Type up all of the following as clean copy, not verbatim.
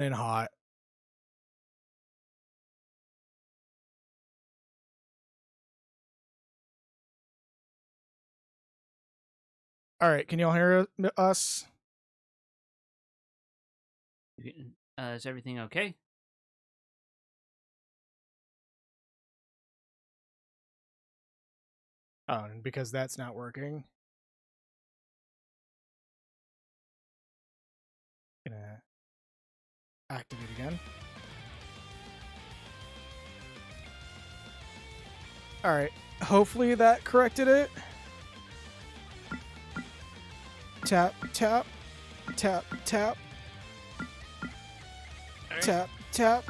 and hot. All right, can y'all hear us? Is everything okay? Oh, and because that's not working. Gonna activate again. All right, hopefully that corrected it. Tap, tap, tap, tap, Right. tap, tap,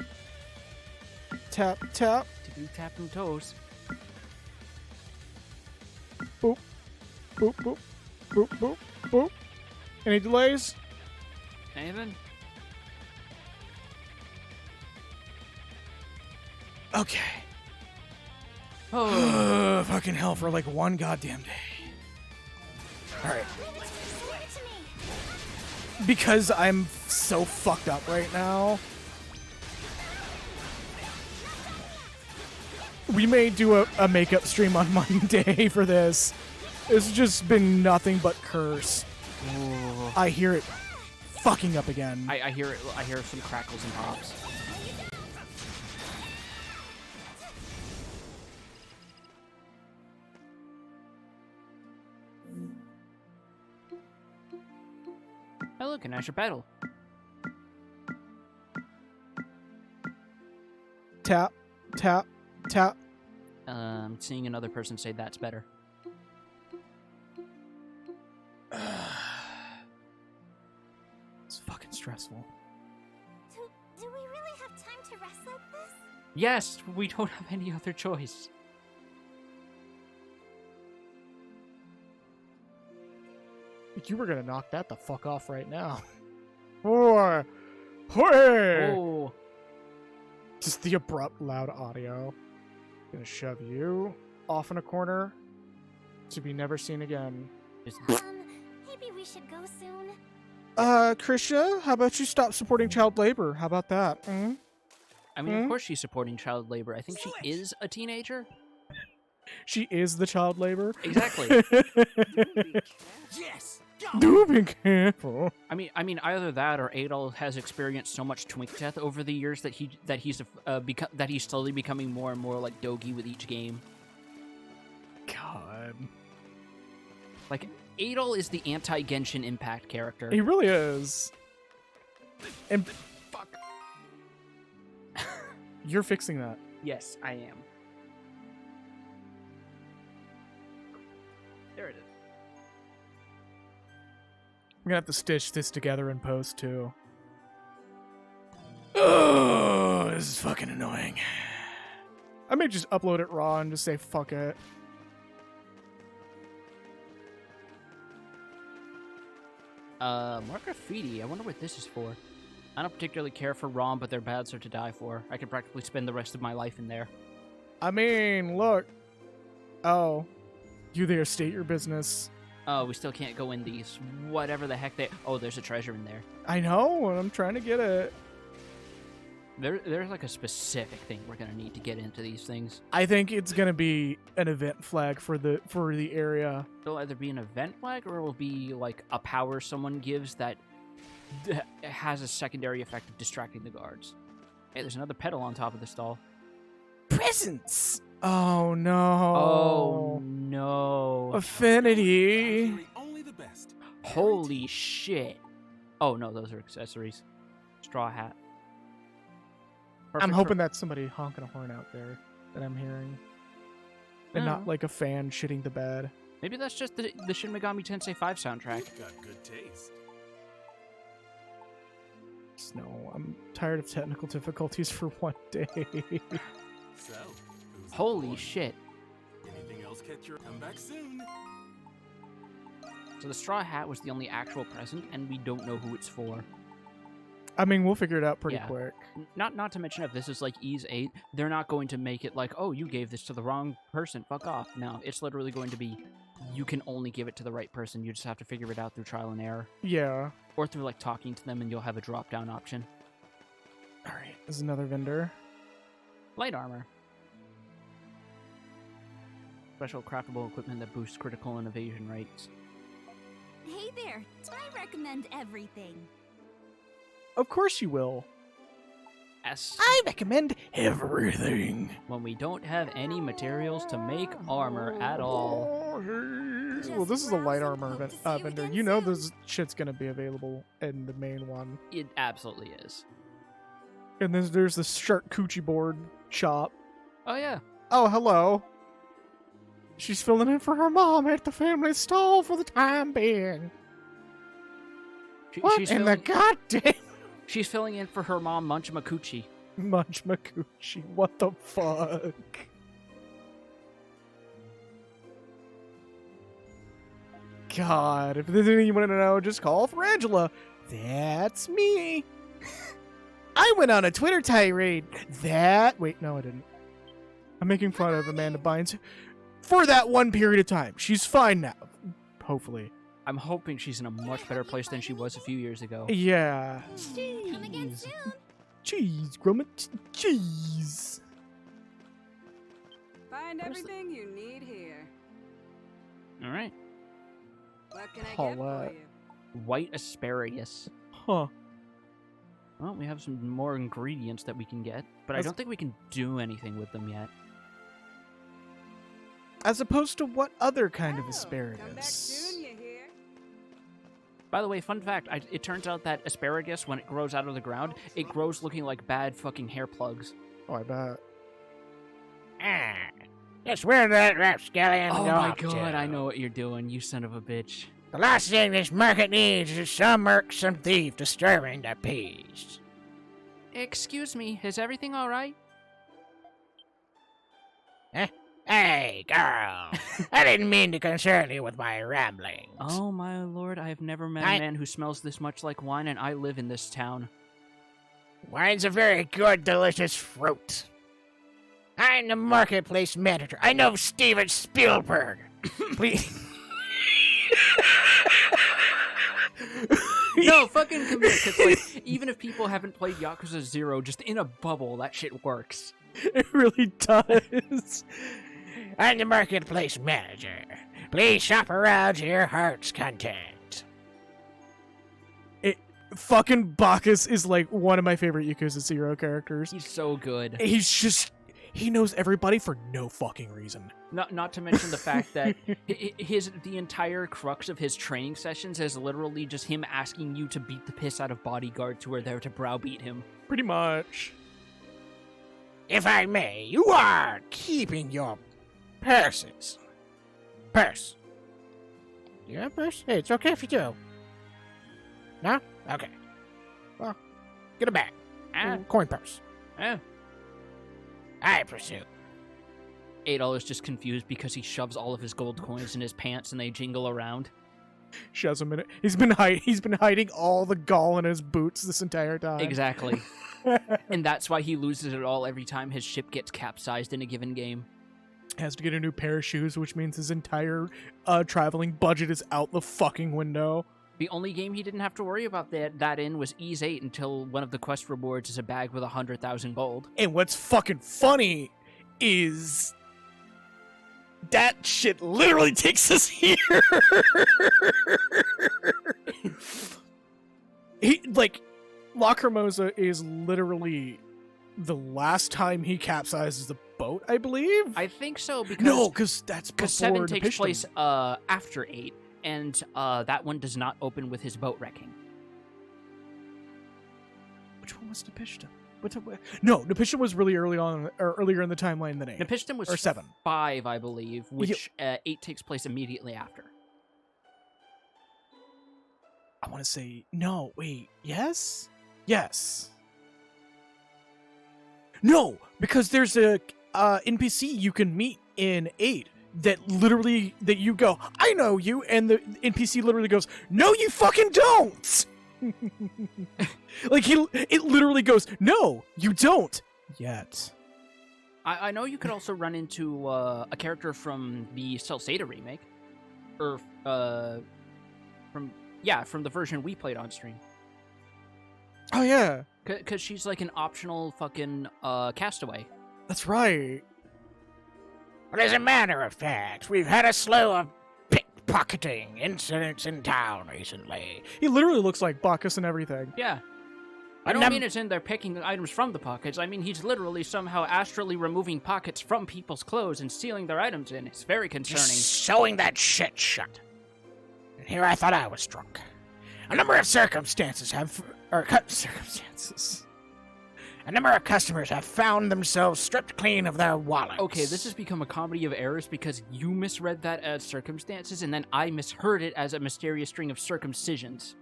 tap, tap. To do tapping toes. Boop, boop, boop, boop, boop, boop. Any delays? Anything? Okay. Oh. Fucking hell for like one goddamn day. All right. Because I'm so fucked up right now. We may do a makeup stream on Monday for this. It's just been nothing but curse. Oh. I hear it fucking up again. I hear it. I hear some crackles and pops. Oh look, an Asher pedal. Tap, tap, tap. Seeing another person say that's better. It's fucking stressful. Do we really have time to rest like this? Yes, we don't have any other choice. You were gonna knock that the fuck off right now. Or, hey! Oh. Just the abrupt, loud audio. Gonna shove you off in a corner to be never seen again. Just Maybe we should go soon. Krisha, how about you stop supporting child labor? How about that? Mm? I mean, of course she's supporting child labor. I think she is a teenager. She is the child labor. Exactly. Yes. Do be careful. I mean, either that or Adol has experienced so much twink death over the years that he's slowly becoming more and more like Dogi with each game. God, Like Adol is the anti-Genshin Impact character. he really is. And Fuck. you're fixing that. Yes, I am. There it is. I'm gonna have to stitch this together in post too. Oh, this is fucking annoying. I may just upload it raw and just say fuck it. More graffiti. I wonder what this is for. I don't particularly care for ROM, but their bads are to die for. I could practically spend the rest of my life in there. I mean, look. Oh, you there? State your business. Oh, we still can't go in these. Whatever the heck they... Oh, there's a treasure in there. I know, and I'm trying to get it. There's like a specific thing we're gonna need to get into these things. I think it's gonna be an event flag for the area. It'll either be an event flag or it'll be like a power someone gives that has a secondary effect of distracting the guards. Hey, there's another pedal on top of the stall. Presents. Oh no. Oh no. Affinity. Actually, only the best. Holy shit. Oh no, those are accessories. Straw hat. I'm Perfect hoping that's somebody honking a horn out there that I'm hearing. And No. not like a fan shitting the bed. Maybe that's just the Shin Megami Tensei 5 soundtrack. Got good taste. No, I'm tired of technical difficulties for one day. So, who's Holy on? shit. Anything else catch your come back soon? So the straw hat was the only actual present, and we don't know who it's for. I mean, we'll figure it out pretty Yeah. quick. Not to mention, if this is like Ys 8, they're not going to make it like, oh, you gave this to the wrong person, fuck off. No, it's literally going to be, you can only give it to the right person. You just have to figure it out through trial and error. Yeah. Or through like talking to them and you'll have a drop-down option. All right, there's another vendor. Light armor. Special craftable equipment that boosts critical and evasion rates. Hey there, I recommend everything. Of course you will. S. I recommend everything. When we don't have any materials to make armor at all. Well, this is a light armor vendor. You know this shit's gonna be available in the main one. It absolutely is. And then there's the charcuterie board shop. Oh, yeah. Oh, hello. She's filling in for her mom at the family stall for the time being. What She's in the goddamn She's filling in for her mom, Munch Makuchi. Munch Makuchi? What the fuck? God, if there's anything you want to know, just call for Angela. That's me. I went on a Twitter tirade. Wait, no, I didn't. I'm making fun of Amanda Bynes for that one period of time. She's fine now, hopefully. I'm hoping she's in a much better place than she was a few years ago. Yeah. Come again soon. Cheese, grommet, cheese. Find everything you need here. All right. What can I get Paulette. for you? White asparagus. Huh. Well, we have some more ingredients that we can get, but I That's- don't think we can do anything with them yet. As opposed to what other kind of Oh, Come back asparagus? soon, you hear? By the way, fun fact, it turns out that asparagus, when it grows out of the ground, it grows looking like bad fucking hair plugs. Oh, I bet. Just where that rapscallion Oh go my up god, to? I know what you're doing, you son of a bitch. The last thing this market needs is some irksome thief disturbing the peace. Excuse me, is everything alright? Hey, girl. I didn't mean to concern you with my ramblings. Oh my lord, I have never met a man who smells this much like wine, and I live in this town. Wine's a very good, delicious fruit. I'm the marketplace manager. I know Steven Spielberg. Please. No, fucking commit, 'cause, like, even if people haven't played Yakuza 0, just in a bubble, that shit works. It really does. I'm the marketplace manager. Please shop around to your heart's content. Fucking Bacchus is like one of my favorite Yakuza 0 characters. He's so good. He knows everybody for no fucking reason. Not to mention the fact that the entire crux of his training sessions is literally just him asking you to beat the piss out of bodyguards who are there to browbeat him. Pretty much. If I may, you are keeping your purses. Purse. You have a purse? Hey, it's okay if you do. No? Okay. Well, get a bag. Ah, Coin purse. ah. I pursue. $8 just confused because he shoves all of his gold coins in his pants and they jingle around. Shoves him in it. He's been hiding all the gall in his boots this entire time. Exactly. And that's why he loses it all every time his ship gets capsized in a given game. Has to get a new pair of shoes, which means his entire traveling budget is out the fucking window. The only game he didn't have to worry about that in was Ease 8 until one of the quest rewards is a bag with 100,000 gold. And what's fucking funny is that shit literally takes us here. Lacrimosa is literally the last time he capsizes the boat, I believe. I think so because No, because that's before 7 takes Nepishtim. place after 8, and that one does not open with his boat wrecking. Which one was Nepishtim? No, Nepishtim was really early on, or earlier in the timeline than 8. Nepishtim was Or 7. 5, I believe, which 8 takes place immediately after. I want to say no. Wait, yes. No, because there's a NPC you can meet in 8 that you go, I know you, and the NPC literally goes, no, you fucking don't. It literally goes, no, you don't yet. I know you could also run into a character from the Celceta remake, or from the version we played on stream. Oh yeah, Because she's like an optional fucking castaway. that's right. Well, as a matter of fact, we've had a slew of pickpocketing incidents in town recently. He literally looks like Bacchus and everything. Yeah. I don't mean it's in there picking items from the pockets. I mean he's literally somehow astrally removing pockets from people's clothes and stealing their items in. It's very concerning. Just sewing that shit shut. And here I thought I was drunk. A number of circumstances have... circumstances. A number of customers have found themselves stripped clean of their wallets. Okay, this has become a comedy of errors because you misread that as circumstances and then I misheard it as a mysterious string of circumcisions.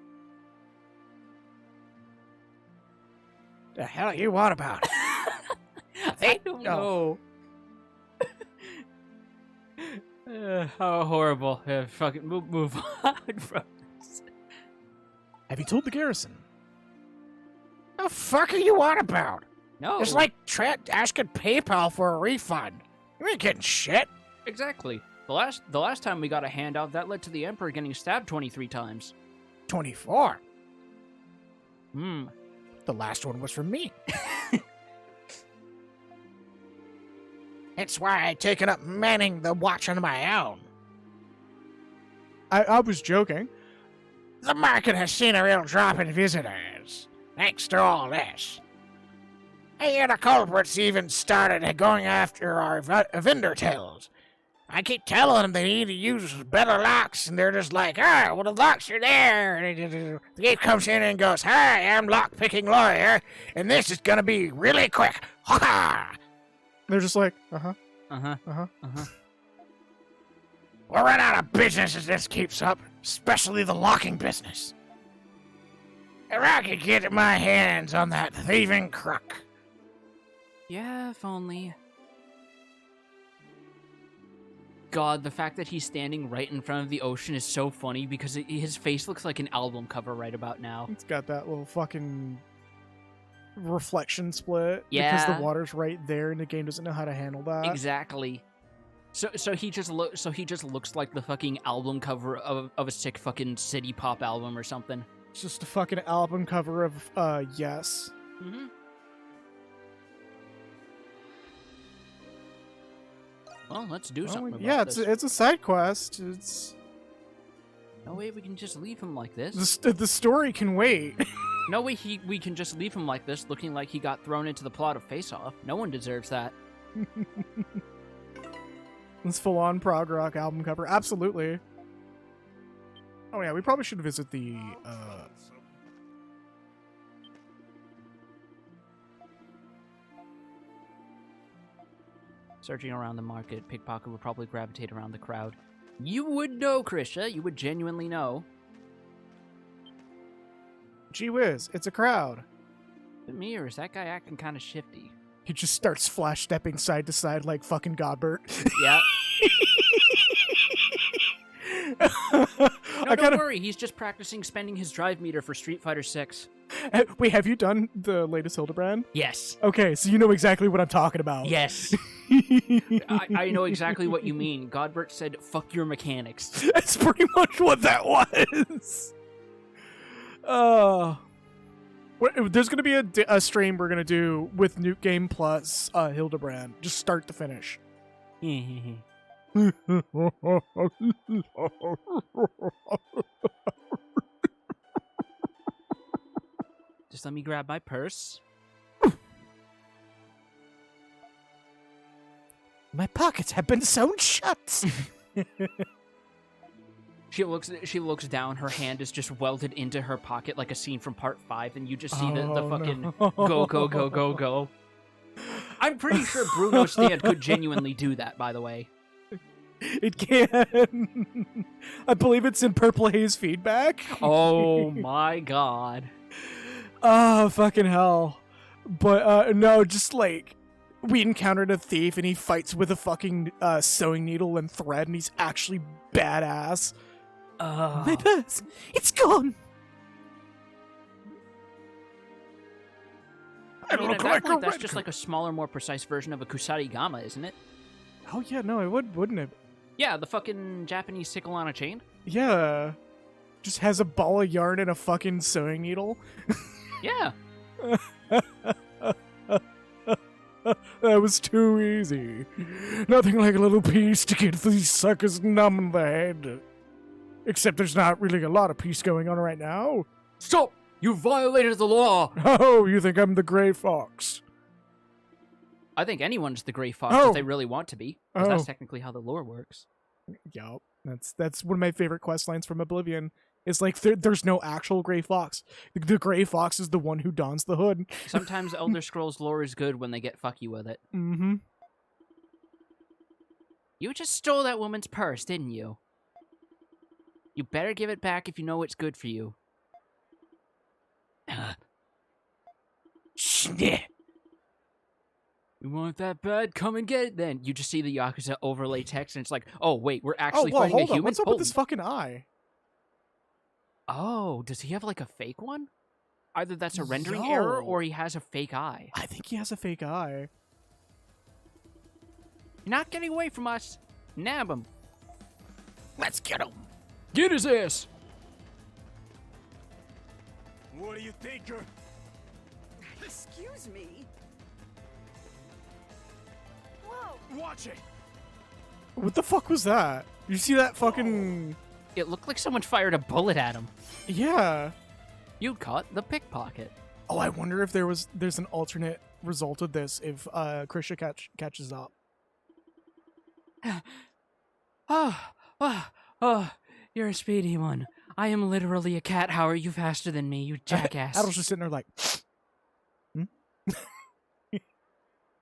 The hell you want about it? I don't know. How horrible. Fucking move on from this. Have you told the garrison? The fuck are you on about? No. It's like asking PayPal for a refund. You ain't getting shit. Exactly. The last time we got a handout, that led to the Emperor getting stabbed 23 times. 24. Hmm. The last one was from me. It's why I taken up manning the watch on my own. I was joking. The market has seen a real drop in visitors, thanks to all this. I hear the culprits even started going after our vendor tills. I keep telling them they need to use better locks, and they're just like, ah, well, the locks are there. And the gate comes in and goes, hi, I'm lock-picking lawyer, and this is going to be really quick. Ha ha! They're just like, uh-huh, Uh-huh. uh-huh. Uh-huh. We'll run out of business as this keeps up, especially the locking business. If I could get my hands on that thieving crook. Yeah, if only. God, the fact that he's standing right in front of the ocean is so funny because his face looks like an album cover right about now. It's got that little fucking reflection split. Because Yeah. the water's right there and the game doesn't know how to handle that. Exactly. So he just looks like the fucking album cover of a sick fucking city pop album or something. It's just a fucking album cover of, Yes. Mm-hmm. Well, let's do something about yeah, this. it's a side quest. It's No way we can just leave him like this. the story can wait. No way we can just leave him like this, looking like he got thrown into the plot of Face Off. No one deserves that. This full-on prog rock album cover, absolutely. Oh yeah, we probably should visit the. Searching around the market, pickpocket would probably gravitate around the crowd. You would know, Krisha. You would genuinely know. Gee whiz, it's a crowd. Is it me, or is that guy acting kind of shifty? He just starts flash stepping side to side like fucking Godbert. Yeah. No, I don't gotta. worry. He's just practicing spending his drive meter for Street Fighter 6. Wait, have you done the latest Hildebrand? Yes. Okay, so you know exactly what I'm talking about. Yes. I know exactly what you mean. Godbert said, fuck your mechanics. That's pretty much what that was. There's gonna be a stream we're gonna do with New Game Plus Hildebrand. Just start to finish. Just let me grab my purse. My pockets have been sewn shut. She looks down. Her hand is just welded into her pocket like a scene from Part 5, and you just see the fucking no. go. I'm pretty sure Bruno's stand could genuinely do that, by the way. It can. I believe it's in Purple Haze feedback. Oh my god. Oh, fucking hell. But, no, just like, we encountered a thief and he fights with a fucking sewing needle and thread and he's actually badass. My purse, it's gone. I mean, look at that like point, a that's red just girl. like a smaller, more precise version of a Kusarigama, isn't it? Oh, yeah, no, it wouldn't it? Yeah, the fucking Japanese sickle on a chain. Yeah. Just has a ball of yarn and a fucking sewing needle. Yeah. That was too easy. Nothing like a little piece to get these suckers numb in the head. Except there's not really a lot of peace going on right now. Stop! You violated the law! Oh, you think I'm the Gray Fox? I think anyone's the Gray Fox Oh. if they really want to be. Because Oh. that's technically how the lore works. Yup. That's one of my favorite quest lines from Oblivion. It's like there's no actual Gray Fox. The Gray Fox is the one who dons the hood. Sometimes Elder Scrolls lore is good when they get fucky with it. Mm-hmm. You just stole that woman's purse, didn't you? You better give it back if you know it's good for you. Sneh. You want that bad? Come and get it then. You just see the Yakuza overlay text and it's like, oh wait, we're actually well, fighting a hold on. human? What's up with Holy- this fucking eye? Oh, does he have like a fake one? Either that's a rendering error Yo. or he has a fake eye. I think he has a fake eye. You're not getting away from us. Nab him. Let's get him. Get his ass. What do you think? Excuse me. Whoa. Watch it. What the fuck was that? You see that fucking... It looked like someone fired a bullet at him. Yeah. You caught the pickpocket. Oh, I wonder if there's an alternate result of this if Krisha catches up. Oh, you're a speedy one. I am literally a cat. How are you faster than me, you jackass? Adam's just sitting there like,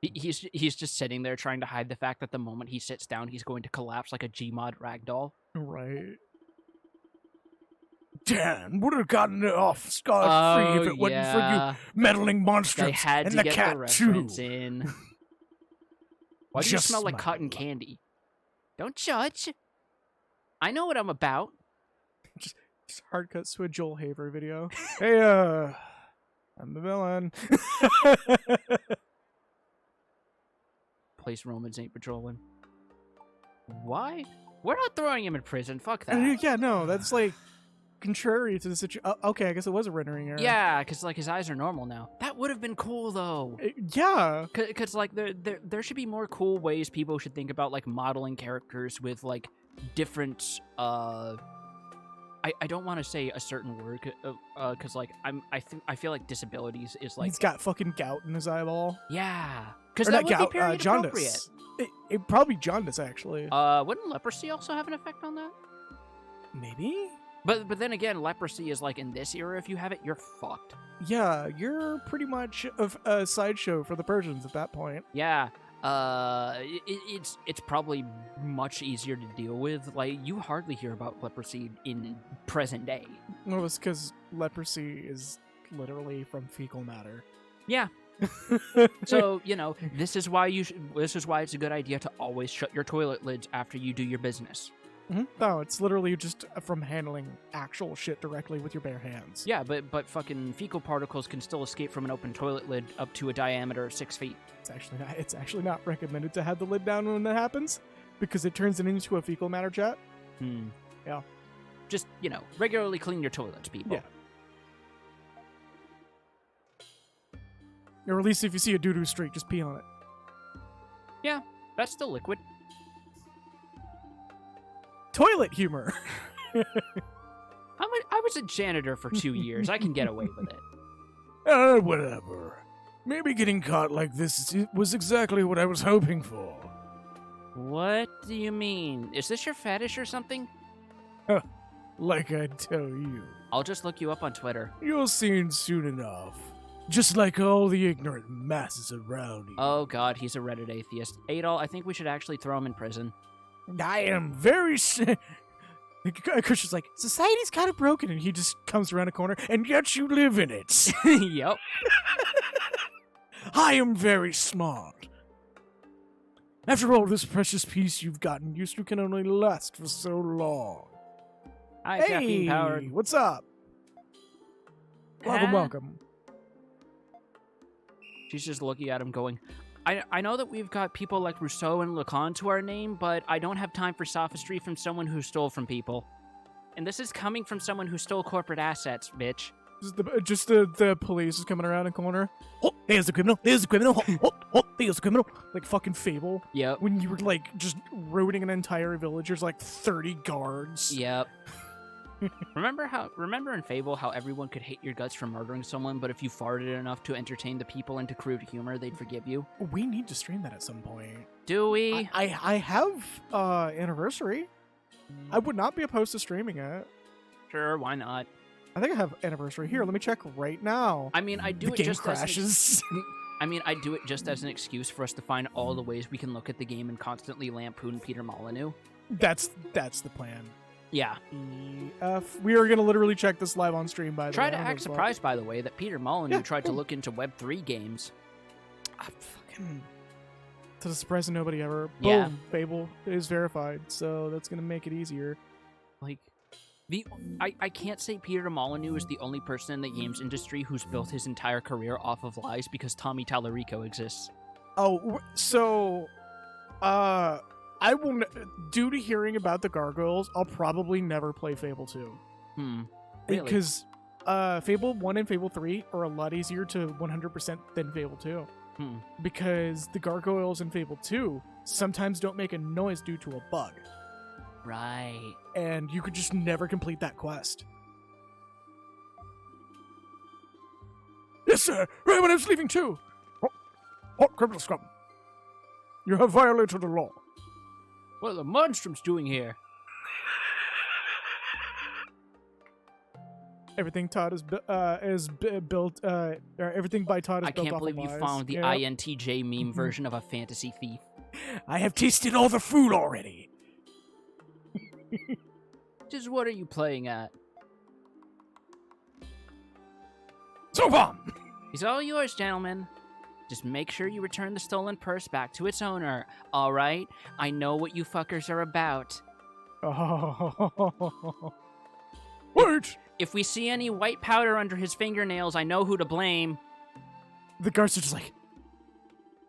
He's just sitting there trying to hide the fact that the moment he sits down, he's going to collapse like a Gmod ragdoll. right. Dan would have gotten it off scot-free if it wasn't for you meddling They monsters had and to the get cat the too. reference in. Why do you Just smell like my cotton luck. candy? Don't judge. I know what I'm about. Just hard cuts to a Joel Haver video. Hey, I'm the villain. Place Romans ain't patrolling. Why? We're not throwing him in prison. Fuck that. Yeah, no, that's like contrary to the situation. Okay, I guess it was a rendering error. Yeah, because like his eyes are normal now. That would have been cool though. Yeah. Because like there should be more cool ways people should think about like modeling characters with like different I don't want to say a certain word because like I feel like disabilities is like He's got fucking gout in his eyeball. yeah because Or that not would gout, be period appropriate. jaundice. It probably jaundice, actually. Wouldn't leprosy also have an effect on that? Maybe? But then again, leprosy is like in this era. If you have it, you're fucked. Yeah, you're pretty much a sideshow for the Persians at that point. Yeah. It's probably much easier to deal with. Like you hardly hear about leprosy in present day. No, it's because leprosy is literally from fecal matter. Yeah. So you know this is why this is why it's a good idea to always shut your toilet lids after you do your business. No, it's literally just from handling actual shit directly with your bare hands. Yeah, but fucking fecal particles can still escape from an open toilet lid up to a diameter of 6 feet. It's actually not recommended to have the lid down when that happens because it turns it into a fecal matter jet. Yeah. Just regularly clean your toilets, people. Yeah. Or at least if you see a doo-doo streak, just pee on it. Yeah, that's still liquid. Toilet humor. I was a janitor for 2 years. I can get away with it. Whatever. Maybe getting caught like this was exactly what I was hoping for. What do you mean? Is this your fetish or something? Like I tell you, I'll just look you up on Twitter. you'll see soon enough. Just like all the ignorant masses around you. Oh god, he's a Reddit atheist. Adol, I think we should actually throw him in prison. I am very Christian's like, society's kind of broken, and he just comes around a corner, and yet you live in it. Yep. I am very smart. After all, this precious piece you've gotten used to can only last for so long. Hi, hey, caffeine powered. what's up? Welcome, Huh? welcome. She's just looking at him going, I know that we've got people like Rousseau and Lacan to our name, but I don't have time for sophistry from someone who stole from people. And this is coming from someone who stole corporate assets, bitch. Just the police is coming around a corner. Oh, there's the criminal. There's the criminal. There's the criminal. Like fucking Fable. Yep. When you were like just ruining an entire village, there's like 30 guards. Yep. Remember in Fable how everyone could hate your guts for murdering someone, but if you farted enough to entertain the people into crude humor, they'd forgive you? We need to stream that at some point. Do we? I have Anniversary. I would not be opposed to streaming it. Sure, why not? I think I have Anniversary here. Let me check right now. I mean, I do The it game just crashes. I do it just as an excuse for us to find all the ways we can look at the game and constantly lampoon Peter Molyneux. That's the plan. Yeah. We are gonna literally check this live on stream. By the way, Try to I don't know act as well. surprised, by the way, that Peter Molyneux Yeah, tried to cool. look into Web3 games. Fucking to the surprise of nobody ever. Yeah. Boom, Fable is verified, so that's gonna make it easier. Like, I can't say Peter Molyneux is the only person in the games industry who's built his entire career off of lies because Tommy Tallarico exists. Oh, so, I will, due to hearing about the gargoyles, I'll probably never play Fable 2. Really? Because, Fable 1 and Fable 3 are a lot easier to 100% than Fable 2. Because the gargoyles in Fable 2 sometimes don't make a noise due to a bug. Right. And you could just never complete that quest. Yes, sir! Right when I was leaving too! Oh, criminal scum! You have violated the law. What are the Monstrums doing here? Everything Todd is built. Everything by Todd is I built can't off believe of you lies. found the Yeah. INTJ meme version of a fantasy thief. I have tasted all the food already. Just what are you playing at? So bomb. He's all yours, gentlemen. Just make sure you return the stolen purse back to its owner, alright? I know what you fuckers are about. Oh. Wait! If we see any white powder under his fingernails, I know who to blame. The guards are just like,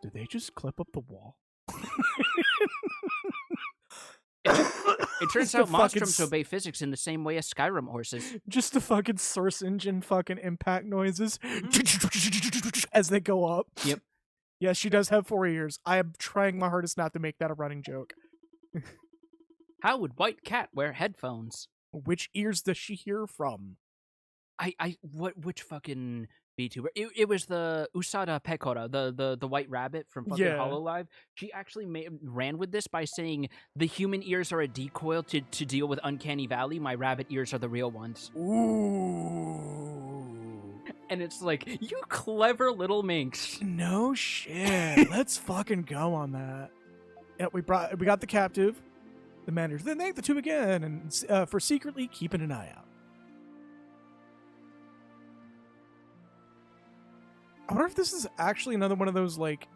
did they just clip up the wall? It turns Just the out fucking Monstrums obey physics in the same way as Skyrim horses. Just the fucking source engine fucking impact noises as they go up. Yep. Yes, she does have 4 ears. I am trying my hardest not to make that a running joke. How would White Cat wear headphones? Which ears does she hear from? Which fucking VTuber? It was the Usada Pecora, the white rabbit from fucking Yeah. Hololive. She actually ran with this by saying the human ears are a decoy to deal with Uncanny Valley. My rabbit ears are the real ones. Ooh. And it's like, you clever little minx. No shit. Let's fucking go on that. Yeah, we got the captive. The manager then thanked the two again and for secretly keeping an eye out. I wonder if this is actually another one of those, like,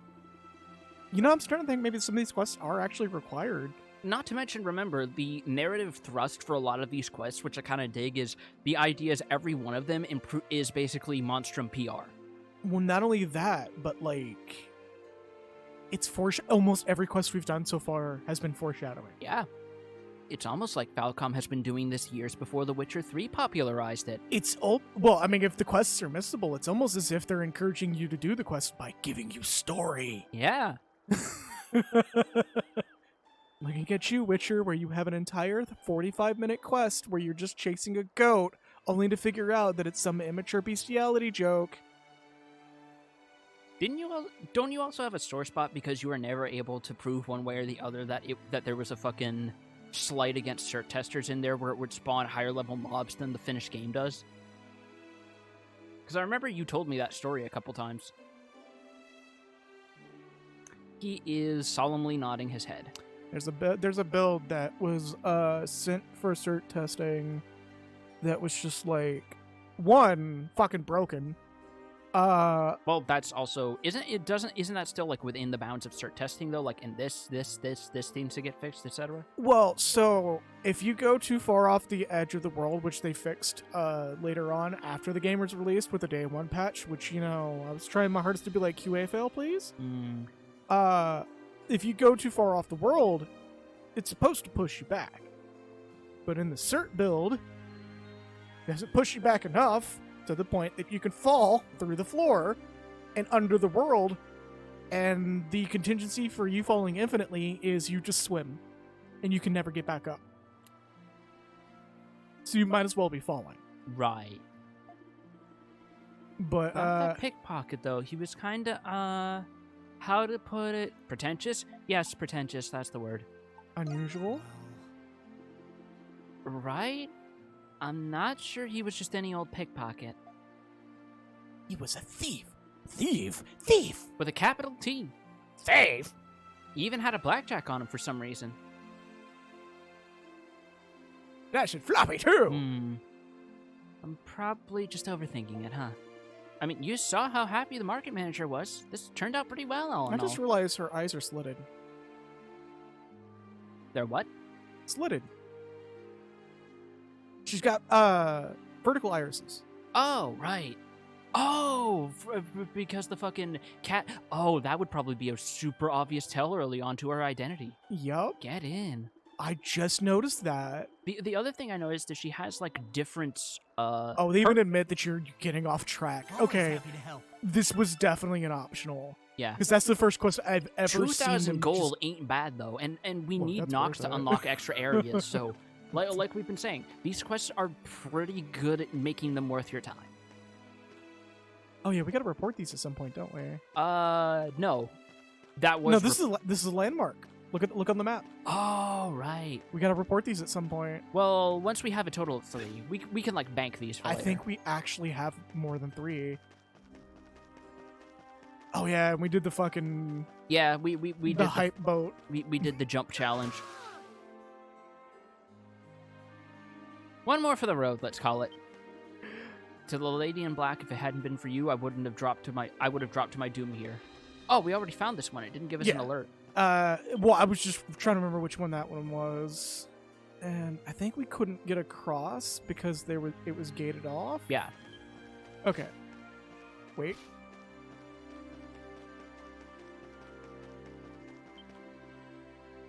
I'm starting to think maybe some of these quests are actually required. Not to mention, remember, the narrative thrust for a lot of these quests, which I kind of dig, is the idea is every one of them is basically Monstrum PR. Well, not only that, but, like, it's almost every quest we've done so far has been foreshadowing. Yeah. It's almost like Falcom has been doing this years before The Witcher 3 popularized it. Well, I mean, if the quests are missable, it's almost as if they're encouraging you to do the quest by giving you story. Yeah. Looking at you, Witcher, where you have an entire 45-minute quest where you're just chasing a goat, only to figure out that it's some immature bestiality joke. Don't you also have a sore spot because you were never able to prove one way or the other that there was a fucking slight against cert testers in there where it would spawn higher level mobs than the finished game does? Because I remember you told me that story a couple times. He is solemnly nodding his head. There's a build that was sent for cert testing that was just like, one, fucking broken. Well, that's also isn't that still like within the bounds of cert testing though? Like, in this needs to get fixed, etc. Well, so if you go too far off the edge of the world, which they fixed later on after the game was released with the day one patch, which I was trying my hardest to be like, QA fail, please. If you go too far off the world, it's supposed to push you back, but in the cert build, it doesn't push you back enough. to the point that you can fall through the floor and under the world, and the contingency for you falling infinitely is you just swim, and you can never get back up. So you might as well be falling. Right. But, That pickpocket, though, he was kind of, how to put it? Pretentious? Yes, pretentious, that's the word. unusual. Right? I'm not sure he was just any old pickpocket. He was a thief. Thief. Thief. With a capital T. Thief. He even had a blackjack on him for some reason. That should floppy too. I'm probably just overthinking it, huh? I mean, you saw how happy the market manager was. This turned out pretty well, all I in just all. realized her eyes are slitted. They're what? Slitted. She's got vertical irises. Oh, right. Oh, because the fucking cat... Oh, that would probably be a super obvious tell early on to her identity. Yup. Get in. I just noticed that. The other thing I noticed is she has, like, different... Oh, they even admit that you're getting off track. Okay, this was definitely an optional. Yeah. Because that's the first quest I've ever seen. 2,000 them gold ain't bad, though, and we Well, need that's Nox worth to it. unlock extra areas, so... Like we've been saying, these quests are pretty good at making them worth your time. Oh yeah, we gotta report these at some point, don't we? No. That was... No, this is a landmark. Look on the map. Oh, right. We gotta report these at some point. Well, once we have a total of 3, we can, like, bank these for I later. think we actually have more than 3. Oh yeah, and we did the fucking Yeah, we the did hype boat. we did the jump challenge. One more for the road, let's call it. To the lady in black, if it hadn't been for you, I would have dropped to my doom here. Oh, we already found this one. It didn't give us an Yeah. alert. Well, I was just trying to remember which one that one was, and I think we couldn't get across because it was gated off. Yeah. Okay. Wait.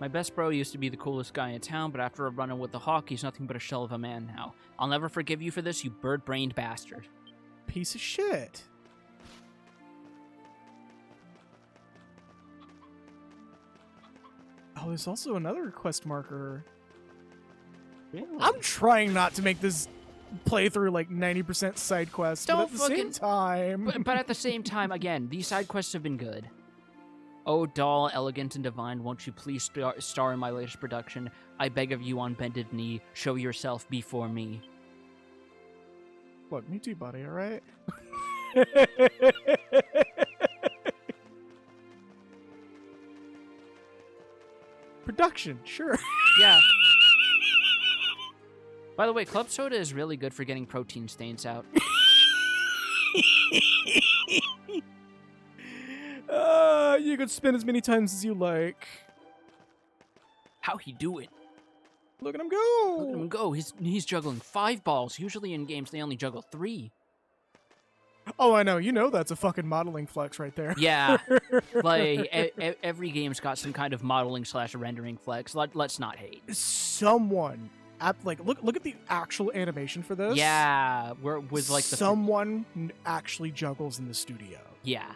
My best bro used to be the coolest guy in town, but after a run-in with the hawk, he's nothing but a shell of a man now. I'll never forgive you for this, you bird-brained bastard. Piece of shit. Oh, there's also another quest marker. Really? I'm trying not to make this playthrough like 90% side quest, but Don't at the same time. But at the same time, again, these side quests have been good. Oh, doll, elegant and divine, won't you please star in my latest production? I beg of you on bended knee, show yourself before me. Look, me too, buddy, alright? Production, sure. Yeah. By the way, club soda is really good for getting protein stains out. You could spin as many times as you like. How he do it? Look at him go! Look at him go. He's juggling 5 balls. Usually in games they only juggle 3. Oh, I know. You know that's a fucking modeling flex right there. Yeah. Like, every game's got some kind of modeling / rendering flex. Let's not hate. Someone, look at the actual animation for this. Yeah. With like the... Someone actually juggles in the studio. Yeah.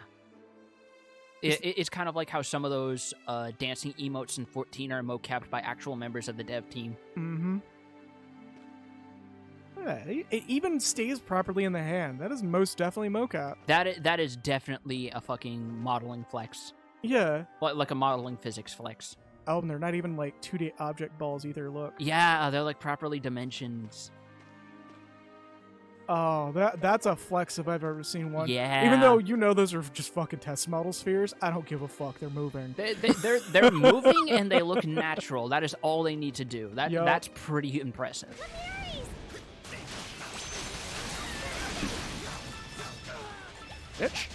It's kind of like how some of those dancing emotes in 14 are mocapped by actual members of the dev team. Mm-hmm. Yeah, it even stays properly in the hand. That is most definitely mocap. That is definitely a fucking modeling flex. Yeah. Like a modeling physics flex. Oh, and they're not even like 2D object balls either, look. Yeah, they're like properly dimensions. Oh, that's a flex if I've ever seen one. Yeah. Even though you know those are just fucking test model spheres, I don't give a fuck. They're moving. They're moving and they look natural. That is all they need to do. Yup. That's pretty impressive. Bitch.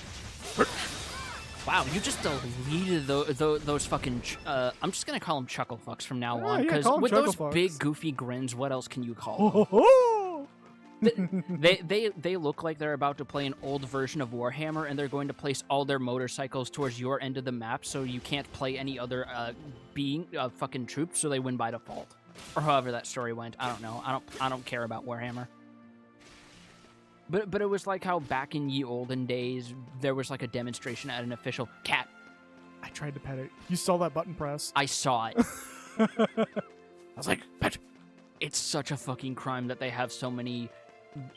Wow, you just deleted those fucking... I'm just gonna call them chuckle fucks from now on, yeah, because call 'em with those chuckle fucks. big goofy grins, what else can you call Ho, them? ho, ho. They look like they're about to play an old version of Warhammer, and they're going to place all their motorcycles towards your end of the map, so you can't play any other fucking troops, so they win by default, or however that story went. I don't know. I don't care about Warhammer. But it was like how back in ye olden days, there was like a demonstration at an official cat. I tried to pet it. You saw that button press. I saw it. I was like, pet. It's such a fucking crime that they have so many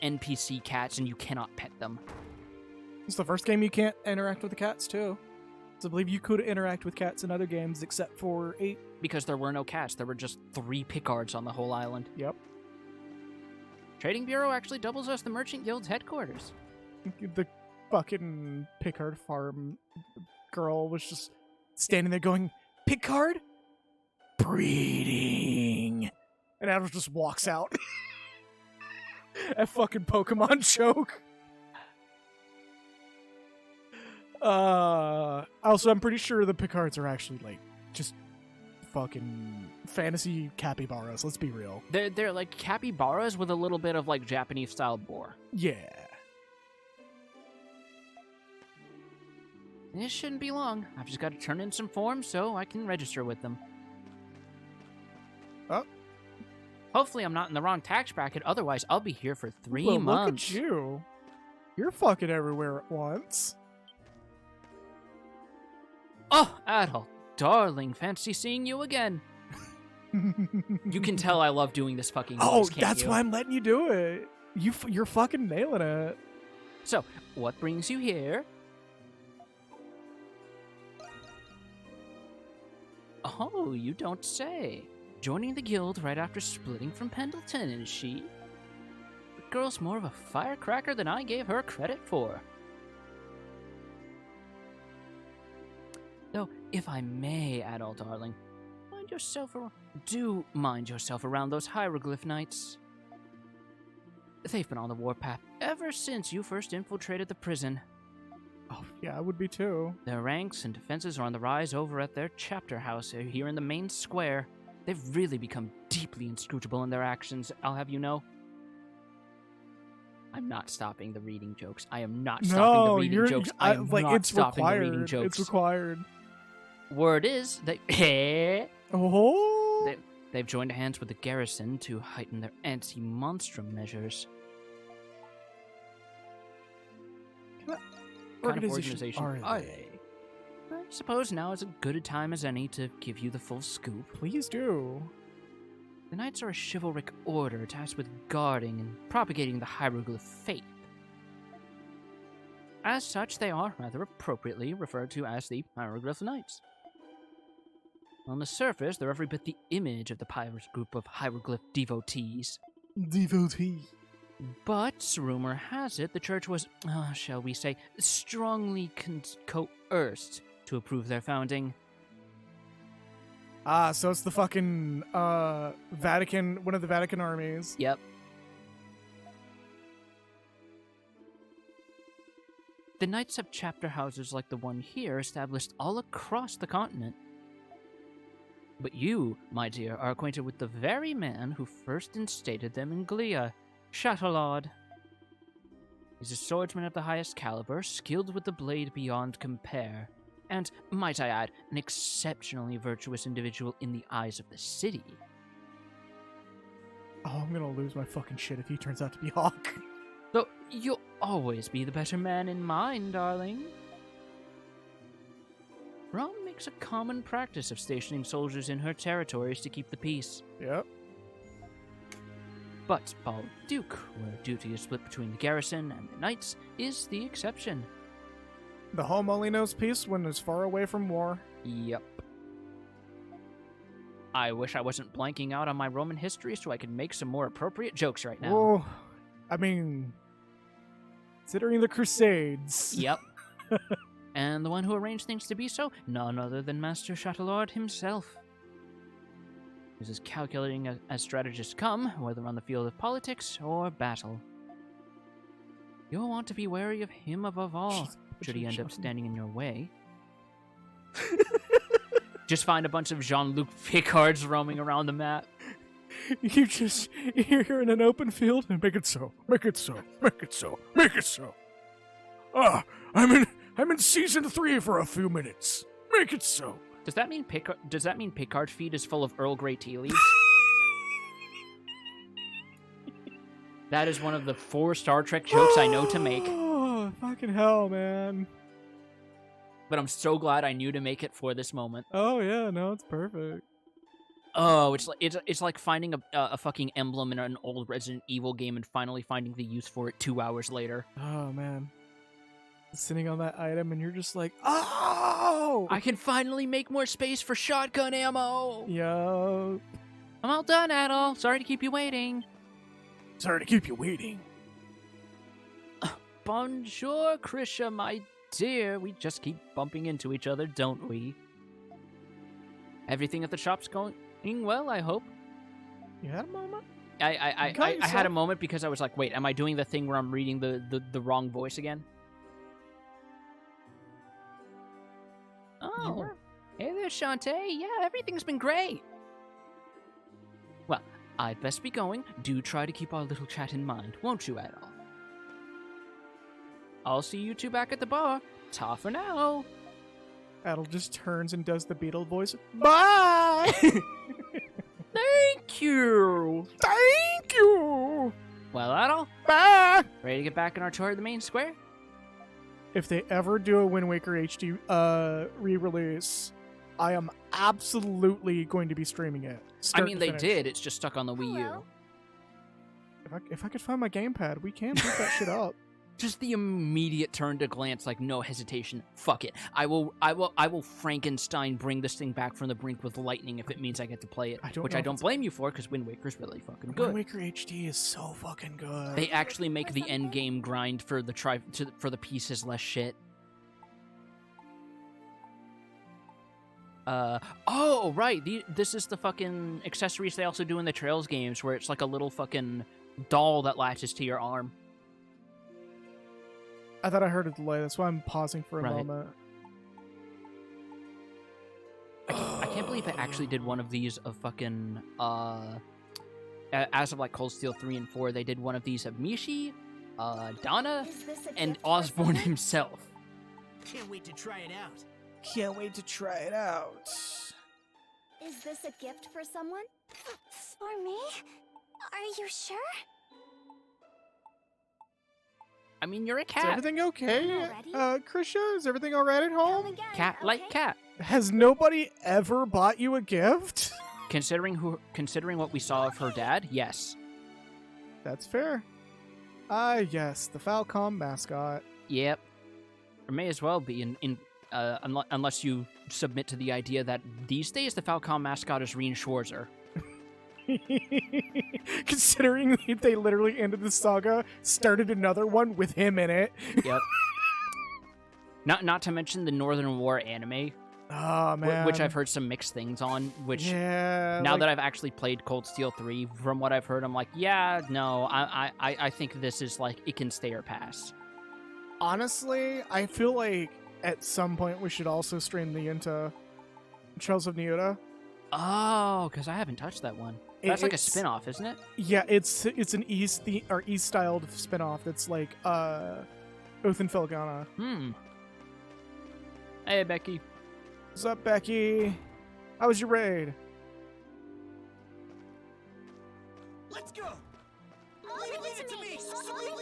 NPC cats and you cannot pet them. It's the first game you can't interact with the cats, too. So I believe you could interact with cats in other games except for 8. Because there were no cats. There were just 3 Picards on the whole island. Yep. Trading Bureau actually doubles as the Merchant Guild's headquarters. The fucking Picard farm girl was just standing there going, Picard? Breeding. And Adams just walks out. That fucking Pokemon joke. Also, I'm pretty sure the Picards are actually, like, just fucking fantasy capybaras. Let's be real. They're like capybaras with a little bit of, like, Japanese-style boar. Yeah. This shouldn't be long. I've just got to turn in some forms so I can register with them. Oh. Hopefully I'm not in the wrong tax bracket, otherwise I'll be here for 3 Well, months. Look at you. You're fucking everywhere at once. Oh, Adol, darling, fancy seeing you again. You can tell I love doing this fucking noise, can't that's you? why I'm letting you do it. You're fucking nailing it. So, what brings you here? Oh, you don't say. Joining the guild right after splitting from Pendleton, is she? The girl's more of a firecracker than I gave her credit for. Though, if I may, Adol darling, do mind yourself around those hieroglyph knights. They've been on the warpath ever since you first infiltrated the prison. Oh, yeah, I would be too. Their ranks and defenses are on the rise over at their chapter house here in the main square. They've really become deeply inscrutable in their actions, I'll have you know. I'm not stopping the reading jokes. I am not stopping the reading jokes. I am not it's stopping required. the reading jokes. It's required. Word is that Oh. they've joined hands with the garrison to heighten their anti-monstrum measures. What kind of organization are they? I suppose now is as good a time as any to give you the full scoop. Please do. The Knights are a chivalric order tasked with guarding and propagating the hieroglyph faith. As such, they are, rather appropriately, referred to as the Hieroglyph Knights. On the surface, they're every bit the image of the pirate group of hieroglyph devotees. Devotee. But, rumor has it, the church was, shall we say, strongly coerced to approve their founding. Ah, so it's the fucking Vatican, one of the Vatican armies. Yep. The Knights have chapter houses like the one here established all across the continent. But you, my dear, are acquainted with the very man who first instated them in Glia, Chatelard. He's a swordsman of the highest caliber, skilled with the blade beyond compare, and, might I add, an exceptionally virtuous individual in the eyes of the city. Oh, I'm gonna lose my fucking shit if he turns out to be Hawk. Though you'll always be the better man in mind, darling. Rome makes a common practice of stationing soldiers in her territories to keep the peace. Yep. But Paul Duke, where duty is split between the garrison and the knights, is the exception. The home only knows peace when it's far away from war. Yep. I wish I wasn't blanking out on my Roman history so I could make some more appropriate jokes right now. Well, I mean, considering the Crusades. Yep. And the one who arranged things to be so, none other than Master Chatelard himself. He's as calculating as strategists come, whether on the field of politics or battle. You'll want to be wary of him above all, should he end up standing in your way. Just find a bunch of Jean-Luc Picards roaming around the map. You're in an open field and make it so, make it so, make it so, make it so. Ah, I'm in season 3 for a few minutes. Make it so. Does that mean Picard feed is full of Earl Grey tea leaves? That is one of the 4 Star Trek jokes I know to make, Oh, fucking hell, man. but I'm so glad I knew to make it for this moment. Oh, yeah, no, it's perfect. Oh, it's like finding a fucking emblem in an old Resident Evil game and finally finding the use for it 2 hours later. Oh, man. Sitting on that item and you're just like, oh! I can finally make more space for shotgun ammo! Yo. I'm all done, Adol. Sorry to keep you waiting. Sorry to keep you waiting. Bonjour, Krisha, my dear. We just keep bumping into each other, don't we? Everything at the shop's going well, I hope. You had a moment? I had a moment because I was like, wait, am I doing the thing where I'm reading the wrong voice again? Oh, hey there, Shantae. Yeah, everything's been great. Well, I'd best be going. Do try to keep our little chat in mind, won't you, Adol? I'll see you two back at the bar. Ta for now. Adel just turns and does the Beetle voice. Bye! Thank you. Thank you! Well, Adol, Bye! ready to get back on our tour of the main square? If they ever do a Wind Waker HD re-release, I am absolutely going to be streaming it. I mean, they did. It's just stuck on the Wii U. Hello? If I could find my gamepad, we can pick that shit up. Just the immediate turn to glance, like no hesitation. Fuck it. I will Frankenstein bring this thing back from the brink with lightning if it means I get to play it. Which I don't blame you for, because Wind Waker's really fucking good. Wind Waker HD is so fucking good. They actually make the end game grind for the for the pieces less shit. Oh right, this is the fucking accessories they also do in the Trails games, where it's like a little fucking doll that latches to your arm. I thought I heard a delay. That's why I'm pausing for a Right. moment. I can't believe they actually did one of these of fucking as of like Cold Steel 3 and 4, they did one of these of Mishi, Donna, Is this a and gift for Osborne someone? himself. Can't wait to try it out. Can't wait to try it out. Is this a gift for someone? For me? Are you sure? I mean, you're a Is cat. everything okay? Already? Krisha, is everything alright at Come home? again, Cat like okay? cat. Has nobody ever bought you a gift? Considering what we saw of her dad, yes. That's fair. Yes, the Falcom mascot. Yep. Or may as well be unless you submit to the idea that these days the Falcom mascot is Reen Schwarzer. Considering they literally ended the saga, started another one with him in it. Yep. Not to mention the Northern War anime, Oh man. which I've heard some mixed things on. Which yeah, now that I've actually played Cold Steel 3, from what I've heard, I'm like, yeah, no, I think this is like it can stay or pass. honestly, I feel like at some point we should also stream the into Trails of Neota. Oh, because I haven't touched that one. That's like a It's- spin-off, isn't it? Yeah, it's an East styled spin-off that's like Oath and Felgana. Hey, Becky. What's up, Becky? How was your raid? Let's go. Leave it to me.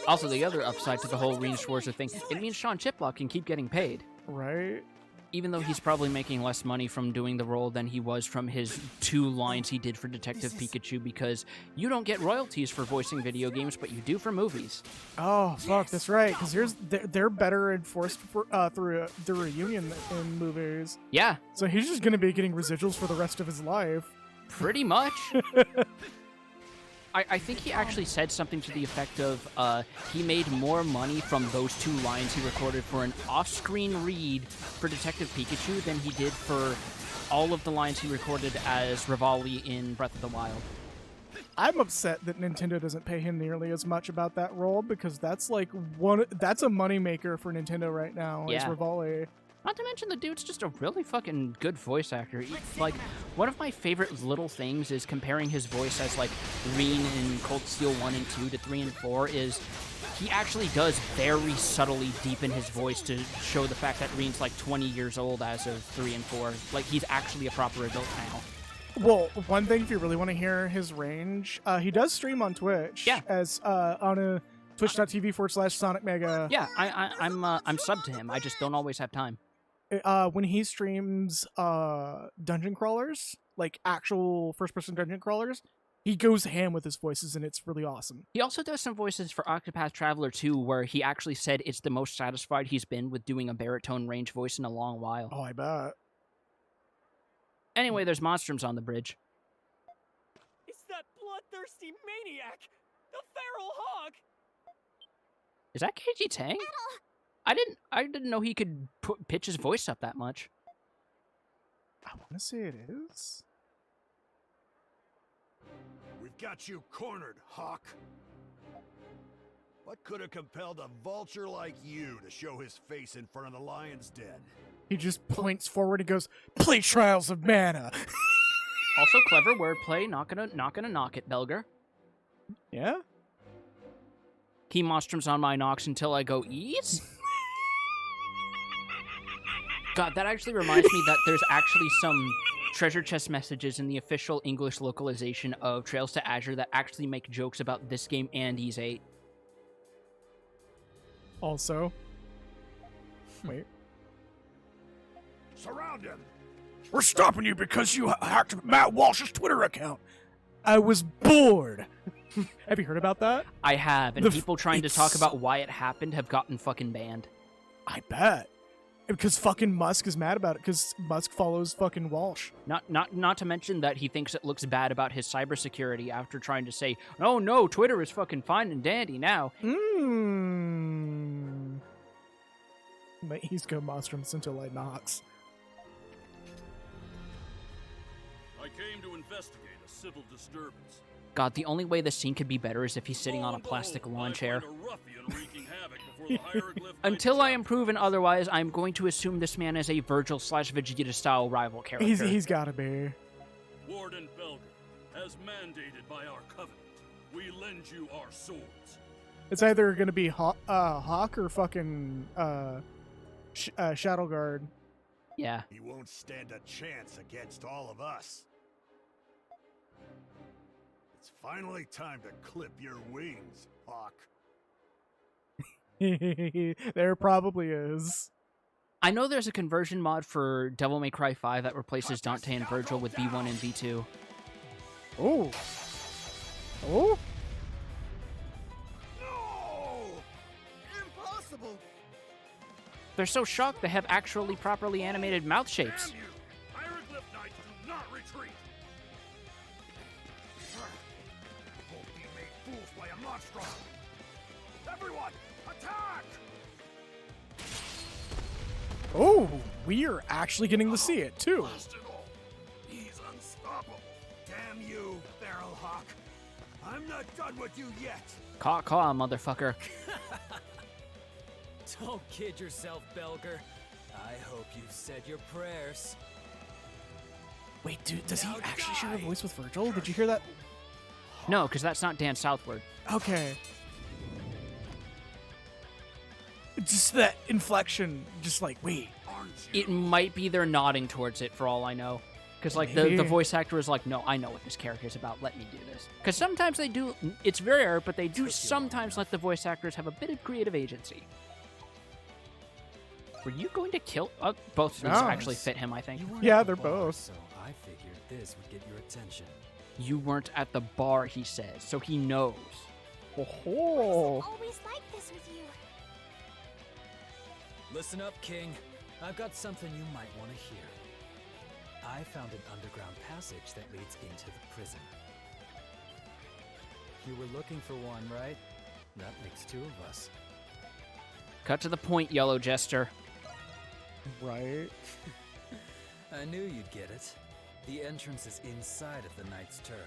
Also, the other upside to the whole Reen Schwarzer thing, it means Sean Chiplock can keep getting paid. Right? Even though he's probably making less money from doing the role than he was from his 2 lines he did for Detective Pikachu, because you don't get royalties for voicing video games, but you do for movies. Oh, fuck, that's right. Because they're better enforced through the reunion in movies. Yeah, So he's just gonna be getting residuals for the rest of his life. pretty much. I think he actually said something to the effect of he made more money from those 2 lines he recorded for an off-screen read for Detective Pikachu than he did for all of the lines he recorded as Rivali in Breath of the Wild. I'm upset that Nintendo doesn't pay him nearly as much about that role, because that's like that's a moneymaker for Nintendo right now. Is Yeah. Rivali. Not to mention the dude's just a really fucking good voice actor. Like, one of my favorite little things is comparing his voice as, like, Reen in Cold Steel 1 and 2 to 3 and 4 is he actually does very subtly deepen his voice to show the fact that Reen's, like, 20 years old as of 3 and 4. Like, he's actually a proper adult now. Well, one thing, if you really want to hear his range, he does stream on Twitch. Yeah. As on a twitch.tv/Sonic Mega. Yeah, I'm sub to him. I just don't always have time. When he streams dungeon crawlers, like actual first-person dungeon crawlers, he goes ham with his voices, and it's really awesome. He also does some voices for Octopath Traveler 2, where he actually said it's the most satisfied he's been with doing a baritone range voice in a long while. Oh, I bet. Anyway, there's Monstroms on the bridge. It's that bloodthirsty maniac! The feral hog! Is that KG Tang? I didn't know he could pitch his voice up that much. I want to say it is. We've got you cornered, Hawk. What could have compelled a vulture like you to show his face in front of the lion's den? He just points forward and goes, "Play Trials of Mana." Also, clever wordplay. Not gonna knock it, Belger. Yeah. Key Monstrums on my Nox until I go ease. God, that actually reminds me that there's actually some treasure chest messages in the official English localization of Trails to Azure that actually make jokes about this game and Ys 8. Also. Wait. Surround him! We're stopping you because you hacked Matt Walsh's Twitter account. I was bored. Have you heard about that? I have, and The people trying to talk about why it happened have gotten fucking banned. I bet. Because fucking Musk is mad about it, because Musk follows fucking Walsh. Not to mention that he thinks it looks bad about his cybersecurity after trying to say, "Oh no, Twitter is fucking fine and dandy now." But he's go Monstrums until I Nox. I came to investigate a civil disturbance. God, the only way this scene could be better is if he's sitting on a plastic lawn chair. Until I am proven otherwise, I'm going to assume this man is a Virgil/Vegeta style rival character. He's gotta be. Warden Belger, as mandated by our covenant, we lend you our swords. It's either gonna be Hawk or fucking Shadow Guard. Yeah. He won't stand a chance against all of us. It's finally time to clip your wings, Hawk. There probably is. I know there's a conversion mod for Devil May Cry 5 that replaces Dante and Virgil with V1 and V2. Oh. Oh? No! Impossible! They're so shocked they have actually properly animated mouth shapes. Damn you! Hieroglyph Knights do not retreat! Won't be made fools by a monstrum! Everyone, attack! Oh, we are actually getting to see it, too. Blast it all. He's unstoppable. Damn you, Feral Hawk. I'm not done with you yet. Caw, motherfucker. Don't kid yourself, Belger. I hope you've said your prayers. Wait, dude, does he actually share a voice with Virgil? Did you hear that? No, because that's not Dan Southward. Okay. Just that inflection, just like, wait. It might be they're nodding towards it for all I know. Because, like, the Maybe. voice actor is like, no, I know what this character's about. Let me do this. Because sometimes they do, it's very rare, but they do sometimes let the voice actors have a bit of creative agency. Were you going to kill? Both of these No. actually fit him, I think. You weren't Yeah, at the they're bar, both. So I figured this would get your attention. You weren't at the bar, he says, so he knows. Oh. Always like this with you. Listen up, King. I've got something you might want to hear. I found an underground passage that leads into the prison. You were looking for one, right? That makes two of us. Cut to the point, Yellow Jester. Right. I knew you'd get it. The entrance is inside of the Knight's turf.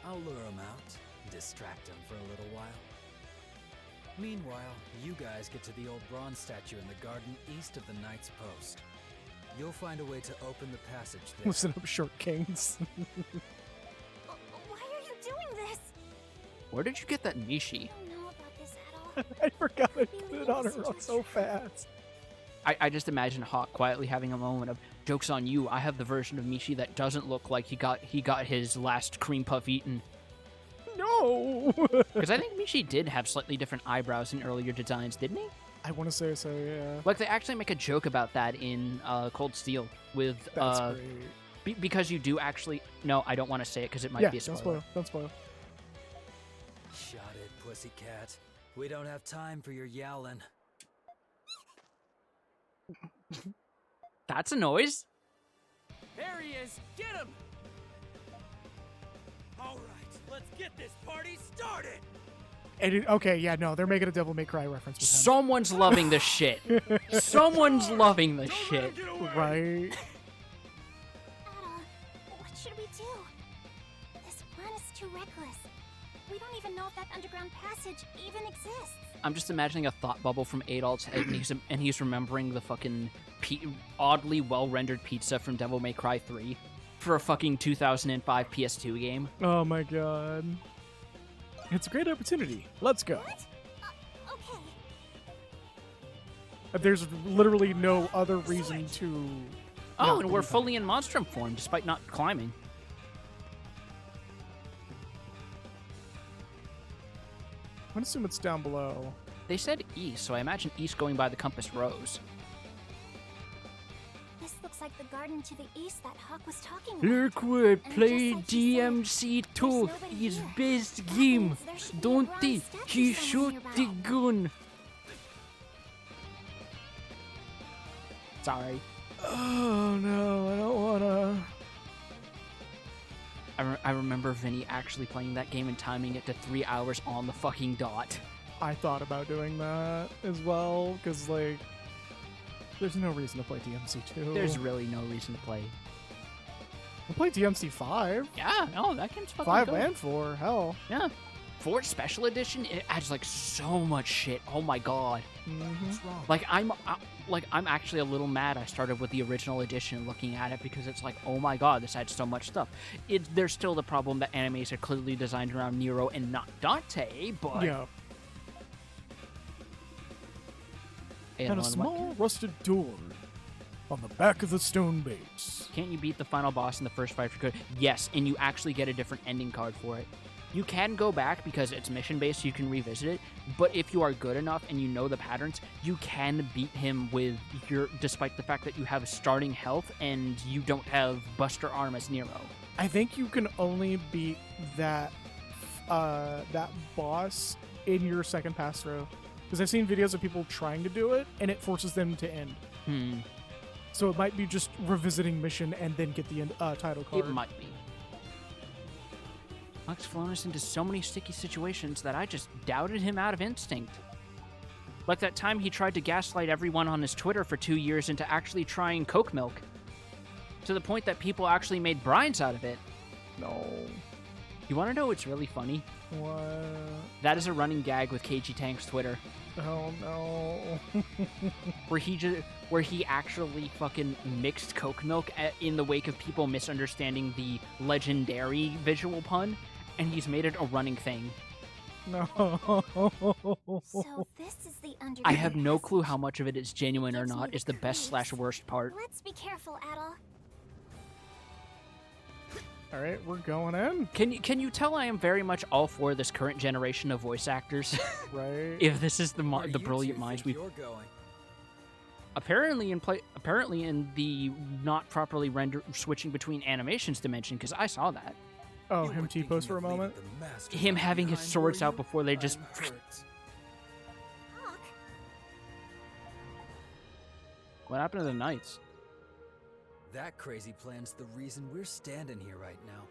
I'll lure him out, distract him for a little while. Meanwhile, you guys get to the old bronze statue in the garden east of the Knight's post. You'll find a way to open the passage there. Listen up, short kings. Why are you doing this? Where did you get that Nishi? I don't know about this at all. I forgot I put it on her so fast. I just imagine Hawk quietly having a moment of, joke's on you, I have the version of Mishi that doesn't look like he got his last cream puff eaten. No! Because I think Mishi did have slightly different eyebrows in earlier designs, didn't he? I want to say so, yeah. Like, they actually make a joke about that in Cold Steel with... That's great. Because you do actually... No, I don't want to say it because it might be a spoiler. Don't spoil. Shut it, pussycat. We don't have time for your yowling. That's a noise. There he is! Get him! All right, let's get this party started! Okay, yeah, no, they're making a Devil May Cry reference with him. Someone's loving the shit. Someone's loving the Don't let shit. him get away! Right? Ada, what should we do? This plan is too reckless. We don't even know if that underground passage even exists. I'm just imagining a thought bubble from Adolf's head, and he's remembering the fucking oddly well-rendered pizza from Devil May Cry 3 for a fucking 2005 PS2 game. Oh my god. It's a great opportunity. Let's go. What? Okay. There's literally no other reason to... Oh, not and we're do that. fully in Monstrum form, despite not climbing. I'm gonna assume it's down below. They said east, so I imagine east going by the compass rose. This looks like the garden to the east that Hawk was talking about. Look, we And play just like he said, DMC2, there's nobody his here. best That game. means there should be a Don't bronze he? statue He somewhere shoot nearby. the gun. Sorry. Oh no, I don't wanna... I remember Vinny actually playing that game and timing it to 3 hours on the fucking dot. I thought about doing that as well, because, like, there's no reason to play DMC2. There's really no reason to play. We'll play DMC 5. Yeah, no, that game's fucking 5 good. and 4, hell. Yeah. 4 Special Edition, it adds, like, so much shit. Oh my god. Mm-hmm. What's wrong? Like, I'm actually a little mad I started with the original edition looking at it because it's like, oh my god, this adds so much stuff. There's still the problem that animes are clearly designed around Nero and not Dante, but... Yeah. Hey, And a Alan, small rusted door on the back of the stone base. Can't you beat the final boss in the first fight if you could? Yes, and you actually get a different ending card for it. You can go back because it's mission-based, so you can revisit it, but if you are good enough and you know the patterns, you can beat him with despite the fact that you have starting health and you don't have Buster Arm as Nero. I think you can only beat that that boss in your second pass through. Because I've seen videos of people trying to do it, and it forces them to end. So it might be just revisiting mission and then get the end, title card. It might be. Huck's flown us into so many sticky situations that I just doubted him out of instinct. Like that time he tried to gaslight everyone on his Twitter for 2 years into actually trying Coke milk. To the point that people actually made brines out of it. No. You want to know what's really funny? What? That is a running gag with KG Tank's Twitter, Oh no. where he actually fucking mixed Coke milk in the wake of people misunderstanding the legendary visual pun, and he's made it a running thing. No. So this is the underground. I have no passage. clue how much of it is genuine or Gives me not. the Is the best creeps. / worst part. Let's be careful, Adol. All right, we're going in, Can you tell I am very much all for this current generation of voice actors? right? If this is the Where the you brilliant two minds think we you're going? apparently in the not properly switching between animations dimension, because I saw that. Oh, You him were T-pose thinking for a of leaving moment. the master Him having his behind, swords were out you? before they just. I'm hurt. Hawk, What happened to the knights? That crazy plan's the reason we're standing here right now.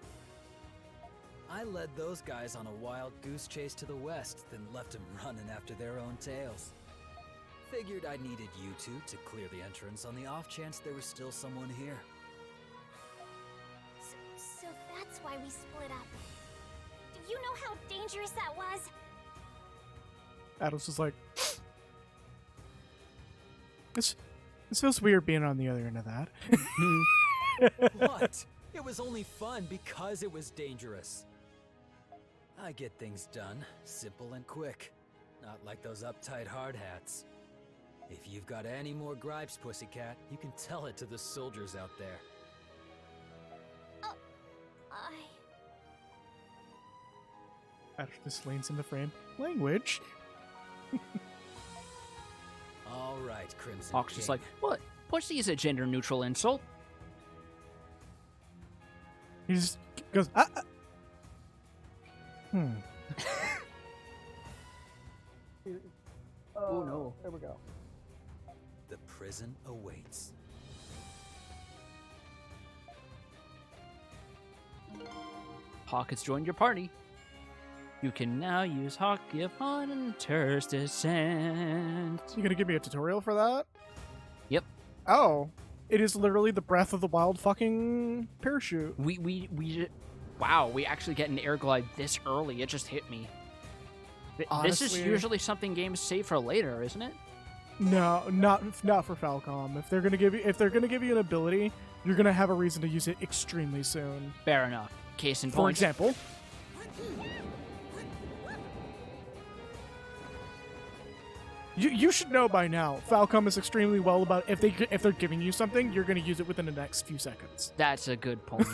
I led those guys on a wild goose chase to the west, then left them running after their own tails. Figured I needed you two to clear the entrance on the off chance there was still someone here. so that's why we split up. Do you know how dangerous that was? Adam's just like, this feels weird being on the other end of that. What? It was only fun because it was dangerous. I get things done, simple and quick. Not like those uptight hard hats. If you've got any more gripes, pussycat, you can tell it to the soldiers out there. After this leans into frame. Language. All right, Crimson Hawk's King. just like, what? Pussy is a gender-neutral insult. He just goes, ah. Oh no. There we go. The prison awaits. Hawk has joined your party. You can now use Hawk upon Hunter's descent. You gonna give me a tutorial for that? Yep. Oh. It is literally the Breath of the Wild fucking parachute. Wow, we actually get an air glide this early. It just hit me. This is Honestly- usually something games save for later, isn't it? No, not for Falcom. If they're gonna give you an ability, you're gonna have a reason to use it extremely soon. Fair enough. Case in For point. example, you should know by now. Falcom is extremely well about if they're giving you something, you're gonna use it within the next few seconds. That's a good point.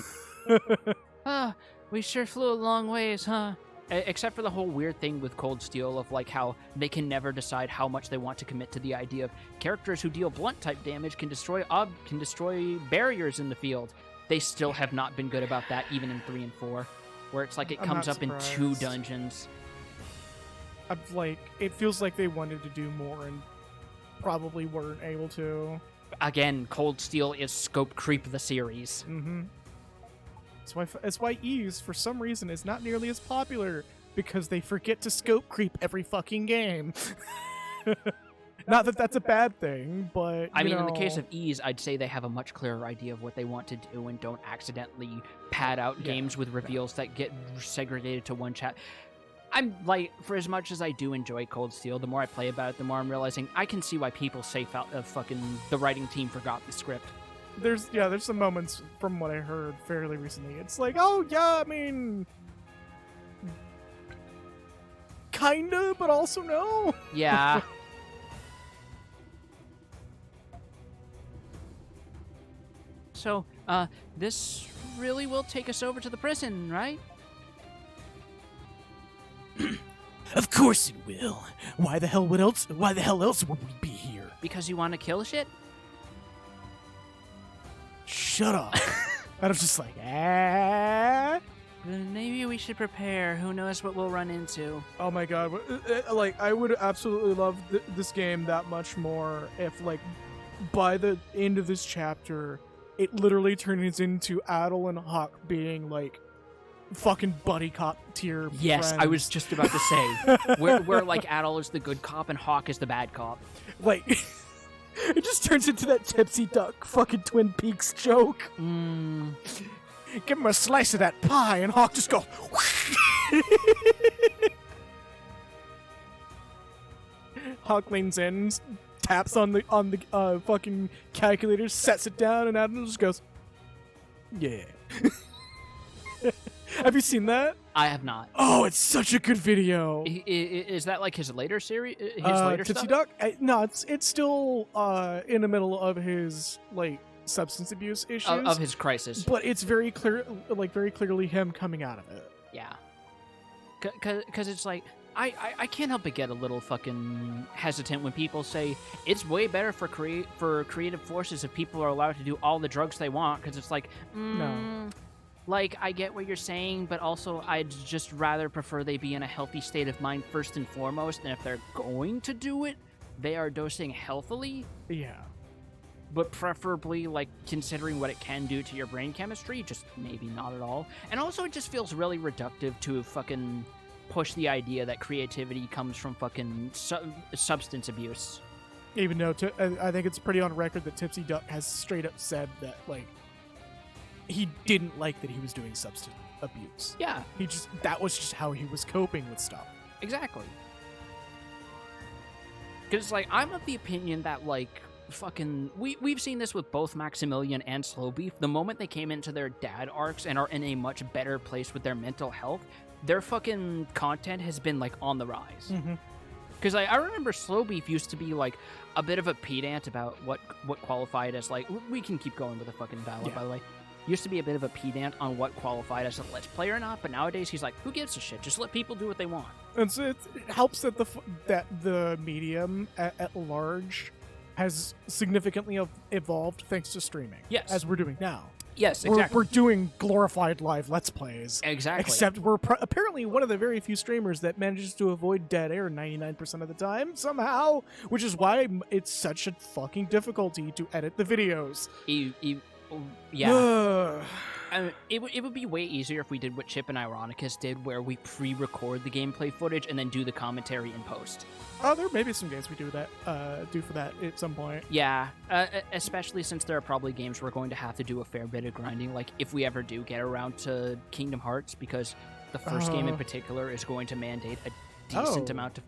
We sure flew a long ways, huh? Except for the whole weird thing with Cold Steel of like how they can never decide how much they want to commit to the idea of characters who deal blunt type damage can destroy barriers in the field. They still have not been good about that even in 3 and 4, where it's like it I'm comes not up in 2 surprised. dungeons. It feels like they wanted to do more and probably weren't able to. Again, Cold Steel is scope creep the series. Mm-hmm. That's why Ease, for some reason, is not nearly as popular, because they forget to scope creep every fucking game. Not that that's a bad thing, but I mean, you in the case know, of Ease, I'd say they have a much clearer idea of what they want to do and don't accidentally pad out games with reveals that get segregated to one chat. I'm like, for as much as I do enjoy Cold Steel, the more I play about it, the more I'm realizing I can see why people say the writing team forgot the script. there's some moments from what I heard fairly recently. It's like, oh yeah, I mean, kinda, but also no. Yeah. So, this really will take us over to the prison, right? Of course it will. Why the hell else would we be here? Because you want to kill shit? Shut up. I was just like, ah. Then maybe we should prepare. Who knows what we'll run into. Oh my god, like, I would absolutely love this game that much more if, like, by the end of this chapter, it literally turns into Adel and Hawk being, like, fucking buddy cop tier Yes, friends. I was just about to say. where like, Adel is the good cop and Hawk is the bad cop. Like, it just turns into that Tipsy Duck fucking Twin Peaks joke. Give him a slice of that pie, and Hawk just go. Hawk leans in, taps on the fucking calculator, sets it down, and Adam just goes, "Yeah." Have you seen that? I have not. Oh, it's such a good video. Is that like his later series? His later Tipsy stuff? Duck? No, it's still in the middle of his like substance abuse issues Of his crisis. but it's very clear, like very clearly him coming out of it. Yeah. Because it's like, I can't help but get a little fucking hesitant when people say it's way better for creative forces if people are allowed to do all the drugs they want, because it's like, No. Like, I get what you're saying, but also I'd just rather prefer they be in a healthy state of mind first and foremost, and if they're going to do it, they are dosing healthily, Yeah. but preferably, like, considering what it can do to your brain chemistry, just maybe not at all. And also, it just feels really reductive to fucking push the idea that creativity comes from fucking substance abuse. Even though I think it's pretty on record that Tipsy Duck has straight up said that, like, he didn't like that he was doing substance abuse. Yeah, That was just how he was coping with stuff. exactly. Because, like, I'm of the opinion that, like, fucking... We've seen this with both Maximilian and Slow Beef. The moment they came into their dad arcs and are in a much better place with their mental health, their fucking content has been, like, on the rise. Mm-hmm. Because I remember Slow Beef used to be like a bit of a pedant about what qualified as like we can keep going with the fucking ballot by the way. Used to be a bit of a pedant on what qualified as a Let's Play or not, but nowadays he's like, who gives a shit? Just let people do what they want. And so it helps that the medium at large has significantly evolved thanks to streaming. Yes. As we're doing now. Yes, exactly. We're doing glorified live Let's Plays. Exactly. Except we're apparently one of the very few streamers that manages to avoid dead air 99% of the time, somehow, which is why it's such a fucking difficulty to edit the videos. Yeah. I mean, it would be way easier if we did what Chip and Ironicus did, where we pre-record the gameplay footage and then do the commentary in post. Oh, there may be some games we do for that at some point. Yeah, especially since there are probably games we're going to have to do a fair bit of grinding, like if we ever do get around to Kingdom Hearts, because the first game in particular is going to mandate a decent amount of...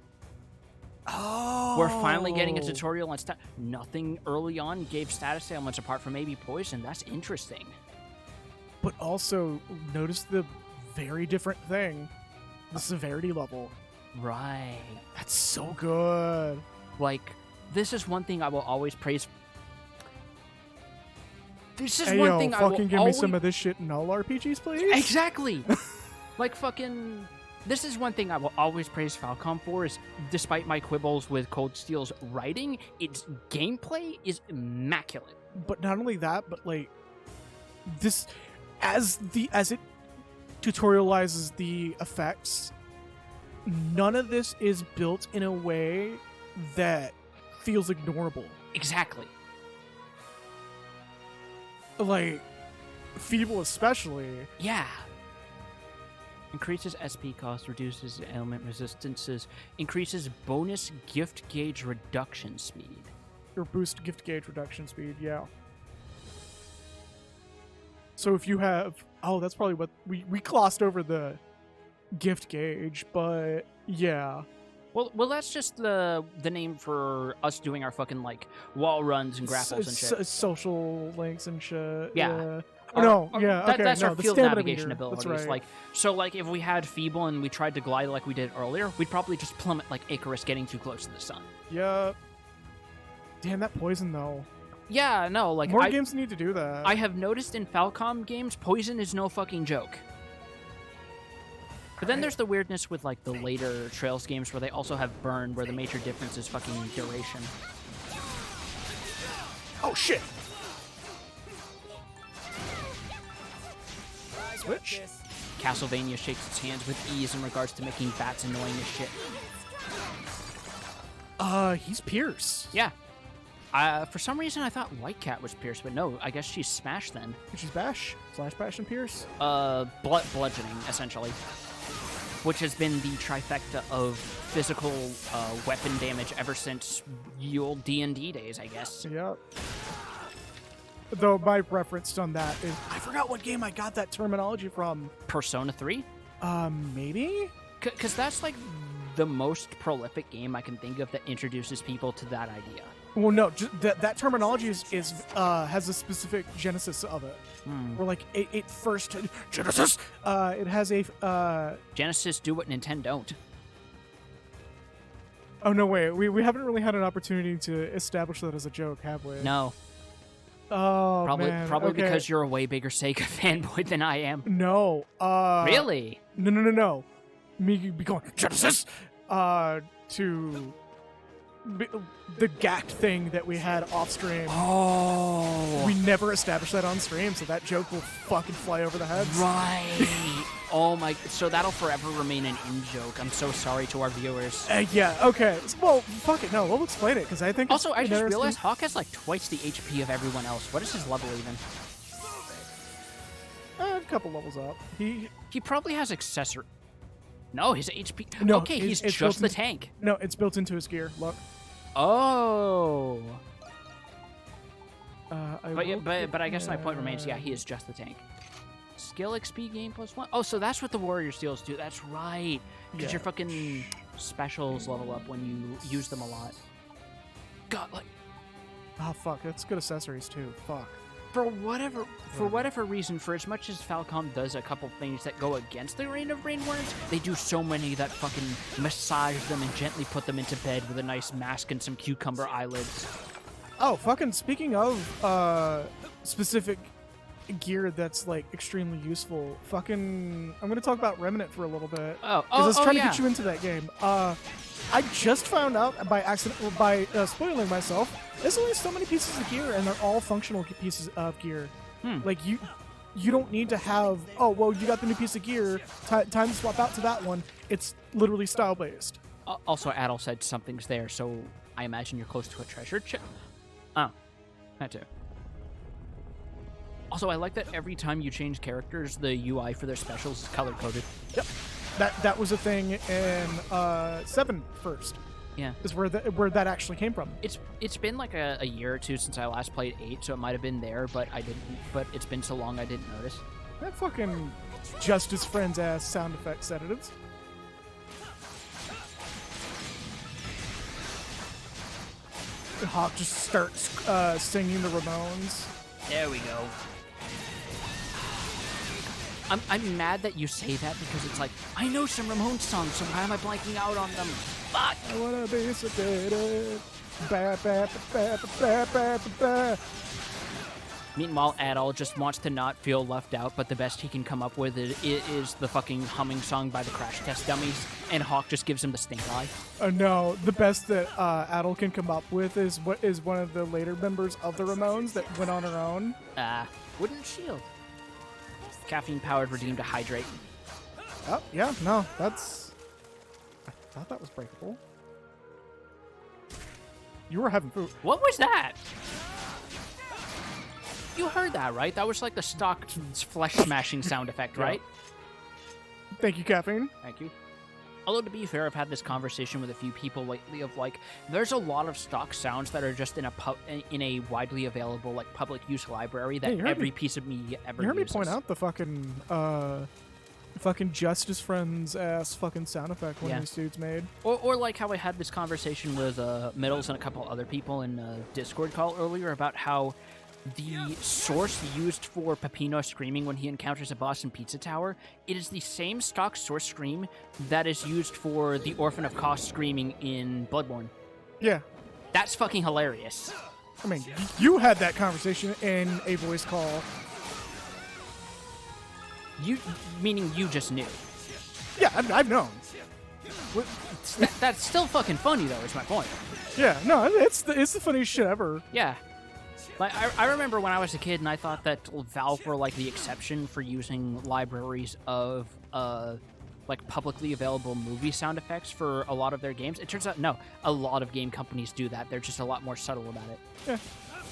Oh. We're finally getting a tutorial on nothing early on gave status ailments apart from maybe poison. That's interesting. But also, notice the very different thing. The severity level. Right. That's so good. Like, this is one thing I will always praise. This is hey, one yo, thing fucking I will give always... me some of this shit in all RPGs, please. Exactly. Like, fucking... This is one thing I will always praise Falcom for, is despite my quibbles with Cold Steel's writing, its gameplay is immaculate. But not only that, but like this, as it tutorializes the effects, none of this is built in a way that feels ignorable. Exactly. Like Feeble especially. Yeah. Increases SP cost, reduces ailment resistances, increases bonus gift gauge reduction speed. Or boost gift gauge reduction speed, yeah. So if you have... Oh, that's probably what... We glossed over the gift gauge, but yeah. Well, that's just the name for us doing our fucking, like, wall runs and grapples and shit. Social links and shit. Yeah. That's our the field stamina navigation meter. abilities. That's right. Like, so, like, if we had Feeble and we tried to glide like we did earlier, we'd probably just plummet like Icarus getting too close to the sun. Yep. Damn, that poison, though. Yeah, no, like... More games need to do that. I have noticed in Falcom games, poison is no fucking joke. But then there's the weirdness with, like, the later Trails games where they also have burn, where the major difference is fucking duration. Oh, shit! Switch? Castlevania shakes its hands with ease in regards to making bats annoying as shit. He's Pierce. Yeah. For some reason I thought White Cat was Pierce, but no, I guess she's Smash then. She's Bash. / Bash and Pierce. Bludgeoning, essentially. Which has been the trifecta of physical weapon damage ever since ye old D&D days, I guess. Yep. Though my reference on that is... I forgot what game I got that terminology from. Persona 3? Maybe? Because that's, like, the most prolific game I can think of that introduces people to that idea. Well, no, that terminology is has a specific genesis of it. Or like it first Genesis. It has a Genesis do what Nintendo don't. Oh no, wait. We haven't really had an opportunity to establish that as a joke, have we? No. Oh, probably man. Probably Okay. because you're a way bigger Sega fanboy than I am. No. Really? No. Me be going Genesis. To the GACT thing that we had off stream. Oh. We never established that on stream, so that joke will fucking fly over the heads. Right. Oh my. So that'll forever remain an in-joke. I'm so sorry to our viewers. Yeah, okay. Well, fuck it, no, we'll explain it, because I think Also, I it's just interesting- realized Hawk has like twice the HP of everyone else. What is his level even? A couple levels up. He probably has accessory. No, his HP. No, okay, he's it's just built the in- tank. No, it's built into his gear. Look. Oh. But I guess my point remains. Yeah, he is just the tank. Skill XP gain +1. Oh, so that's what the warrior steals do. That's right. Because Yeah. your fucking specials level up when you use them a lot. God, like. Oh fuck, that's good accessories too. Fuck. For whatever reason, for as much as Falcom does a couple things that go against the grain of brainworms, they do so many that fucking massage them and gently put them into bed with a nice mask and some cucumber eyelids. Oh, fucking speaking of specific gear that's like extremely useful, fucking I'm gonna talk about Remnant for a little bit. Oh, Because I was trying yeah. to get you into that game. I just found out by accident, by spoiling myself, there's only so many pieces of gear, and they're all functional pieces of gear. Like, you don't need to have, oh, well, you got the new piece of gear, time to swap out to that one. It's literally style-based. Also, Adel said something's there, so I imagine you're close to a treasure chest. Oh, that too. Also, I like that every time you change characters, the UI for their specials is color-coded. Yep. That was a thing in 7 first. Yeah. Is where that actually came from. It's been like a year or two since I last played 8, so it might have been there, but I didn't. But it's been so long I didn't notice. That fucking Justice Friends ass sound effect sedatives. Hawk just starts singing the Ramones. There we go. I'm mad that you say that because it's like, I know some Ramones songs, so why am I blanking out on them? Fuck! I wanna be sedated. Ba, ba, ba, ba, ba, ba, ba, ba. Meanwhile, Adol just wants to not feel left out, but the best he can come up with is the fucking humming song by the Crash Test Dummies, and Hawk just gives him the stink eye. Oh no, the best that Adel can come up with is what is one of the later members of the Ramones that went on her own. Wooden shield. Caffeine-powered redeem to hydrate. Oh, yeah, no, that's... I thought that was breakable. You were having food. What was that? You heard that, right? That was like the stock flesh-smashing sound effect, right? Thank you, Caffeine. Thank you. Although, to be fair, I've had this conversation with a few people lately of, like, there's a lot of stock sounds that are just in a widely available, like, public use library that every piece of media ever uses. You heard me uses. point out the fucking Justice Friends ass fucking sound effect one of these dudes made. Or like how I had this conversation with Middles and a couple other people in a Discord call earlier about how the source used for Peppino screaming when he encounters a boss in Pizza Tower, it is the same stock source scream that is used for the Orphan of Kos screaming in Bloodborne. Yeah. That's fucking hilarious. I mean, you had that conversation in a voice call. You, meaning you just knew. Yeah, I've known. That's still fucking funny, though, is my point. Yeah, no, it's the funniest shit ever. Yeah. Like, I remember when I was a kid and I thought that Valve were like the exception for using libraries of like publicly available movie sound effects for a lot of their games. It turns out, no, a lot of game companies do that. They're just a lot more subtle about it. Yeah,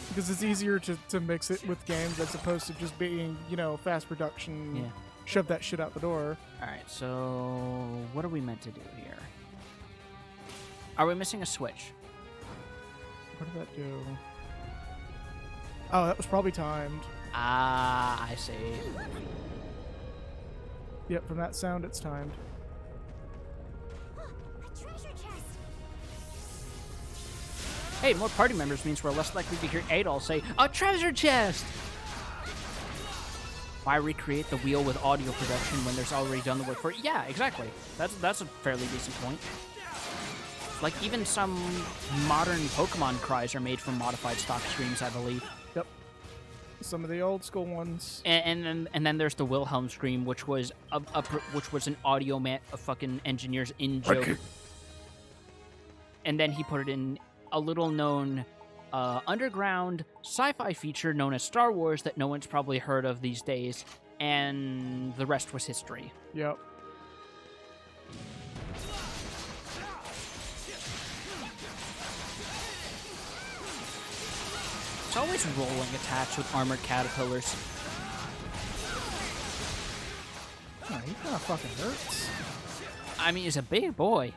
because it's easier to mix it with games as opposed to just being, fast production. Yeah. Shove that shit out the door. All right, so what are we meant to do here? Are we missing a switch? What did that do? Oh, that was probably timed. Ah, I see. Yep, from that sound, it's timed. A treasure chest. Hey, more party members means we're less likely to hear Adol say, "A treasure chest!" Why recreate the wheel with audio production when there's already done the work for it? Yeah, exactly. That's a fairly decent point. Like, even some modern Pokemon cries are made from modified stock screams, I believe. Yep. Some of the old school ones. And then there's the Wilhelm scream, which was an audio a fucking engineer's in joke. And then he put it in a little known underground sci-fi feature known as Star Wars that no one's probably heard of these days, and the rest was history. Yep. It's always rolling attacks with armored caterpillars. Oh, he kind of fucking hurts. I mean, he's a big boy.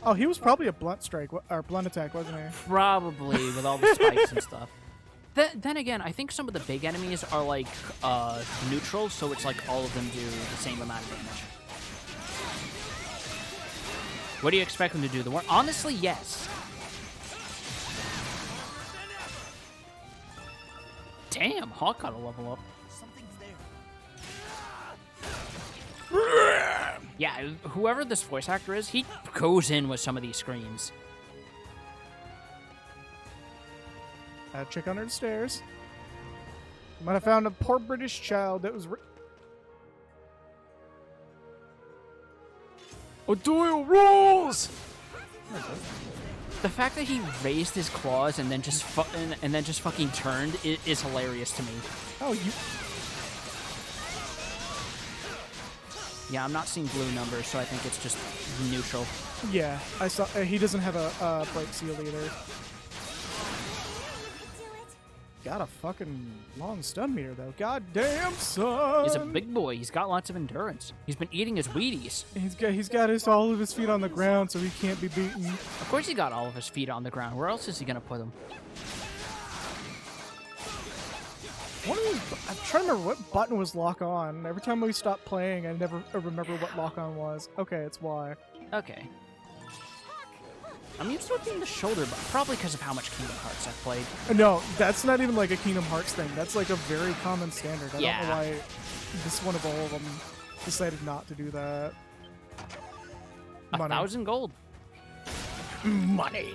Oh, he was probably a blunt strike or blunt attack, wasn't he? Probably, with all the spikes and stuff. Then again, I think some of the big enemies are like neutral, so it's like all of them do the same amount of damage. What do you expect them to do? Honestly, yes. Damn, Hawk got a level up. Something's there. Yeah, whoever this voice actor is, he goes in with some of these screams. Check under the stairs. Might have found a poor British child that was. O'Doyle rules. The fact that he raised his claws and then just fucking turned is hilarious to me. Oh, you. Yeah, I'm not seeing blue numbers, so I think it's just neutral. Yeah, I saw. He doesn't have a break seal either. Do it. Got a fucking long stun meter though. God damn, son. He's a big boy. He's got lots of endurance. He's been eating his Wheaties. He's got all of his feet on the ground, so he can't be beaten. Of course he got all of his feet on the ground. Where else is he gonna put them? I'm trying to remember what button was lock on. Every time we stopped playing, I never remember what lock on was. Okay, it's Y. Okay. I'm used to it being the shoulder button, probably because of how much Kingdom Hearts I've played. No, that's not even like a Kingdom Hearts thing. That's like a very common standard. I don't Yeah. know why this one of all of them decided not to do that. 1,000 gold. Money.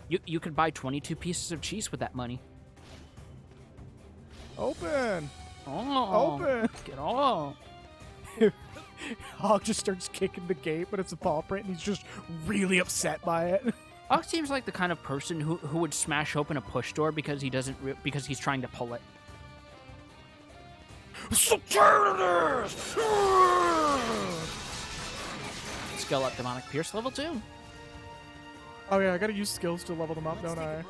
You could buy 22 pieces of cheese with that money. Open! Oh. Open! Get on. Hawk just starts kicking the gate, but it's a paw print, and he's just really upset by it. Hawk seems like the kind of person who would smash open a push door because because he's trying to pull it. So tired of this! Skill up Demonic Pierce level 2. Oh yeah, I gotta use skills to level them up, don't I?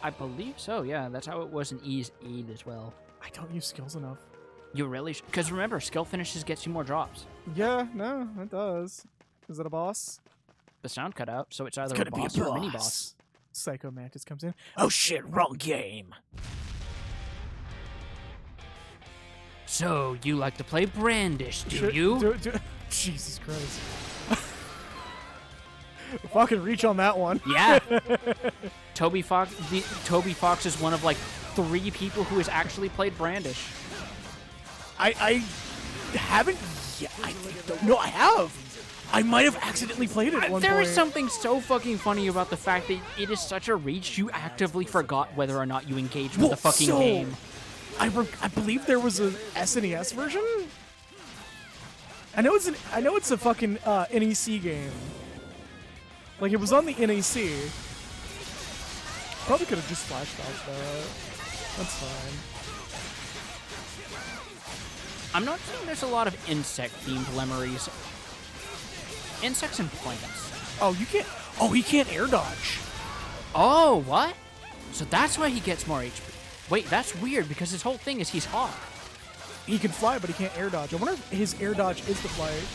I believe so, yeah. That's how it was in E's 8 as well. I don't use skills enough. You really should. Because remember, skill finishes gets you more drops. Yeah, no, it does. Is it a boss? The sound cut out, so it's either It's a gonna be boss a or a mini boss. boss. Psycho Mantis comes in. Oh shit, wrong game. So, you like to play Brandish, do Should- you? Jesus Christ. Fucking reach on that one. Yeah. Toby Fox is one of like 3 people who has actually played Brandish. I haven't yet. No, I have. I might have accidentally played it at one There point. is something so fucking funny about the fact that it is such a reach, you actively forgot whether or not you engaged with the fucking game. I believe there was a SNES version. I know it's a fucking NEC game. Like it was on the NEC. Probably could have just flashbacked that. That's fine. I'm not saying there's a lot of insect-themed memories. Insects and plants. Oh, you can't. Oh, he can't air dodge. Oh, what? So that's why he gets more HP. Wait, that's weird because his whole thing is he's Hawk. He can fly, but he can't air dodge. I wonder if his air dodge is the flight.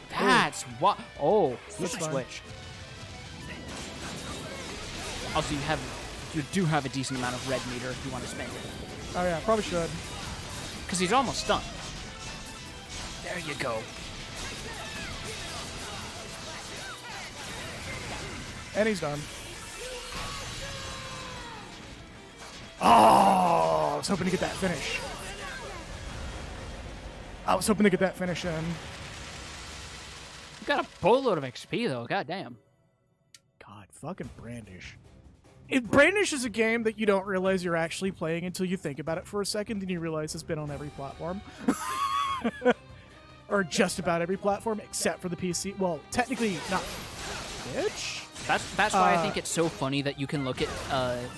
That's what. Oh, That's fine. switch. Also, you do have a decent amount of red meter if you want to spend it. Oh yeah, probably should. Because he's almost done. There you go. And he's done. Oh, I was hoping to get that finish. In. You got a boatload of XP though. God damn. God, fucking Brandish. Brandish is a game that you don't realize you're actually playing until you think about it for a second, and you realize it's been on every platform. Or just about every platform, except for the PC. Well, technically not. Bitch? That's why I think it's so funny that you can look at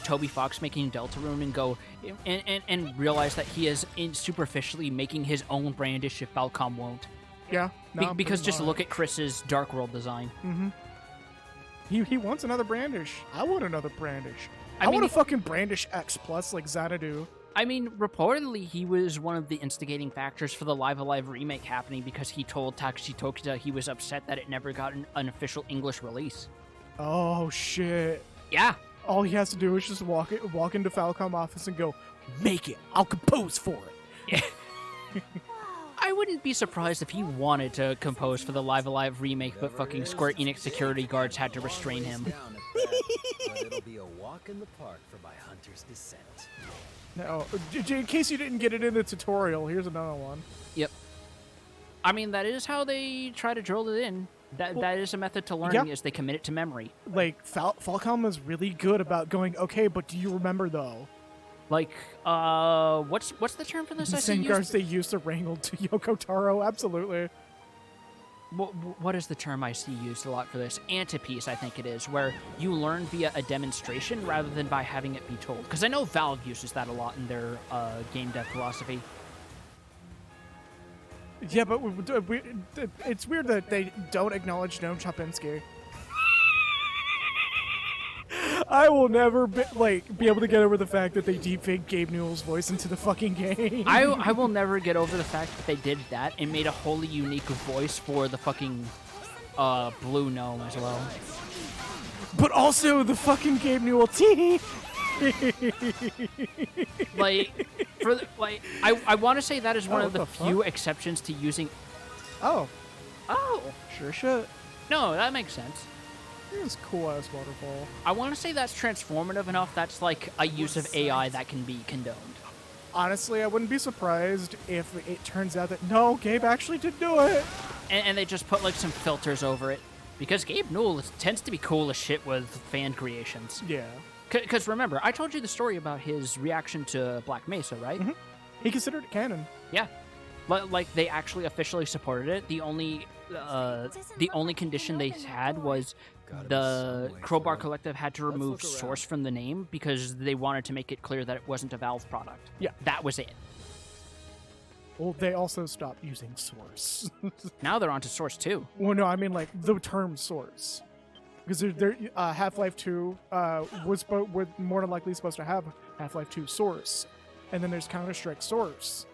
Toby Fox making Deltarune and go and realize that he is superficially making his own Brandish if Falcom won't. Yeah. No, Because pretty just much. look at Chris's Dark World design. He wants another Brandish. I want another Brandish. I mean, want a fucking Brandish X Plus like Xanadu. I mean, reportedly, he was one of the instigating factors for the Live Alive remake happening because he told Takashi Tokita he was upset that it never got an official English release. Oh shit. Yeah. All he has to do is just walk into Falcom office and go, make it. I'll compose for it. I wouldn't be surprised if he wanted to compose for the Live Alive remake, but fucking Square Enix security guards had to restrain him. Down at that, but it'll be a while walk in the park for my hunter's descent. No, in case you didn't get it in the tutorial, here's another one. Yep. I mean, that is how they try to drill it in. That is a method to learning, is they commit it to memory. Like, Falcom is really good about going, okay, but do you remember, though? Like, what's the term for this? The same guards they used to wrangle to Yoko Taro, absolutely. What is the term I see used a lot for this? Antipiece, I think it is, where you learn via a demonstration rather than by having it be told. Because I know Valve uses that a lot in their game dev philosophy. Yeah, but it's weird that they don't acknowledge Noam Chomsky. I will never be able to get over the fact that they deepfaked Gabe Newell's voice into the fucking game. I will never get over the fact that they did that and made a wholly unique voice for the fucking blue gnome as well. But also the fucking Gabe Newell tea. I want to say that is one of the fuck? few exceptions to using. Oh, Oh, sure shit. no, that makes sense. This cool-ass waterfall. I want to say that's transformative enough. That's like a use of AI that can be condoned. Honestly, I wouldn't be surprised if it turns out that, no, Gabe actually did do it. And they just put like some filters over it. Because Gabe Newell tends to be cool as shit with fan creations. Yeah. Because remember, I told you the story about his reaction to Black Mesa, right? Mm-hmm. He considered it canon. Yeah. Like, they actually officially supported it. The only condition they had was the Crowbar Collective had to remove Source from the name because they wanted to make it clear that it wasn't a Valve product. Yeah. That was it. Well, they also stopped using Source. Now they're onto Source 2. Well, no, I mean, like, the term Source. Because Half-Life 2 was more than likely supposed to have Half-Life 2 Source. And then there's Counter-Strike Source.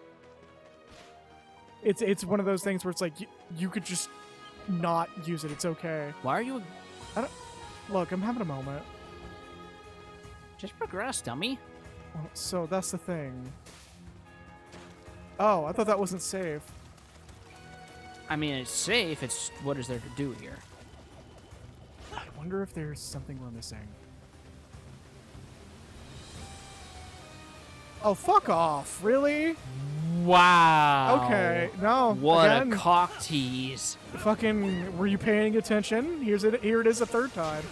It's one of those things where it's like, you could just not use it. It's okay. Why are you... Look, I'm having a moment. Just progress, dummy. Well, so that's the thing. Oh, I thought that wasn't safe. I mean, it's safe. It's what is there to do here? I wonder if there's something we're missing. Oh, fuck off. Really? Wow. Okay, no. What again, a cock tease. Fucking, were you paying attention? Here it is a third time.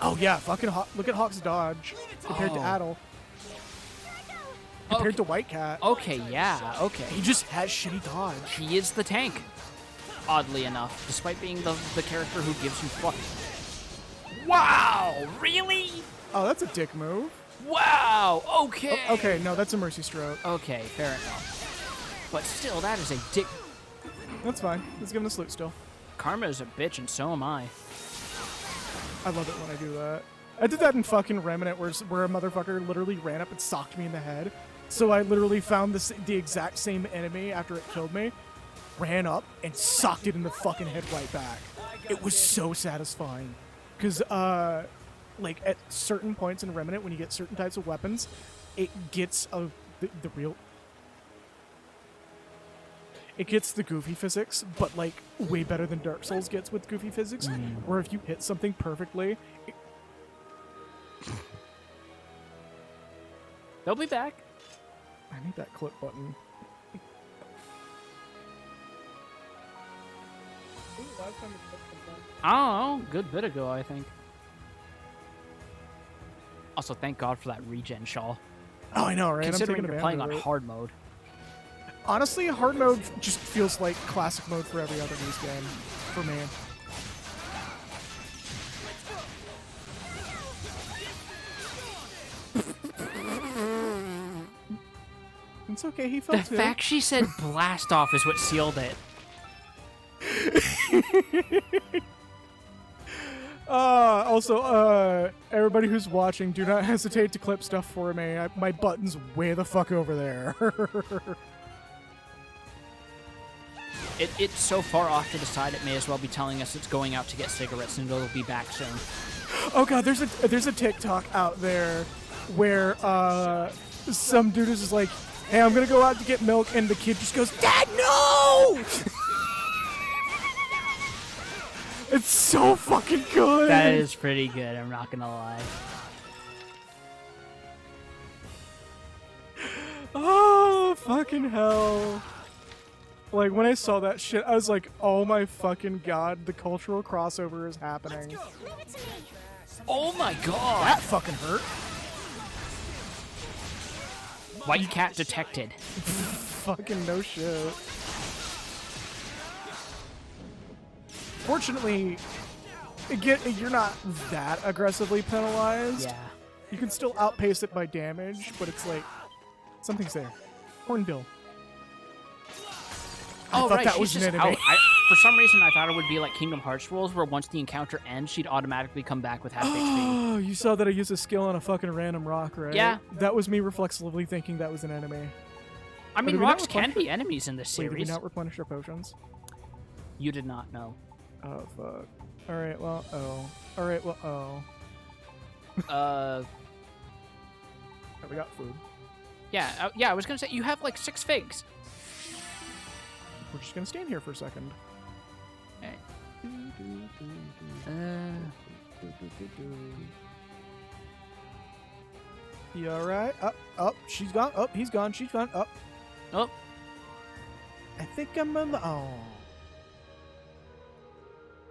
Oh, yeah, fucking look at Hawk's dodge compared to Adel. Compared to White Cat. Okay, yeah, okay. He just has shitty dodge. He is the tank, oddly enough, despite being the character who gives you fuck. Wow, really? Oh, that's a dick move. Wow, okay. Okay, no, that's a mercy stroke. Okay, fair enough. But still, that is a dick. That's fine. Let's give him a salute still. Karma is a bitch, and so am I. I love it when I do that. I did that in fucking Remnant where a motherfucker literally ran up and socked me in the head. So I literally found the exact same enemy after it killed me, ran up, and socked it in the fucking head right back. It was so satisfying. Because, like, at certain points in Remnant, when you get certain types of weapons, it gets It gets the goofy physics, but, like, way better than Dark Souls gets with goofy physics, where if you hit something perfectly... They'll be back. I need that clip button. I don't know. Good bit ago, I think. Also, thank God for that regen shawl. Oh, I know, right? Considering I'm you're taking playing on advantage of it. hard mode. Honestly, hard mode just feels like classic mode for every other news game. For me. It's okay, he felt The it. fact she said blast off is what sealed it. Also, everybody who's watching, do not hesitate to clip stuff for me. My button's way the fuck over there. It's so far off to the side, it may as well be telling us it's going out to get cigarettes and it'll be back soon. Oh god, there's a TikTok out there where some dude is just like, hey, I'm gonna go out to get milk, and the kid just goes, Dad, no! It's so fucking good. That is pretty good, I'm not gonna lie. Oh, fucking hell. Like, when I saw that shit, I was like, oh my fucking god, the cultural crossover is happening. Leave it to me. Oh my god! That fucking hurt. White cat detected. Fucking no shit. Fortunately, you're not that aggressively penalized. Yeah. You can still outpace it by damage, but it's like, something's there. Hornbill. I Oh, thought right, that she's was an just enemy. out. For some reason, I thought it would be like Kingdom Hearts rules, where once the encounter ends, she'd automatically come back with half HP. Oh, you saw that I used a skill on a fucking random rock, right? Yeah. That was me reflexively thinking that was an enemy. I mean, did we not rocks can replenish- be enemies in this Wait, did we series. not replenish our potions? You did not know. Oh, fuck. Alright, well, oh. Alright, well, oh. Uh, Oh, we got food. yeah, yeah. I was gonna say you have like 6 figs. We're just gonna stand here for a second. You alright? Up, she's gone. Up, he's gone. She's gone. Up. Oh, I think I'm on the. Oh.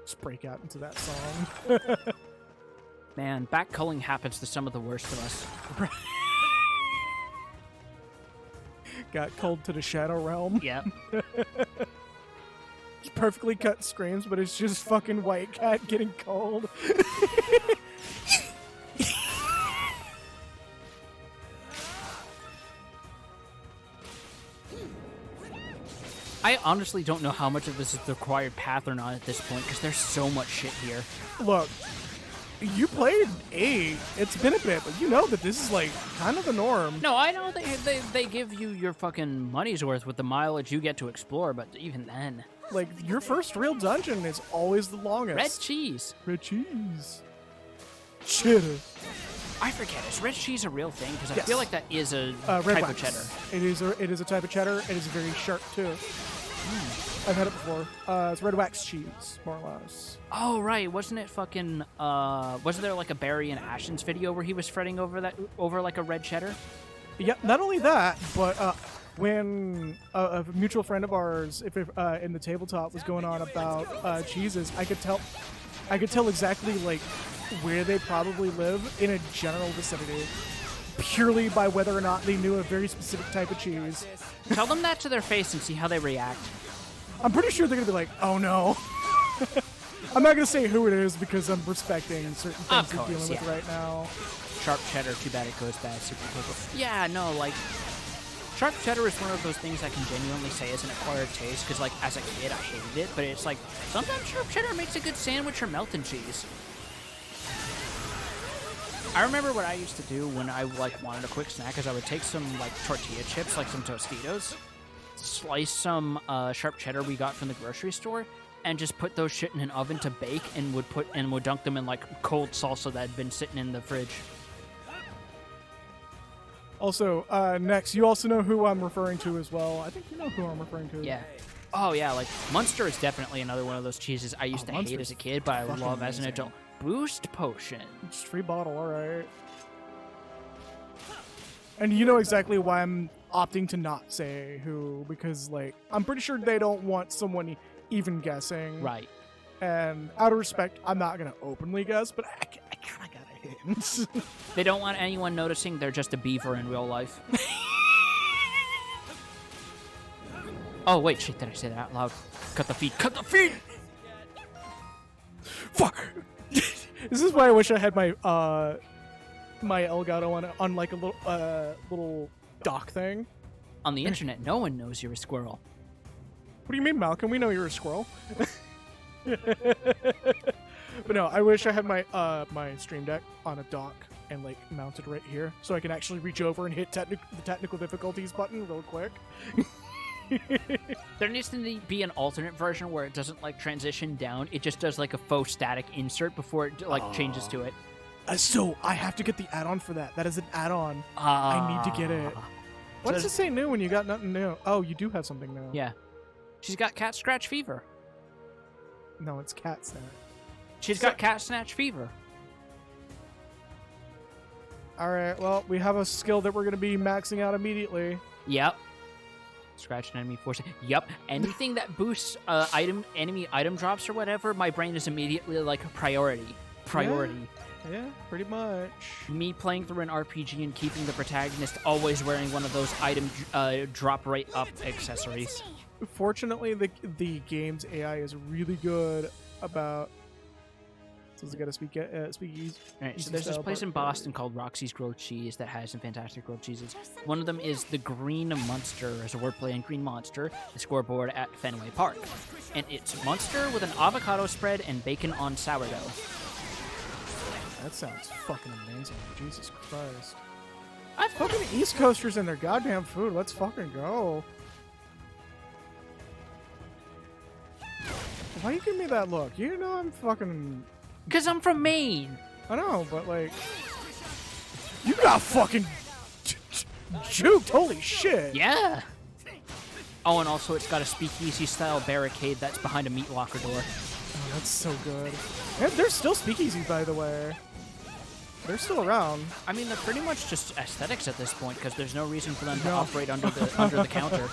Just break out into that song. man, backculling happens to some of the worst of us. Got cold to the Shadow Realm. Yep. It's perfectly cut screams, but it's just fucking White Cat getting cold. I honestly don't know how much of this is the required path or not at this point, because there's so much shit here. Look, you played 8. It's been a bit, but you know that this is like kind of the norm. No, I know they give you your fucking money's worth with the mileage you get to explore, but even then. Like, your first real dungeon is always the longest. Red cheese. Red cheese. Cheddar. I forget, is red cheese a real thing? Because I Yes. feel like that is a Red type wax. of cheddar. It is a type of cheddar. It is very sharp too. I've had it before. It's red wax cheese, more or less. Oh, right. Wasn't it fucking, wasn't there like a Barry and Ashton's video where he was fretting over like a red cheddar? Yeah, not only that, but when a mutual friend of ours, in the tabletop was going on about cheeses, I could tell exactly like where they probably live in a general vicinity, purely by whether or not they knew a very specific type of cheese. Tell them that to their face and see how they react. I'm pretty sure they're gonna be like, "Oh no." I'm not gonna say who it is because I'm respecting certain things Of they're course, dealing with yeah. right now. Sharp cheddar, too bad it goes bad super quickly. Yeah, no, like, sharp cheddar is one of those things I can genuinely say is an acquired taste, because, like, as a kid, I hated it, but it's like, sometimes sharp cheddar makes a good sandwich or melted cheese. I remember what I used to do when I, like, wanted a quick snack is I would take some, like, tortilla chips, like some Tostitos, slice some sharp cheddar we got from the grocery store, and just put those shit in an oven to bake, and would dunk them in, like, cold salsa that had been sitting in the fridge. Also, next, you also know who I'm referring to as well. I think you know who I'm referring to. Yeah. Oh, yeah, like, Munster is definitely another one of those cheeses I used to hate Munster's as a kid, but I fucking love as an amazing. adult. Boost Potion. Just free bottle, alright. And you know exactly why I'm opting to not say who, because, like, I'm pretty sure they don't want someone even guessing. Right. And out of respect, I'm not going to openly guess, but I kind of got a hint. They don't want anyone noticing they're just a beaver in real life. Oh, wait, shit, did I say that out loud? Cut the feed. Cut the feed! Fuck! This is why I wish I had my my Elgato on like a little dock thing. On the internet, no one knows you're a squirrel. What do you mean, Malcolm? We know you're a squirrel. But no, I wish I had my my Stream Deck on a dock and like mounted right here, so I can actually reach over and hit the technical difficulties button real quick. There needs to be an alternate version where it doesn't like transition down. It just does like a faux static insert before it like changes to it. So I have to get the add-on for that. That is an add-on. I need to get it. What does it say new when you got nothing new? Oh, you do have something new. Yeah. She's got cat scratch fever. No, it's cat snap. She's got cat snatch fever. All right. Well, we have a skill that we're gonna be maxing out immediately. Yep. Scratch an enemy force. Yep. Anything that boosts enemy item drops or whatever, my brain is immediately like priority. Yeah, pretty much. Me playing through an RPG and keeping the protagonist always wearing one of those item drop rate up accessories. Fortunately, the game's AI is really good about. So I gotta speak easy. Alright, so there's this place in Boston called Roxy's Grilled Cheese that has some fantastic grilled cheeses. One of them is the Green Monster, as a wordplay on Green Monster, the scoreboard at Fenway Park. And it's Monster with an avocado spread and bacon on sourdough. That sounds fucking amazing. Jesus Christ. Fucking East Coasters and their goddamn food. Let's fucking go. Why you give me that look? You know I'm fucking... Because I'm from Maine. I know, but like... You got fucking... juked. Holy shit. Yeah. Oh, and also it's got a speakeasy-style barricade that's behind a meat locker door. Oh, that's so good. And they're still speakeasies, by the way. They're still around. I mean, they're pretty much just aesthetics at this point, because there's no reason for them to operate under the counter.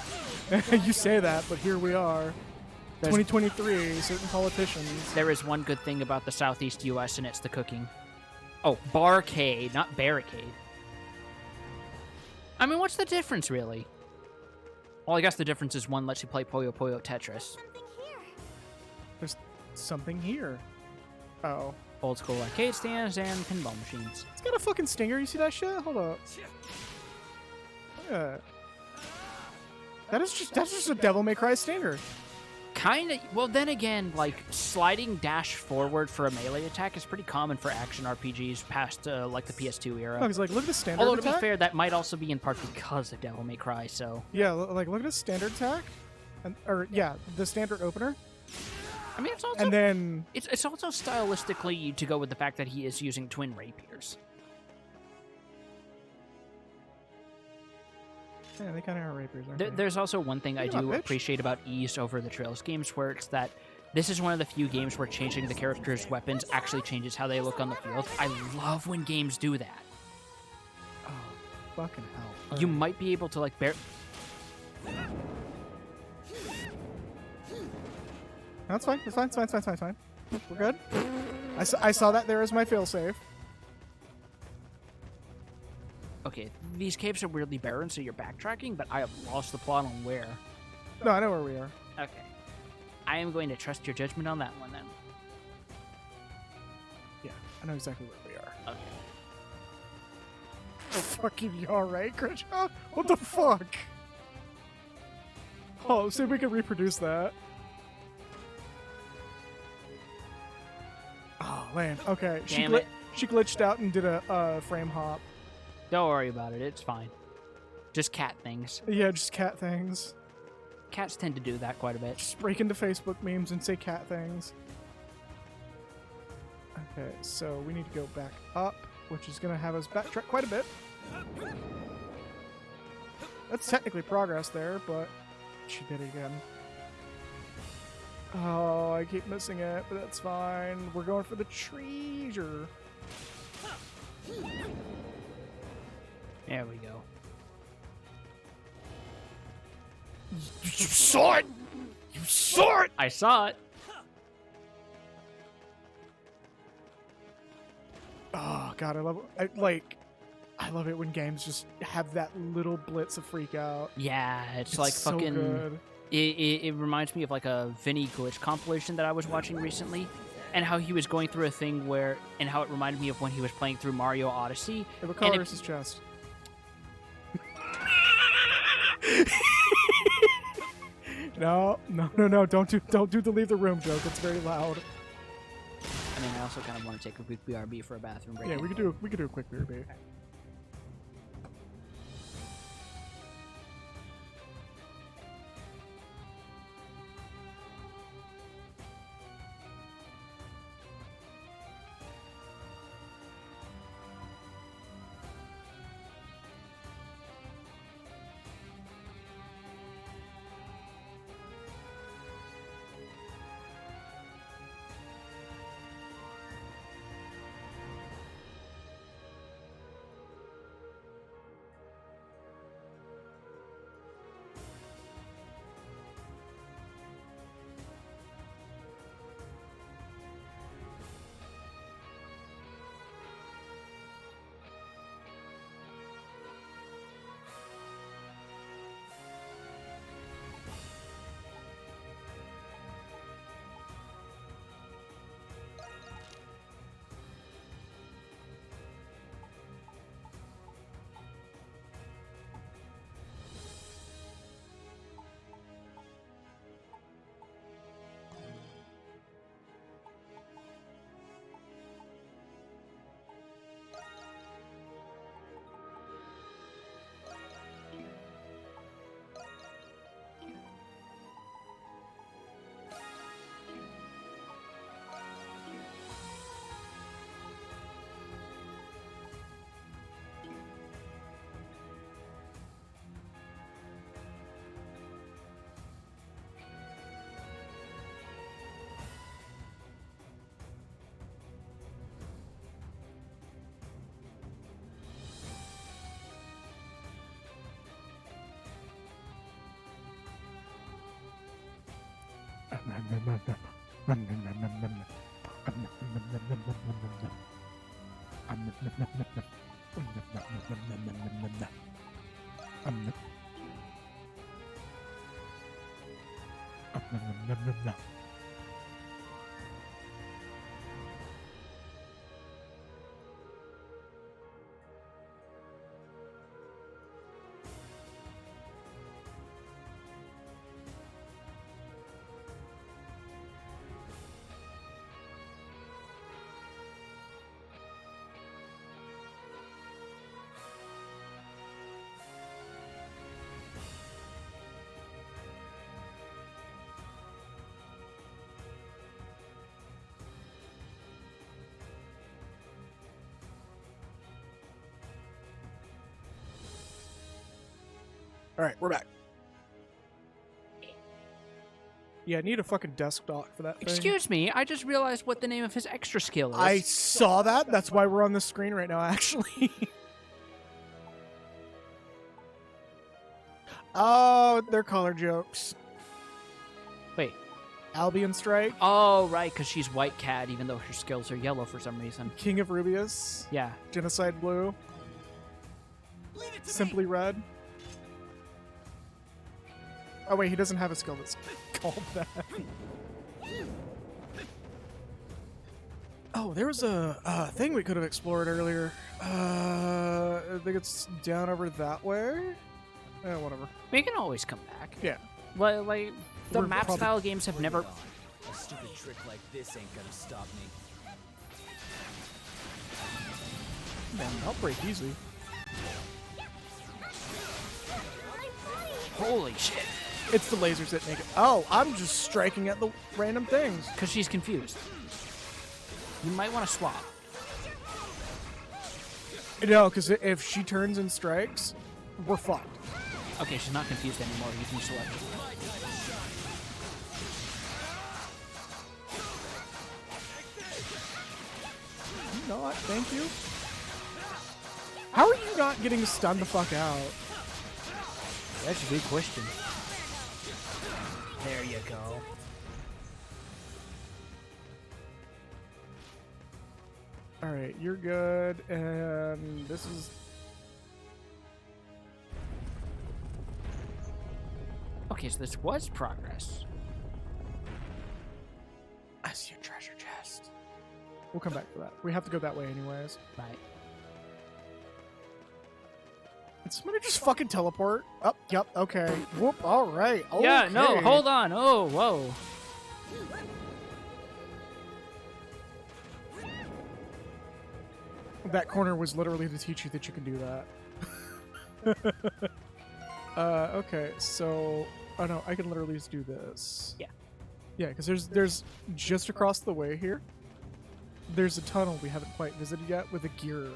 You say that, but here we are. 2023, certain politicians. There is one good thing about the Southeast U.S., and it's the cooking. Oh, barcade, not barricade. I mean, what's the difference, really? Well, I guess the difference is one lets you play Puyo Puyo Tetris. There's something here. Uh-oh. Old school arcade stands and pinball machines. It's got a fucking stinger. You see that shit? Hold up. Yeah. That's just a Devil May Cry stinger. Kinda. Well, then again, like, sliding dash forward for a melee attack is pretty common for action RPGs past, like, the PS2 era. Oh, 'cause, like, look at the standard Although, attack. to be fair, that might also be in part because of Devil May Cry, so... Yeah, like, look at the standard attack. Yeah, the standard opener. I mean, it's also... And then... It's also stylistically to go with the fact that he is using twin rapiers. Yeah, they kind of are rapiers, aren't they? There's also one thing I do appreciate about Ease over the Trails games, where it's that this is one of the few games where changing the character's weapons actually changes how they look on the field. I love when games do that. Oh, fucking hell. You might be able to, like, That's fine. It's fine. We're good. I saw that there as my failsafe. Okay, these caves are weirdly barren, so you're backtracking, but I have lost the plot on where. No, I know where we are. Okay. I am going to trust your judgment on that one, then. Yeah, I know exactly where we are. Okay. Fucking you alright, Grisha? What the fuck? Oh, see if we can reproduce that. Oh, man. Okay. Damn it. She glitched out and did a frame hop. Don't worry about it, it's fine. Just cat things. Yeah, just cat things. Cats tend to do that quite a bit. Just break into Facebook memes and say cat things. Okay, so we need to go back up, which is going to have us backtrack quite a bit. That's technically progress there, but she did it again. Oh, I keep missing it, but that's fine. We're going for the treasure. There we go. You saw it! You saw it! I saw it! Oh, God, I love it when games just have that little blitz of freak out. Yeah, it's like so fucking... good. It reminds me of like a Vinny Glitch compilation that I was watching recently, and how he was going through a thing where... And how it reminded me of when he was playing through Mario Odyssey. Yeah, what color is his chest? No, don't do the leave the room joke. It's very loud. I mean, I also kind of want to take a quick BRB for a bathroom break. Yeah, we could do a quick BRB. All right, we're back. Yeah, I need a fucking desk dock for that thing. Excuse me, I just realized what the name of his extra skill is. I saw that. That's why we're on the screen right now, actually. Oh, they're color jokes. Wait. Albion Strike, Oh, right, because she's White Cat, even though her skills are yellow for some reason. King of Rubius, Yeah. Genocide Blue, Simply Red. Oh wait, he doesn't have a skill that's called that. Oh, there was a thing we could have explored earlier. I think it's down over that way. Whatever. We can always come back. Yeah. Well, like, the We're map probably- style games have never... A stupid trick like this ain't gonna stop me. Man, I'll break easy. Holy shit. It's the lasers that make it. Oh, I'm just striking at the random things. Because she's confused. You might want to swap. No, because if she turns and strikes, we're fucked. Okay, she's not confused anymore. You can select. You not? Thank you. How are you not getting stunned the fuck out? That's a good question. There you go. Alright, you're good, and this is... Okay, so this was progress. I see a treasure chest. We'll come back for that. We have to go that way anyways. Right. Did somebody just fucking teleport? Oh, yep, okay. Whoop, alright. Okay. Yeah, no, hold on. Oh, whoa. That corner was literally to teach you that you can do that. Okay, so... Oh no, I can literally just do this. Yeah. Yeah, because there's just across the way here, there's a tunnel we haven't quite visited yet with a gear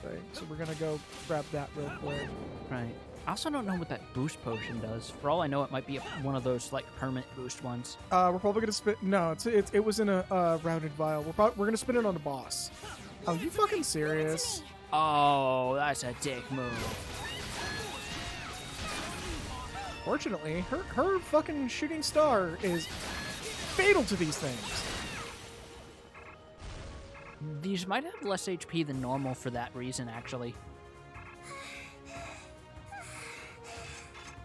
thing. So we're gonna go grab that real quick. Right. I also don't know what that boost potion does. For all I know, it might be one of those, like, permanent boost ones. We're probably gonna spin... No, it was in a rounded vial. We're gonna spin it on the boss. Oh, you fucking serious? Oh, that's a dick move. Fortunately, her fucking shooting star is fatal to these things. These might have less HP than normal for that reason, actually.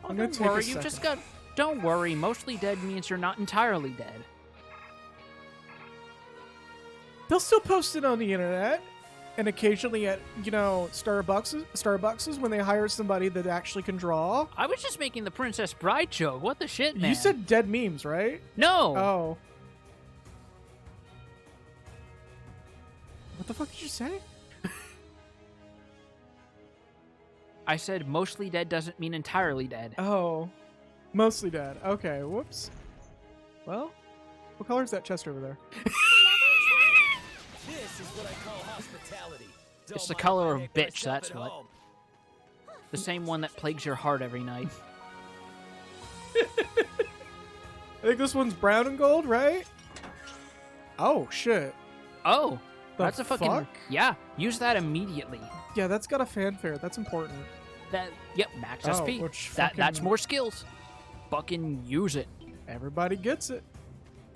I'm gonna Don't take a worry, you second. just got... Don't worry, mostly dead means you're not entirely dead. They'll still post it on the internet, and occasionally at, you know, Starbucks when they hire somebody that actually can draw. I was just making the Princess Bride joke. What the shit, man? You said dead memes, right? No! Oh. What the fuck did you say? I said mostly dead doesn't mean entirely dead. Oh. Mostly dead. Okay, whoops. Well, what color is that chest over there? This is what I call hospitality. It's the color of bitch, that's what. The same one that plagues your heart every night. I think this one's brown and gold, right? Oh, shit. Oh, The that's a fucking... fuck? Yeah, use that immediately. Yeah, that's got a fanfare. That's important. Yep, max Oh, SP. which That's fucking- more skills. Fucking use it. Everybody gets it.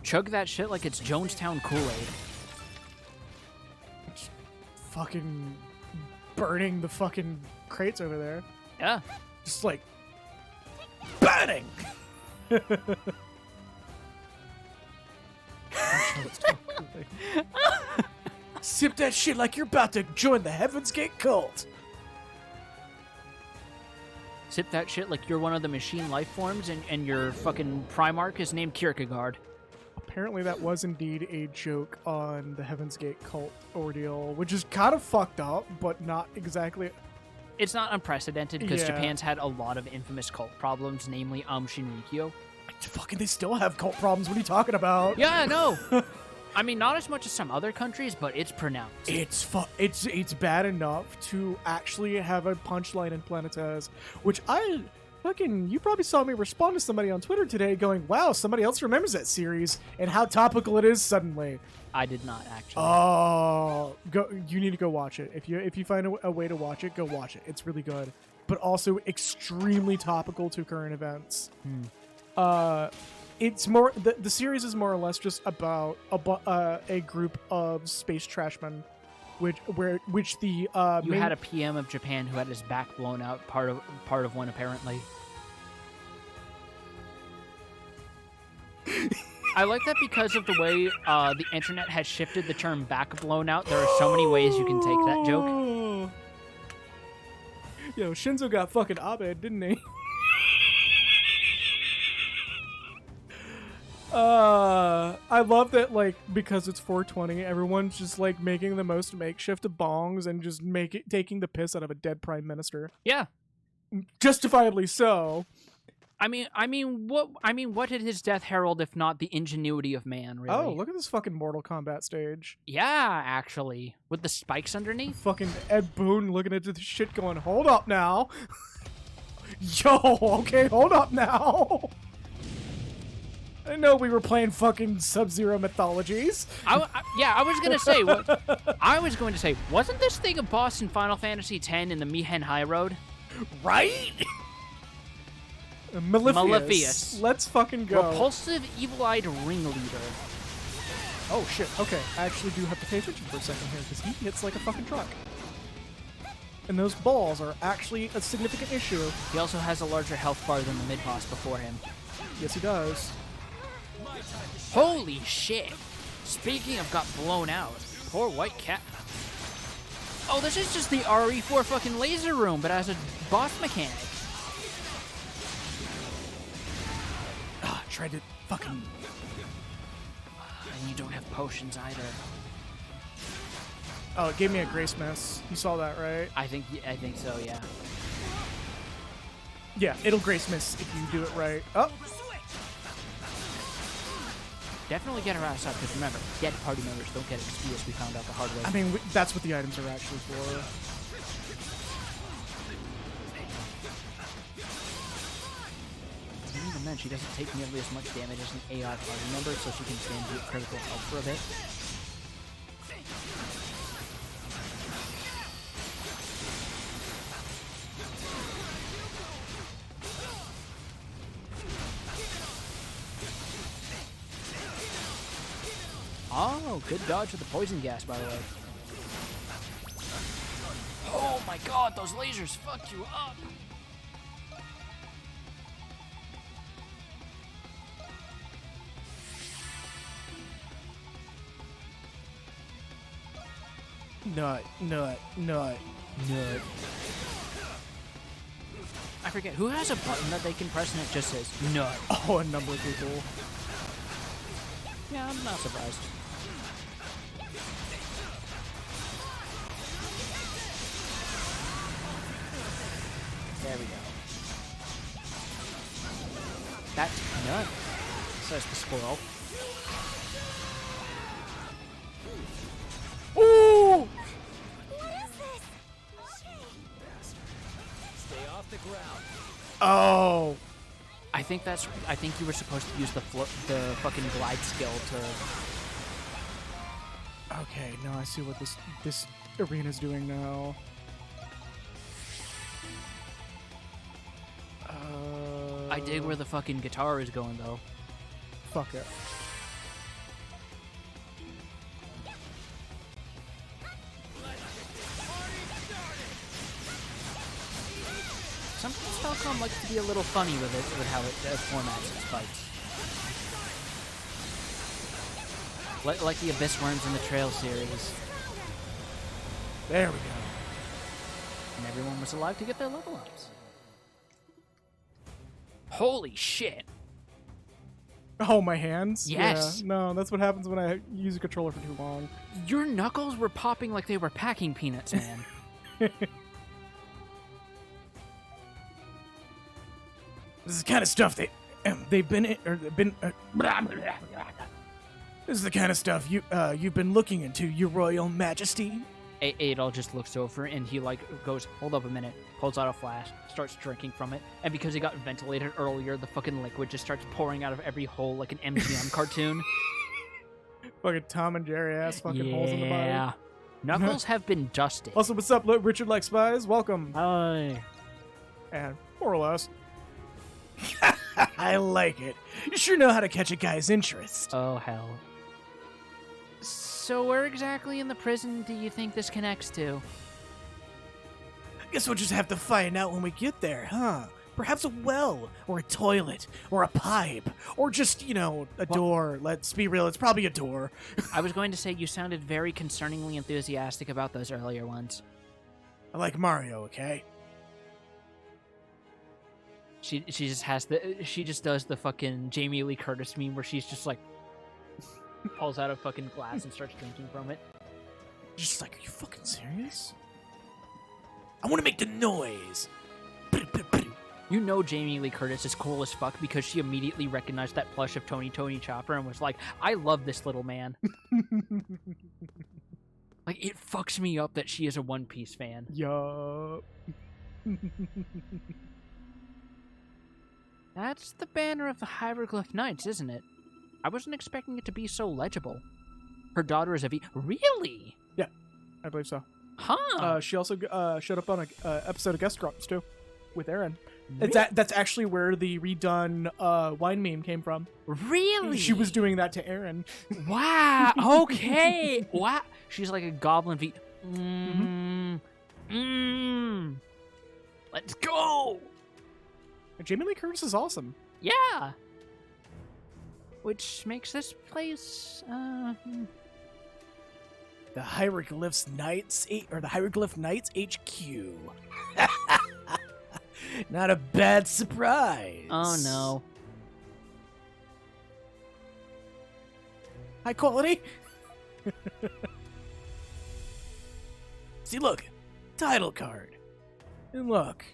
Chug that shit like it's Jonestown Kool-Aid. Fucking burning the fucking crates over there. Yeah. Just like burning. Sip that shit like you're about to join the Heaven's Gate cult. Sip that shit like you're one of the machine life forms and your fucking Primarch is named Kierkegaard. Apparently that was indeed a joke on the Heaven's Gate cult ordeal, which is kind of fucked up, but not exactly. It's not unprecedented because Yeah. Japan's had a lot of infamous cult problems, namely Shinrikyo. Fucking, they still have cult problems. What are you talking about? Yeah, I know. I mean, not as much as some other countries, but it's pronounced. It's bad enough to actually have a punchline in Planetes, which I fucking, you probably saw me respond to somebody on Twitter today going, wow, somebody else remembers that series and how topical it is suddenly. I did not actually. Oh, you need to go watch it. If you find a way to watch it, go watch it. It's really good, but also extremely topical to current events. It's more the series is more or less just about a group of space trashmen, which the you had a PM of Japan who had his back blown out, part of one apparently. I like that because of the way the internet has shifted the term "back blown out." There are so many ways you can take that joke. Yo, Shinzo got fucking Abed, didn't he? I love that, like, because it's 420, everyone's just like making the most makeshift of bongs and just taking the piss out of a dead prime minister. Yeah, justifiably so. I mean, what did his death herald if not the ingenuity of man? Really? Oh, look at this fucking Mortal Kombat stage. Yeah, actually, with the spikes underneath. Fucking Ed Boon looking at this shit, going, "Hold up now, yo, okay, hold up now." I know we were playing fucking Sub-Zero mythologies. I was going to say, wasn't this thing a boss in Final Fantasy X in the Mihen High Road? Right? Malefius. Let's fucking go. Repulsive, evil-eyed ringleader. Oh shit, okay. I actually do have to pay attention for a second here, because he hits like a fucking truck. And those balls are actually a significant issue. He also has a larger health bar than the mid-boss before him. Yes, he does. Holy shit! Speaking of got blown out, poor white cat. Oh, this is just the RE4 fucking laser room, but as a boss mechanic. Tried to fucking... And you don't have potions either. Oh, it gave me a grace miss. You saw that, right? I think so, yeah. Yeah, it'll grace miss if you do it right. Oh! Definitely get her ass up, because remember, dead party members don't get XP, as we found out the hard way. I mean, that's what the items are actually for. Even then, she doesn't take nearly as much damage as an AI party member, so she can stand deep critical health for a bit. Oh, good dodge with the poison gas, by the way. Oh my god, those lasers fucked you up! Nut. I forget, who has a button that they can press and it just says nut? Oh, a number of people. Yeah, I'm not surprised. There we go. That's nut, says the squirrel. Ooh! What is this? Stay off the ground. Oh. I think you were supposed to use the fucking glide skill to. Okay, now I see what this arena's doing now. I dig where the fucking guitar is going though. Fuck it. Sometimes Falcom likes to be a little funny with it, with how it formats its fights. Like the Abyss Worms in the Trail series. There we go. And everyone was alive to get their level ups. Holy shit! Oh, my hands? Yes. Yeah, no, that's what happens when I use a controller for too long. Your knuckles were popping like they were packing peanuts, man. This is the kind of stuff they've been This is the kind of stuff you've been looking into, Your Royal Majesty. Adol just looks over and he like goes, hold up a minute, pulls out a flask, starts drinking from it, and because it got ventilated earlier, the fucking liquid just starts pouring out of every hole like an MGM cartoon. Fucking Tom and Jerry ass fucking holes in the body. Yeah. Knuckles have been dusted. Also, what's up, Richard Like Spies? Welcome. Hi. And more or less. I like it. You sure know how to catch a guy's interest. Oh, hell. So where exactly in the prison do you think this connects to? Guess we'll just have to find out when we get there, huh? Perhaps a well, or a toilet, or a pipe, or just, a door. Let's be real, it's probably a door. I was going to say you sounded very concerningly enthusiastic about those earlier ones. I like Mario, okay? She just does the fucking Jamie Lee Curtis meme where she's just like pulls out a fucking glass and starts drinking from it. Just like, are you fucking serious? I want to make the noise. You know Jamie Lee Curtis is cool as fuck because she immediately recognized that plush of Tony Chopper and was like, I love this little man. Like, it fucks me up that she is a One Piece fan. Yup. That's the banner of the Hieroglyph Knights, isn't it? I wasn't expecting it to be so legible. Her daughter is a V. Really? Yeah, I believe so. Huh. She also showed up on a episode of Guest Scrubs too, with Aaron. Really? That's actually where the redone wine meme came from. Really? She was doing that to Aaron. Wow. Okay. Wow. She's like a goblin V. Let's go. Jamie Lee Curtis is awesome. Yeah. Which makes this place, The Hieroglyph Knights HQ. Not a bad surprise. Oh no. High quality. See, look, title card. And look,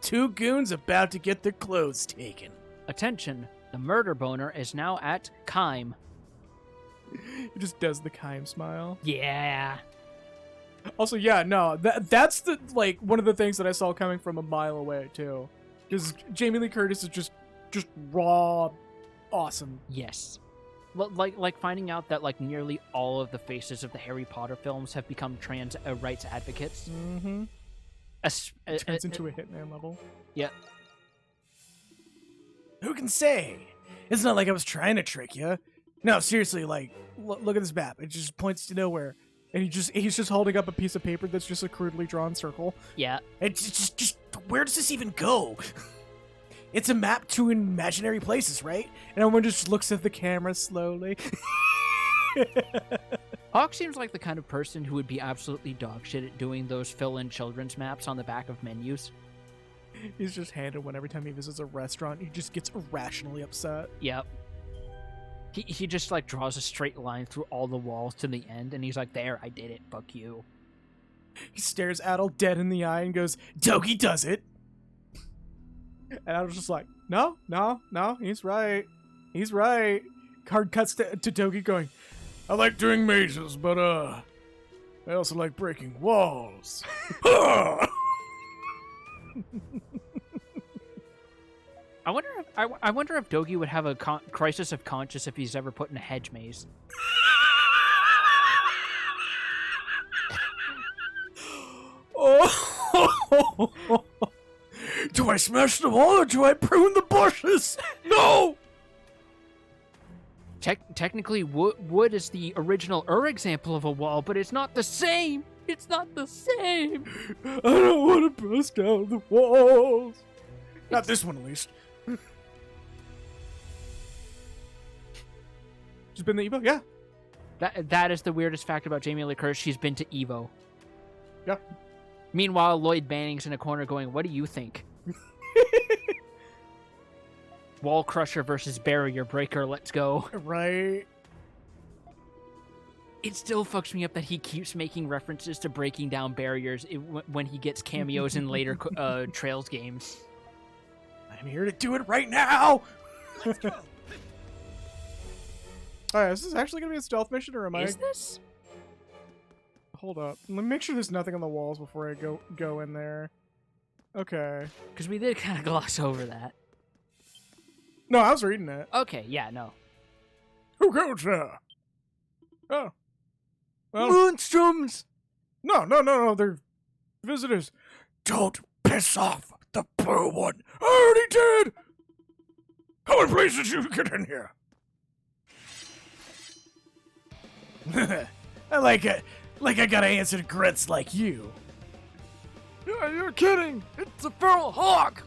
two goons about to get their clothes taken. Attention, the murder boner is now at Kime. He just does the Kime smile. Yeah. Also, yeah, no, that's the one of the things that I saw coming from a mile away too, because Jamie Lee Curtis is just raw, awesome. Yes. Like finding out that nearly all of the faces of the Harry Potter films have become trans rights advocates. Mm-hmm. Turns into a Hitman level. Yeah. Who can say? It's not like I was trying to trick you. No, seriously, look at this map. It just points to nowhere. And he's just holding up a piece of paper that's just a crudely drawn circle. Yeah. It's just where does this even go? It's a map to imaginary places, right? And everyone just looks at the camera slowly. Hawk seems like the kind of person who would be absolutely dogshit at doing those fill-in children's maps on the back of menus. He's just handed one every time he visits a restaurant. He just gets irrationally upset. Yep. He just draws a straight line through all the walls to the end, and he's like, there, I did it, fuck you. He stares Adol dead in the eye and goes, Doki does it! And Adol's just like, no, he's right. He's right. Card cuts to Doki going, I like doing mazes, but I also like breaking walls. I wonder if Dogi would have a crisis of conscience if he's ever put in a hedge maze. Oh! Do I smash the wall or do I prune the bushes? No! Technically, wood is the original example of a wall, but it's not the same. It's not the same. I don't want to bust down the walls. Not this one, at least. She's been to Evo? Yeah. That is the weirdest fact about Jamie Lee Curtis. She's been to Evo. Yeah. Meanwhile, Lloyd Banning's in a corner going, what do you think? Wall Crusher versus Barrier Breaker, let's go. Right. It still fucks me up that he keeps making references to breaking down barriers when he gets cameos in later Trails games. I'm here to do it right now! Alright, is this actually going to be a stealth mission, or am I... Is this? Hold up. Let me make sure there's nothing on the walls before I go in there. Okay. Because we did kind of gloss over that. No, I was reading it. Okay, yeah, no. Who goes there? Oh. Well, Monstrums! No, they're visitors. Don't piss off the blue one. I already did! How many places did you get in here? I like it. Like I gotta answer to grunts like you. Yeah, you're kidding. It's a feral hawk.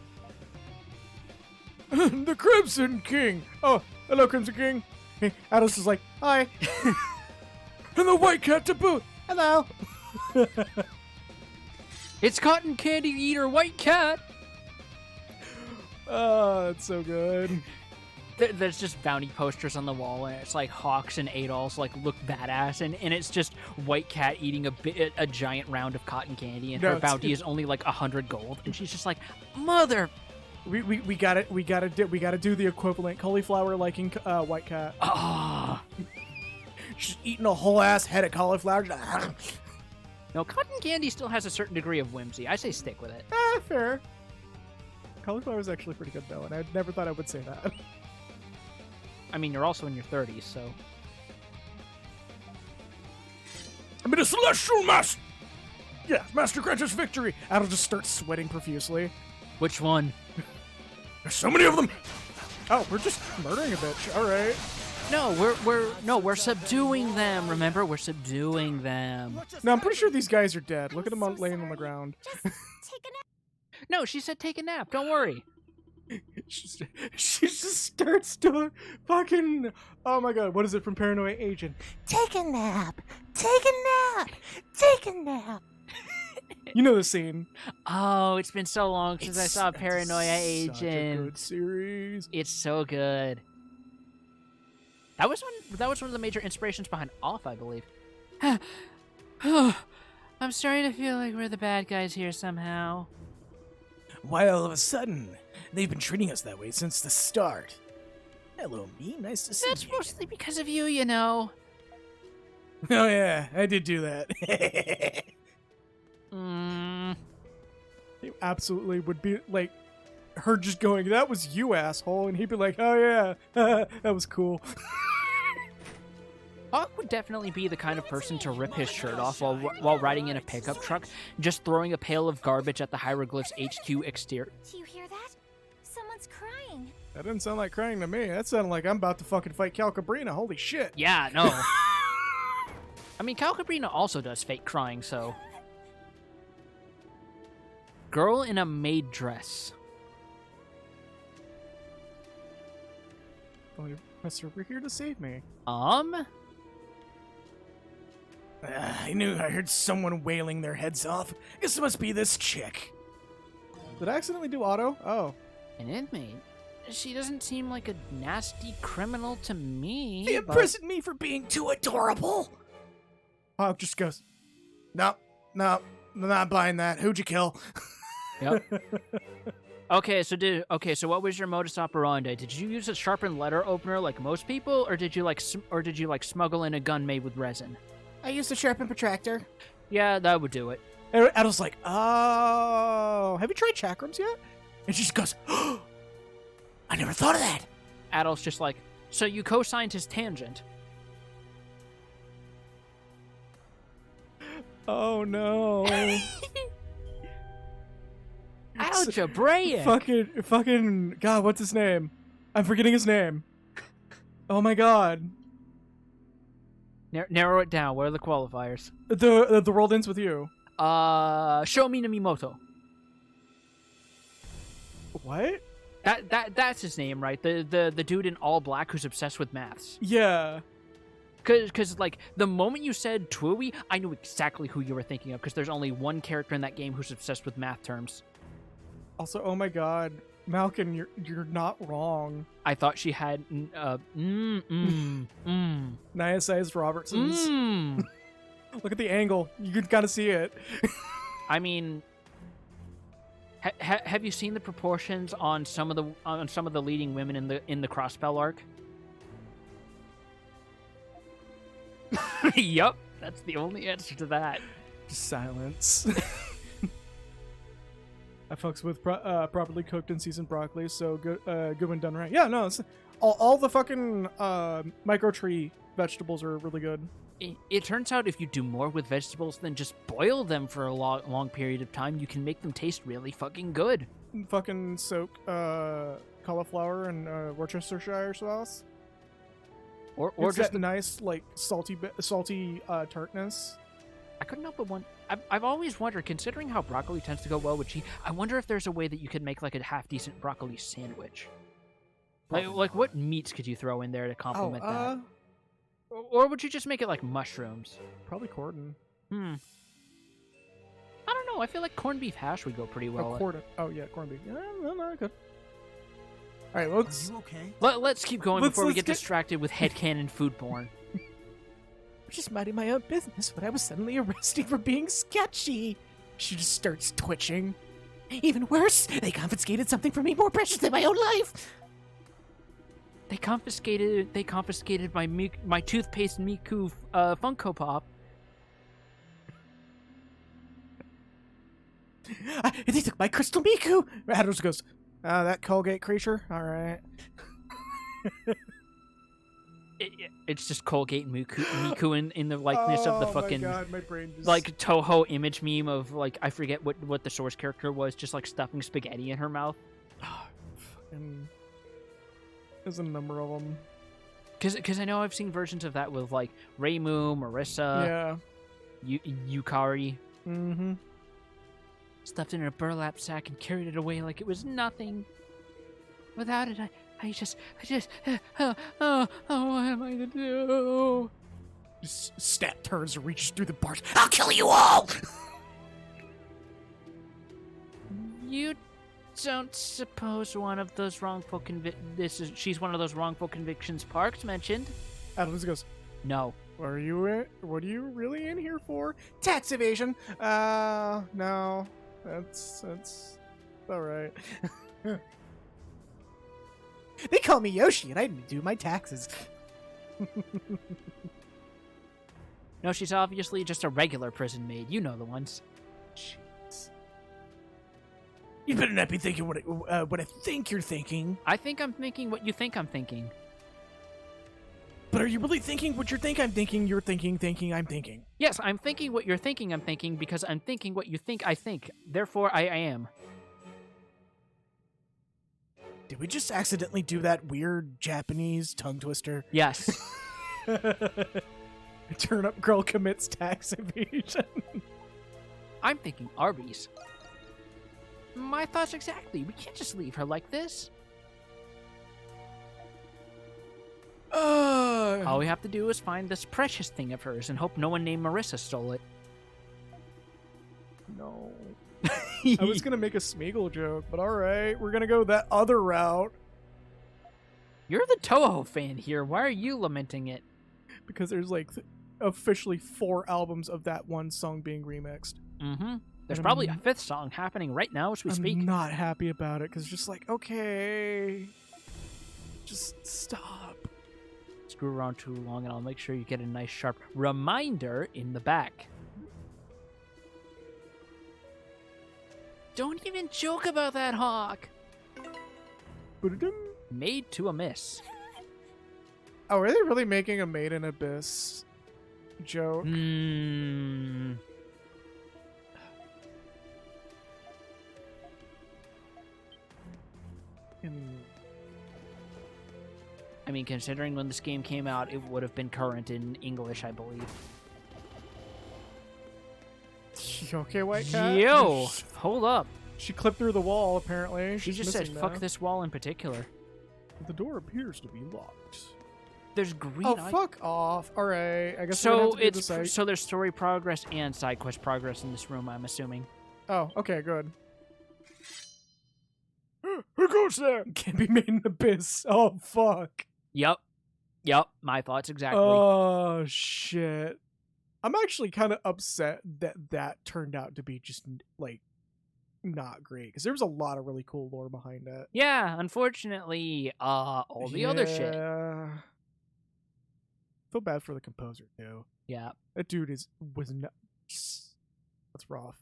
The Crimson King. Oh, hello, Crimson King. Hey, Atlas is like, hi. And the White Cat to boot. Hello. It's Cotton Candy Eater White Cat! Oh, that's so good. There's just bounty posters on the wall, and it's like Hawks and Adolfs like look badass, and it's just White Cat eating a giant round of cotton candy, and her bounty is only like 100 gold, and she's just like, mother. We gotta do the equivalent cauliflower liking White Cat. Ah. She's eating a whole ass head of cauliflower. No, cotton candy still has a certain degree of whimsy. I say stick with it. Fair. Cauliflower is actually pretty good though, and I never thought I would say that. I mean, you're also in your 30s, so. I'm in a celestial master. Yeah, Master grants us victory. Ad'll just start sweating profusely. Which one? There's so many of them. Oh, we're just murdering a bitch. All right. No, we're subduing them. Remember, we're subduing them. No, I'm pretty sure these guys are dead. Look at them laying on the ground. Just take a nap. No, she said take a nap. Don't worry. She just starts doing fucking. Oh my god, what is it from Paranoia Agent? Take a nap. Take a nap. Take a nap. You know the scene. Oh, it's been so long since I saw Paranoia Agent. Such a good series. It's so good. That was one of the major inspirations behind Off, I believe. I'm starting to feel like we're the bad guys here somehow. Why all of a sudden? They've been treating us that way since the start. Hello, me. Nice to see That's you. mostly because of you, you know. Oh yeah, I did do that. It absolutely would be like her just going, "That was you, asshole," and he'd be like, "Oh yeah, that was cool." Hawk would definitely be the kind of person to rip his shirt off while riding in a pickup truck, just throwing a pail of garbage at the Hieroglyphs HQ exterior. Do you hear that? Someone's crying. That didn't sound like crying to me. That sounded like I'm about to fucking fight Cal Cabrina. Holy shit. Yeah, no. I mean, Cal Cabrina also does fake crying, so. Girl in a maid dress. Oh, Professor, we're here to save me. I knew I heard someone wailing their heads off. Guess it must be this chick. Did I accidentally do auto? Oh. An inmate? She doesn't seem like a nasty criminal to me. They imprisoned me for being too adorable. Oh, just goes, no, I'm not buying that. Who'd you kill? Yep. Okay, so what was your modus operandi? Did you use a sharpened letter opener like most people, or did you like smuggle in a gun made with resin? I used a sharpened protractor. Yeah, that would do it. And Adam's like, oh, have you tried chakrams yet? And she just goes, oh, I never thought of that. Adolf's just like, so you co-signed his tangent. Oh no. Algebraic. Fucking, God, what's his name? I'm forgetting his name. Oh my god. Narrow it down. What are the qualifiers? The world ends with you. Shomi no Mimoto. What? That's his name, right? The dude in all black who's obsessed with maths. Yeah. Cause like the moment you said Twui, I knew exactly who you were thinking of. Because there's only one character in that game who's obsessed with math terms. Also, oh my god, Malkin, you're not wrong. I thought she had Nia Size Robertson's. Mm. Look at the angle. You can kind of see it. I mean, have you seen the proportions on some of the leading women in the Crossbell arc? Yup, that's the only answer to that. Just silence. I fucks with properly cooked and seasoned broccoli, so good when done right. Yeah, no, it's, all the fucking micro tree vegetables are really good. It turns out if you do more with vegetables than just boil them for a long period of time, you can make them taste really fucking good. Fucking soak cauliflower and Worcestershire sauce. Or it's just that nice, like, salty tartness. I couldn't help but wonder. I've always wondered, considering how broccoli tends to go well with cheese, I wonder if there's a way that you could make like a half-decent broccoli sandwich. Like what meats could you throw in there to complement that? Or would you just make it like mushrooms? Probably cordon. I don't know. I feel like corned beef hash would go pretty well. Cordon. Oh yeah, corned beef. Yeah, no, good. All right, let's. Are you okay? Let's keep going before we get distracted with headcanon food porn. Just minding my own business when I was suddenly arrested for being sketchy. She just starts twitching. Even worse, they confiscated something from me more precious than my own life. They confiscated my toothpaste Miku Funko Pop. They took my crystal Miku. Adams goes, that Colgate creature. All right. It's just Colgate and Miku in the likeness of the fucking Oh my god, my brain just... like Toho image meme of like I forget what the source character was, just like stuffing spaghetti in her mouth. Fucking... There's a number of them. Because I know I've seen versions of that with like Reimu, Marissa, Yukari. Mm-hmm. Stuffed it in a burlap sack and carried it away like it was nothing. Without it, I just, what am I to do? Stat turns and reaches through the bars. I'll kill you all! You don't suppose one of those wrongful she's one of those wrongful convictions Parks mentioned? Adams goes, no. What are you really in here for? Tax evasion. No. That's all right. They call me Yoshi, and I do my taxes. No, she's obviously just a regular prison maid. You know the ones. Jeez. You better not be thinking what I think you're thinking. I think I'm thinking what you think I'm thinking. But are you really thinking what you think I'm thinking? You're thinking I'm thinking. Yes, I'm thinking what you're thinking I'm thinking because I'm thinking what you think I think. Therefore, I am. Did we just accidentally do that weird Japanese tongue twister? Yes. Turn up girl commits tax evasion. I'm thinking Arby's. My thoughts exactly. We can't just leave her like this. All we have to do is find this precious thing of hers and hope no one named Marissa stole it. No. I was gonna make a Smeagol joke, but alright, we're gonna go that other route. You're the Toho fan here. Why are you lamenting it? Because there's like officially 4 albums of that one song being remixed. Mm-hmm. There's probably a 5th song happening right now as we speak. I'm not happy about it, because it's just like, okay, just stop. Screw around too long and I'll make sure you get a nice sharp reminder in the back. Don't even joke about that, Hawk. Made to a miss. Oh, are they really making a Made in Abyss joke? Hmm. I mean, considering when this game came out, it would have been current in English, I believe. You okay, White Cat? Yo, hold up. She clipped through the wall, apparently. She She's just said, missing fuck now. this wall in particular. The door appears to be locked. There's green Oh, fuck off. Alright, I guess we're gonna So have to do it's the site. so there's story progress and side quest progress in this room, I'm assuming. Oh, okay, good. Who goes there? Can be made an abyss. Oh, fuck. Yep, my thoughts exactly. Oh, shit. I'm actually kind of upset that that turned out to be just, like, not great. Because there was a lot of really cool lore behind it. Yeah, unfortunately, all the other shit. Yeah. Feel bad for the composer, too. Yeah. That dude was nuts. That's rough.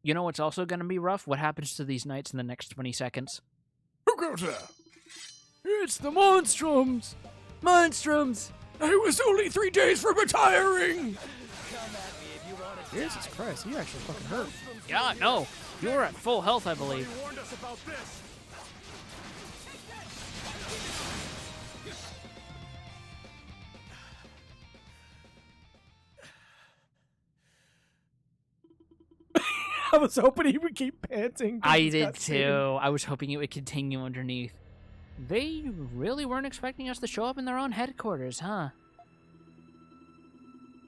You know what's also going to be rough? What happens to these knights in the next 20 seconds? Who goes there? It's the Monstrums! Monstrums! I was only 3 days from retiring! Jesus Christ, he actually fucking hurt. Yeah, no. You were at full health, I believe. Warned us about this. I was hoping he would keep panting. I did too. I was hoping it would continue underneath. They really weren't expecting us to show up in their own headquarters, huh?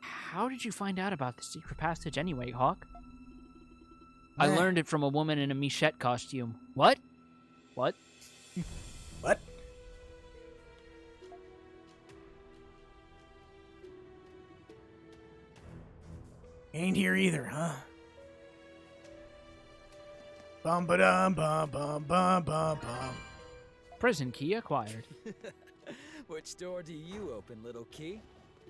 How did you find out about the secret passage anyway, Hawk? I learned it from a woman in a Michette costume. What? What? What? Ain't here either, huh? Bum ba dum bum bum bum bum bum. Prison key acquired. Which door do you open, little key?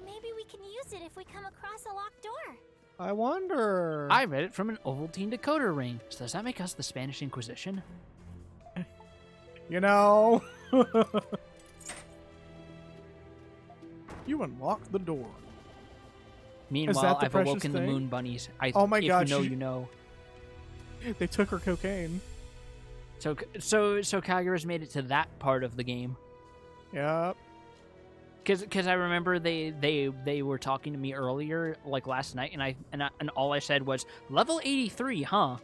Maybe we can use it if we come across a locked door. I wonder. I read it from an Ovaltine decoder ring. So does that make us the Spanish Inquisition? You know. You unlocked the door. Meanwhile, the I've precious awoken the thing? moon bunnies. Oh my if God, you know, she- you know. They took her cocaine. So Kagura's made it to that part of the game. Yep. Because I remember they were talking to me earlier, like last night, and all I said was level 83, huh?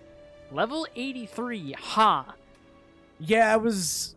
Level 83, huh? Yeah, I was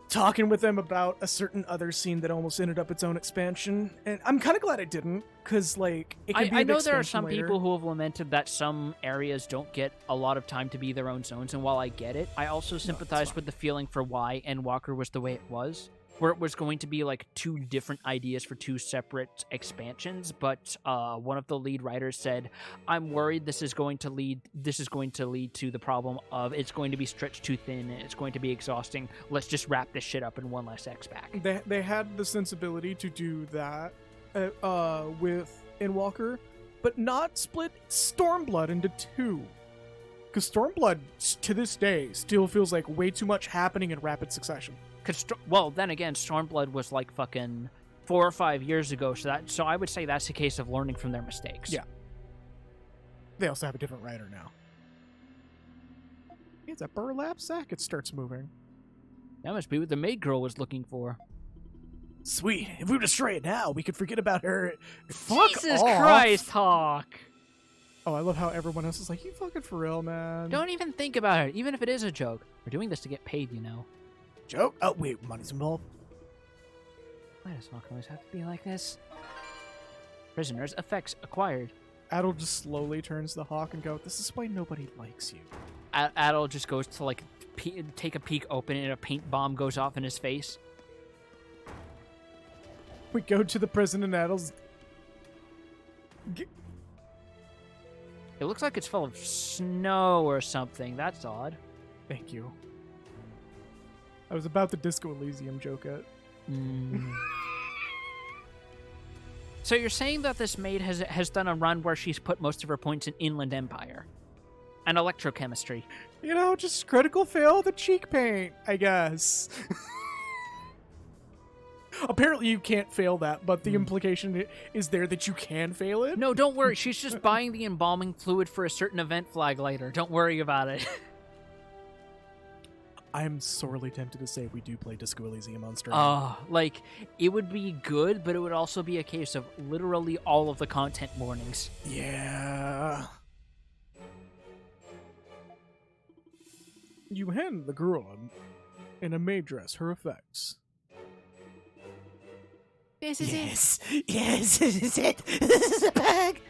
talking with them about a certain other scene that almost ended up its own expansion, and I'm kind of glad it didn't, because like it could be I an know there are expansion some later. people who have lamented that some areas don't get a lot of time to be their own zones, and while I get it, I also sympathize fine. with the feeling for why Endwalker was the way it was, where it was going to be like two different ideas for two separate expansions, but one of the lead writers said, "I'm worried this is going to lead to the problem of it's going to be stretched too thin and it's going to be exhausting. Let's just wrap this shit up in one less X pack." They had the sensibility to do that with Endwalker, but not split Stormblood into two. Because Stormblood, to this day, still feels like way too much happening in rapid succession. Well, then again, Stormblood was like fucking 4 or 5 years ago, so I would say that's a case of learning from their mistakes. Yeah. They also have a different writer now. It's a burlap sack. It starts moving. That must be what the maid girl was looking for. Sweet. If we destroy it now, we could forget about her. Fuck Jesus off. Christ, Hawk! Oh, I love how everyone else is like, you fucking for real, man. Don't even think about it, even if it is a joke. We're doing this to get paid, you know. Joke? Oh, wait, money's involved. Why does Hawk always have to be like this? Prisoners, effects acquired. Adol just slowly turns the Hawk and go, this is why nobody likes you. Adol just goes to like take a peek open and a paint bomb goes off in his face. We go to the prison and Adol's... It looks like it's full of snow or something. That's odd. Thank you. I was about the Disco Elysium joke it. So you're saying that this maid has done a run where she's put most of her points in Inland Empire and electrochemistry. You know, just critical fail the cheek paint, I guess. Apparently you can't fail that, but the implication is there that you can fail it. No, don't worry. She's just buying the embalming fluid for a certain event flag later. Don't worry about it. I'm sorely tempted to say we do play Disco Elysium on stream. Like, it would be good, but it would also be a case of literally all of the content warnings. Yeah. You hand the girl in a maid dress her effects. This is it. Yes, this is it. This is a bag.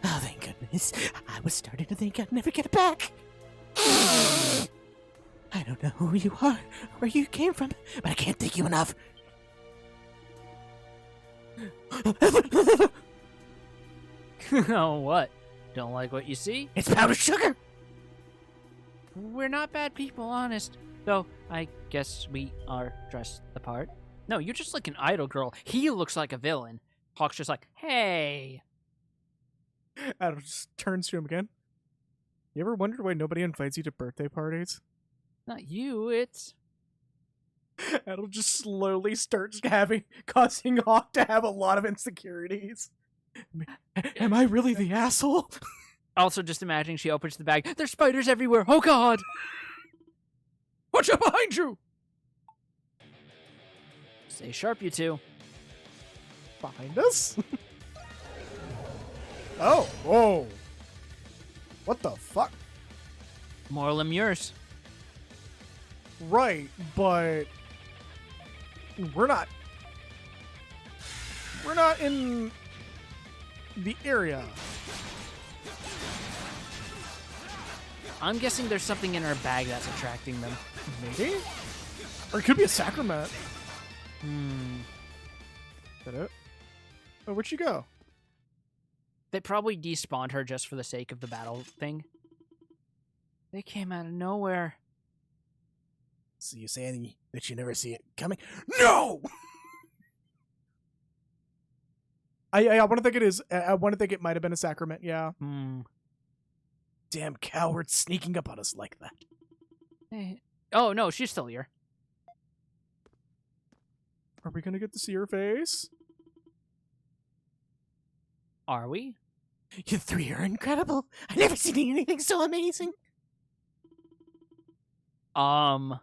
Oh, thank goodness. I was starting to think I'd never get it back. I don't know who you are, where you came from, but I can't thank you enough. Oh, what? Don't like what you see? It's powdered sugar. We're not bad people, honest. Though, I guess we are dressed the part. No, you're just like an idol girl. He looks like a villain. Hawk's just like, hey. Adam just turns to him again. You ever wondered why nobody invites you to birthday parties? Not you, it's... Adam just slowly starts causing Hawk to have a lot of insecurities. Am I really the asshole? Also, just imagining she opens the bag. There's spiders everywhere. Oh, God. Watch out behind you! Stay sharp, you two. Behind us? Oh, whoa. What the fuck? More lemures. Right, but we're not in the area. I'm guessing there's something in her bag that's attracting them. Maybe? Or it could be a sacrament. Is that it? Oh, where'd she go? They probably despawned her just for the sake of the battle thing. They came out of nowhere. So you're saying that you never see it coming? No! I want to think it is. I want to think it might have been a sacrament, yeah. Damn cowards sneaking up on us like that. Hey. Oh, no, she's still here. Are we gonna get to see her face? Are we? You three are incredible. I've never seen anything so amazing. Oh.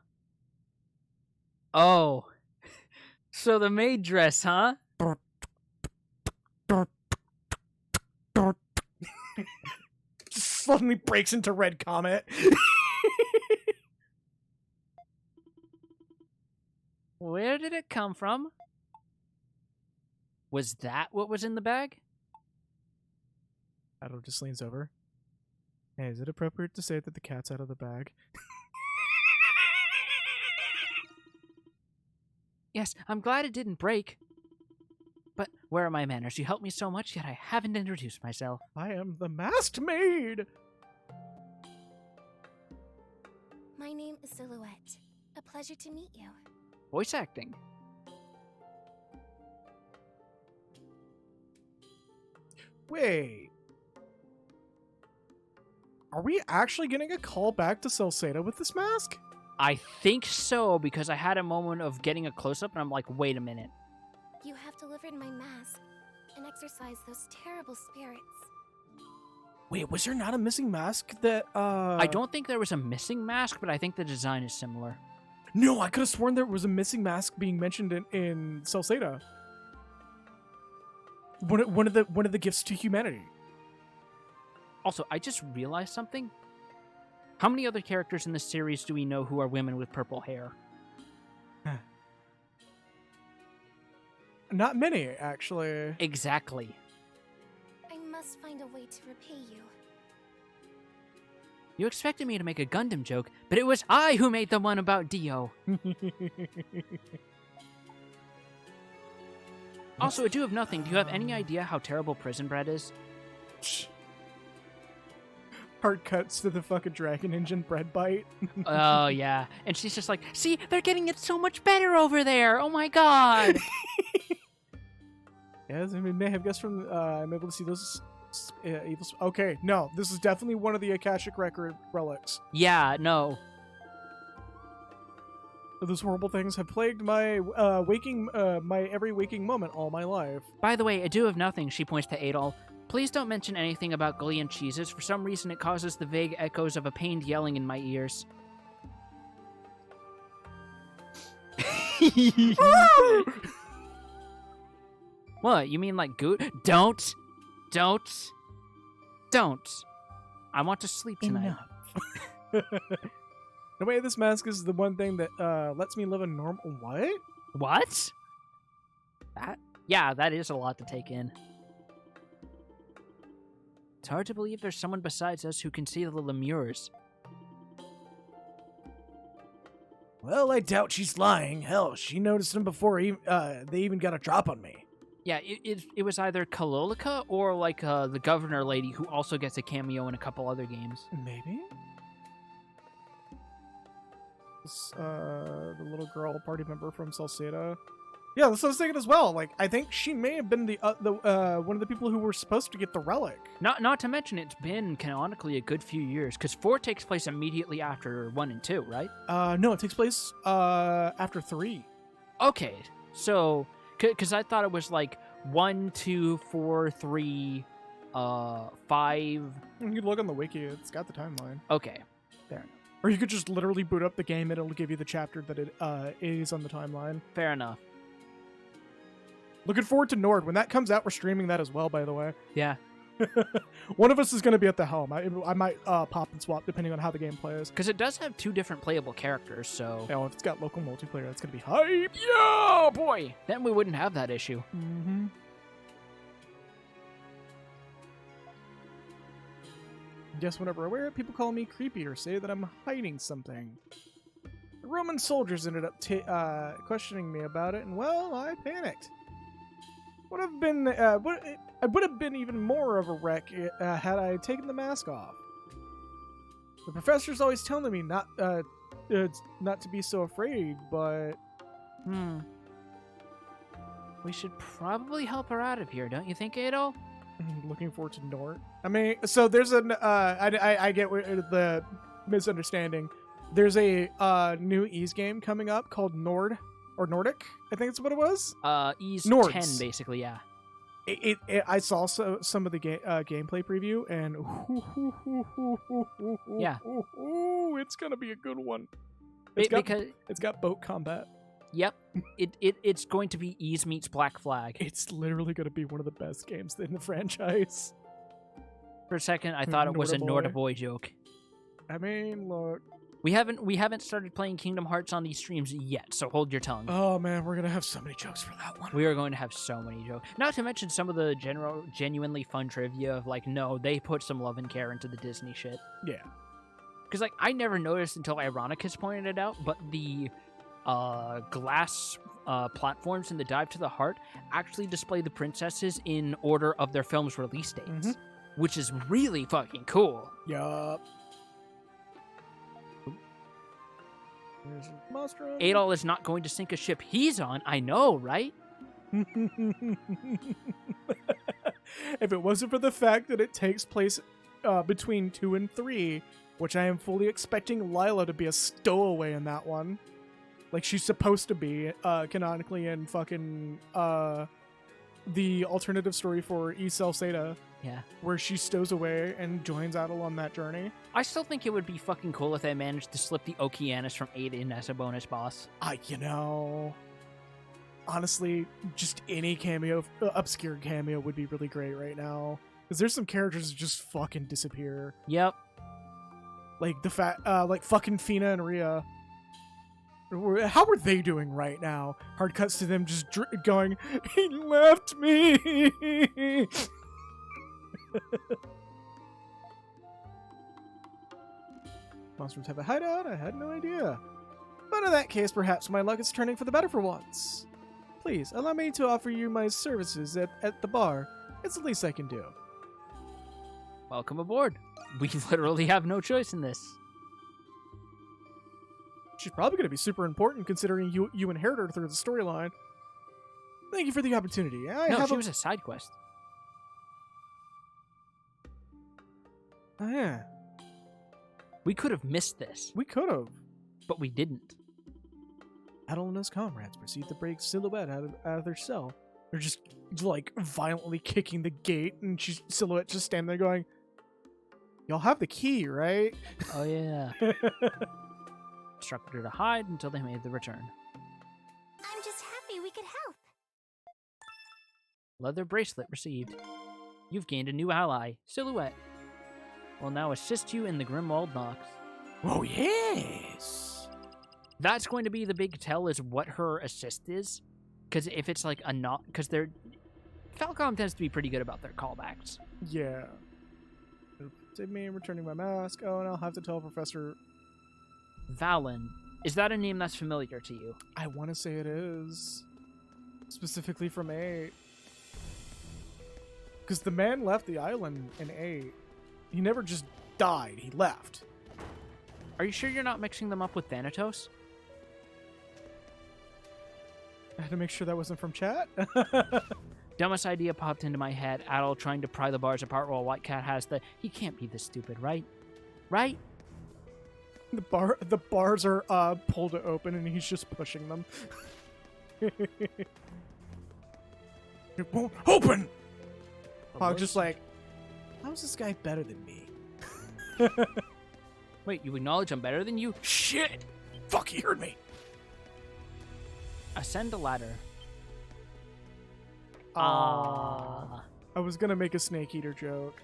So the maid dress, huh? Suddenly breaks into Red Comet. Where did it come from? Was that what was in the bag? Adam just leans over. Hey, is it appropriate to say that the cat's out of the bag? Yes, I'm glad it didn't break. But where are my manners? You helped me so much, yet I haven't introduced myself. I am the masked maid! My name is Silhouette. A pleasure to meet you. Voice acting. Wait. Are we actually getting a call back to Salseda with this mask? I think so, because I had a moment of getting a close-up, and I'm like, wait a minute. You have delivered my mask and exorcised those terrible spirits. Wait, was there not a missing mask that, I don't think there was a missing mask, but I think the design is similar. No, I could have sworn there was a missing mask being mentioned in Salseda. One of the gifts to humanity. Also, I just realized something. How many other characters in this series do we know who are women with purple hair? Not many, actually. Exactly. I must find a way to repay you. You expected me to make a Gundam joke, but it was I who made the one about Dio. Also, I do have nothing. Do you have any idea how terrible Prison Bread is? Heart cuts to the fucking Dragon Engine bread bite. Oh, yeah. And she's just like, see, they're getting it so much better over there. Oh my god. Yes, I may have guessed from. I'm able to see those evil. Okay, no, this is definitely one of the Akashic record relics. Yeah, no. Those horrible things have plagued my my every waking moment all my life. By the way, I do have nothing, she points to Adol. Please don't mention anything about Gullian cheeses. For some reason, it causes the vague echoes of a pained yelling in my ears. What, you mean like Goot? Don't. I want to sleep tonight. Enough. The way this mask is the one thing that lets me live a normal... What? What? Yeah, that is a lot to take in. It's hard to believe there's someone besides us who can see the lemures. Well, I doubt she's lying. Hell, she noticed him before they even got a drop on me. Yeah, it was either Kalolika or like the governor lady who also gets a cameo in a couple other games. Maybe? The little girl party member from Salseda. Yeah, that's what I was thinking as well. Like, I think she may have been the one of the people who were supposed to get the relic. Not to mention it's been canonically a good few years, because 4 takes place immediately after 1 and 2, right? No, it takes place after 3. Okay, so because I thought it was like 1, 2, 4, 3, 5. You can look on the wiki; it's got the timeline. Okay, There. Or you could just literally boot up the game and it'll give you the chapter that it is on the timeline. fair enough. Looking forward to Nord. When that comes out, we're streaming that as well, by the way. Yeah, One of us is going to be at the helm. I might pop and swap depending on how the game plays. because it does have 2 different playable characters, so... Oh, if it's got local multiplayer, that's going to be hype. Yeah, boy! Then we wouldn't have that issue. Mm-hmm. Guess whenever I wear it, people call me creepy or say that I'm hiding something. The Roman soldiers ended up questioning me about it, and well, I panicked. I would have been even more of a wreck had I taken the mask off. The professor's always telling me not to be so afraid, but We should probably help her out of here, don't you think, Adol? looking forward to Nort. I mean, so there's an I get the misunderstanding. There's a new Ys game coming up called Nord or Nordic. I think that's what it was. Ys Nords. 10, basically, yeah. I saw some of the gameplay preview, and Yeah. It's gonna be a good one. Because It's got boat combat. Yep, it's going to be Ys meets Black Flag. It's literally gonna be one of the best games in the franchise. For a second, I thought it was a Nordaboy. Nordaboy joke. I mean, look. We haven't started playing Kingdom Hearts on these streams yet, so hold your tongue. Oh man, we're gonna have so many jokes for that one. We are going to have so many jokes. Not to mention some of the genuinely fun trivia of like, no, they put some love and care into the Disney shit. Yeah. Because like I never noticed until Ironicus pointed it out, but the glass platforms in the Dive to the Heart actually display the princesses in order of their film's release dates, which is really fucking cool. Yup. There's a monster. Adol is not going to sink a ship he's on. I know, right? If it wasn't for the fact that it takes place between 2 and 3, which I am fully expecting Lila to be a stowaway in that one. Like she's supposed to be, canonically in fucking the alternative story for Self-Disassemble, Yeah. where she stows away and joins Adol on that journey. I still think it would be fucking cool if they managed to slip the Okeanis from 8 in as a bonus boss. Honestly, just any cameo, obscure cameo would be really great right now. Because there's some characters that just fucking disappear. Yep. Like like fucking Fina and Rhea. How are they doing right now? Hard cuts to them just going, he left me! Monsters have a hideout? I had no idea. But in that case, perhaps my luck is turning for the better for once. Please, allow me to offer you my services at the bar. It's the least I can do. Welcome aboard. We literally have no choice in this. She's probably going to be super important considering you inherit her through the storyline. Thank you for the opportunity. She was a side quest. Oh, yeah. We could have missed this, We could have. but we didn't. Adol and his comrades proceed to break Silhouette out of their cell. They're just like violently kicking the gate, and Silhouette just standing there going, "Y'all have the key, right?" Oh yeah. Instructed her to hide until they made the return. Leather bracelet received. You've gained a new ally, Silhouette. Will now assist you in the Grimwald Nox. Oh, yes! That's going to be the big tell is what her assist is. Because if it's like a not... Because they're... Falcom tends to be pretty good about their callbacks. Yeah. Did me returning my mask. Oh, and I'll have to tell Professor... Valen. Is that a name that's familiar to you? I want to say it is. Specifically from 8. Because the man left the island in 8. He never just died. He left. Are you sure you're not mixing them up with Thanatos? I had to make sure that wasn't from chat. Dumbest idea popped into my head. Adol trying to pry the bars apart while White Cat has the... He can't be this stupid, right? Right? The bars are pulled open and he's just pushing them. It won't open! Hog just like, how's this guy better than me? Wait, you acknowledge I'm better than you? Shit! Fuck, he heard me. Ascend a ladder. I was gonna make a snake eater joke.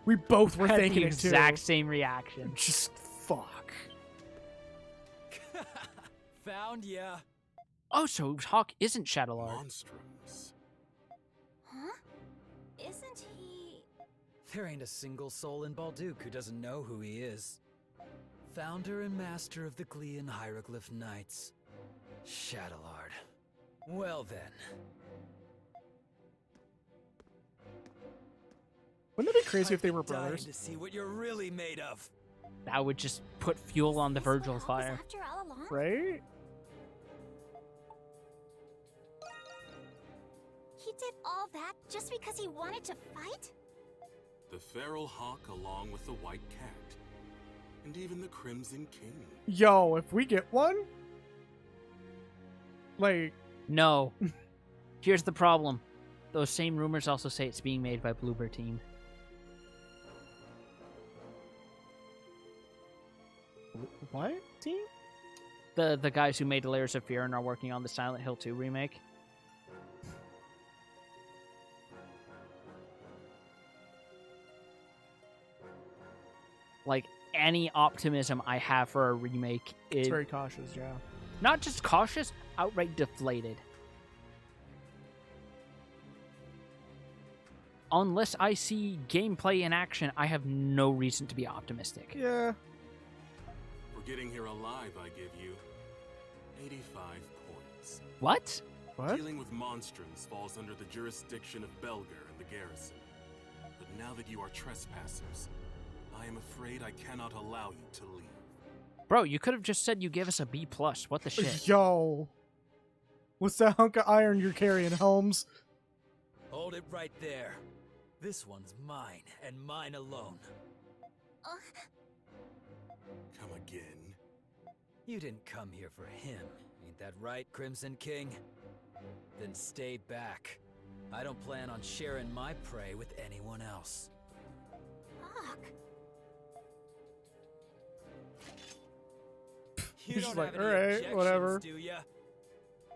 We both were Had thinking the it too. exact same reaction. Just fuck. Found ya. Oh, so Hawk isn't Shadowlord. Monstrums. Huh? Isn't he... There ain't a single soul in Balduke who doesn't know who he is. Founder and master of the Glean Hieroglyph Knights. Shadowlord. Well then. Wouldn't that be crazy if they I've were been dying brothers? to see what you're really made of. That would just put fuel on the Is this what Virgil Hawk was fire. after all along? Right? He did all that just because he wanted to fight? The feral hawk along with the white cat. And even the Crimson King. Yo, if we get one, like, No. Here's the problem. Those same rumors also say it's being made by Bloober Team. what team? The guys who made Layers of Fear and are working on the Silent Hill 2 remake. Like, any optimism I have for a remake It's is very cautious, yeah. not just cautious, outright deflated. Unless I see gameplay in action, I have no reason to be optimistic. Yeah. For getting here alive, I give you 85 points. What? What? Dealing with monstrums falls under the jurisdiction of Belger and the garrison. But now that you are trespassers, I am afraid I cannot allow you to leave. Bro, you could have just said you gave us a B+. What the shit? Yo. What's that hunk of iron you're carrying, Holmes? Hold it right there. This one's mine, and mine alone. Come again. You didn't come here for him, ain't that right, Crimson King? Then stay back. I don't plan on sharing my prey with anyone else. Hawk. You He's don't like, have any "Alright, objections, whatever." do ya?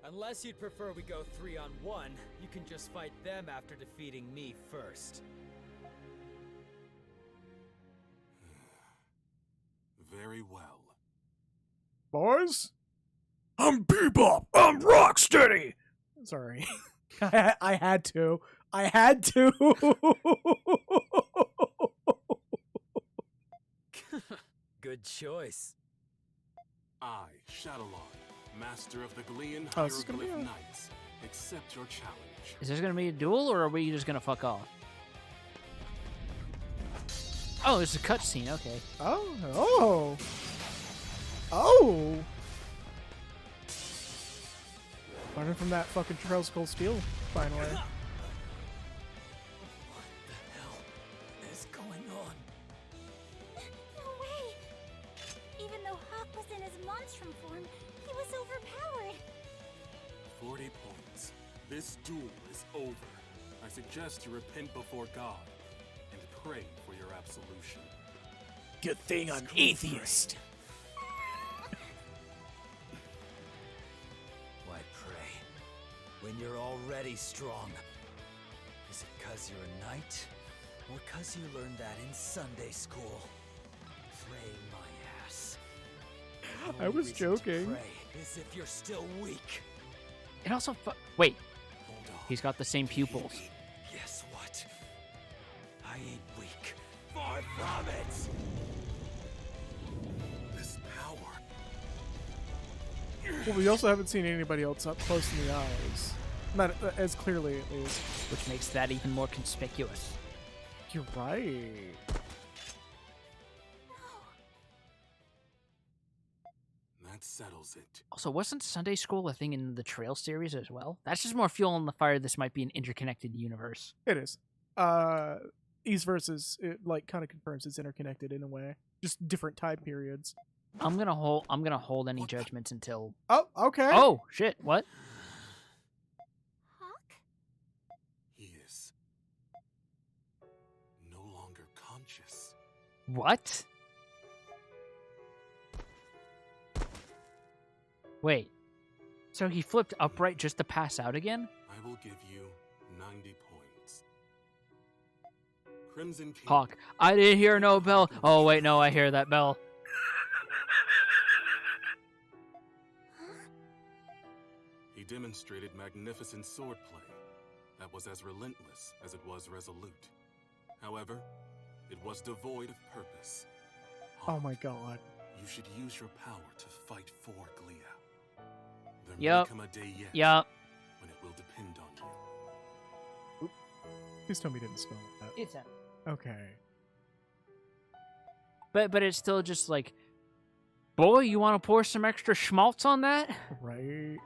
Unless you'd prefer we go 3-on-1, you can just fight them after defeating me first. Very well. Boys? I'm Bebop. I'm Rocksteady. Sorry. I had to. I had to. Good choice. I, Shadowlord, master of the Glean Oh, this is gonna be Hieroglyph a- Knights, accept your challenge. Is this gonna be a duel, or are we just gonna fuck off? Oh, it's a cutscene, okay. Oh. Learning from that fucking Charles Cole Steel, finally. What the hell is going on? No way! Even though Hawk was in his monstrum form, he was overpowered. 40 points. This duel is over. I suggest you repent before God and pray for your absolution. Good thing I'm atheist. Why pray? you're already strong? Is it 'cause you're a knight? Or 'cause you learned that in Sunday school? Pray my ass. The I only was reason to joking. pray is if you're still weak. It also wait, Hold on. he's got the same pupils. Guess what? I ain't weak. Far from it! This power. Well, we also haven't seen anybody else up close in the eyes. Not as clearly, at least. Which makes that even more conspicuous. You're right. That settles it. Also, wasn't Sunday School a thing in the Trail series as well? That's just more fuel on the fire. This might be an interconnected universe. It is. East versus it like kind of confirms it's interconnected in a way. Just different time periods. I'm gonna hold any judgments until. Oh, okay. Oh shit! What? Hawk? He is no longer conscious. What? Wait. So he flipped upright just to pass out again? I will give you 90 points. Crimson King. Hawk, I didn't hear no bell. Oh wait, no, I hear that bell. He demonstrated magnificent swordplay that was as relentless as it was resolute. However, it was devoid of purpose. Oh my god. You should use your power to fight for Glia. There Yup. may come a day yet Yup. when it will depend on you. Please tell me you didn't spell that. It's him. Okay. But it's still just like, boy, you want to pour some extra schmaltz on that? Right.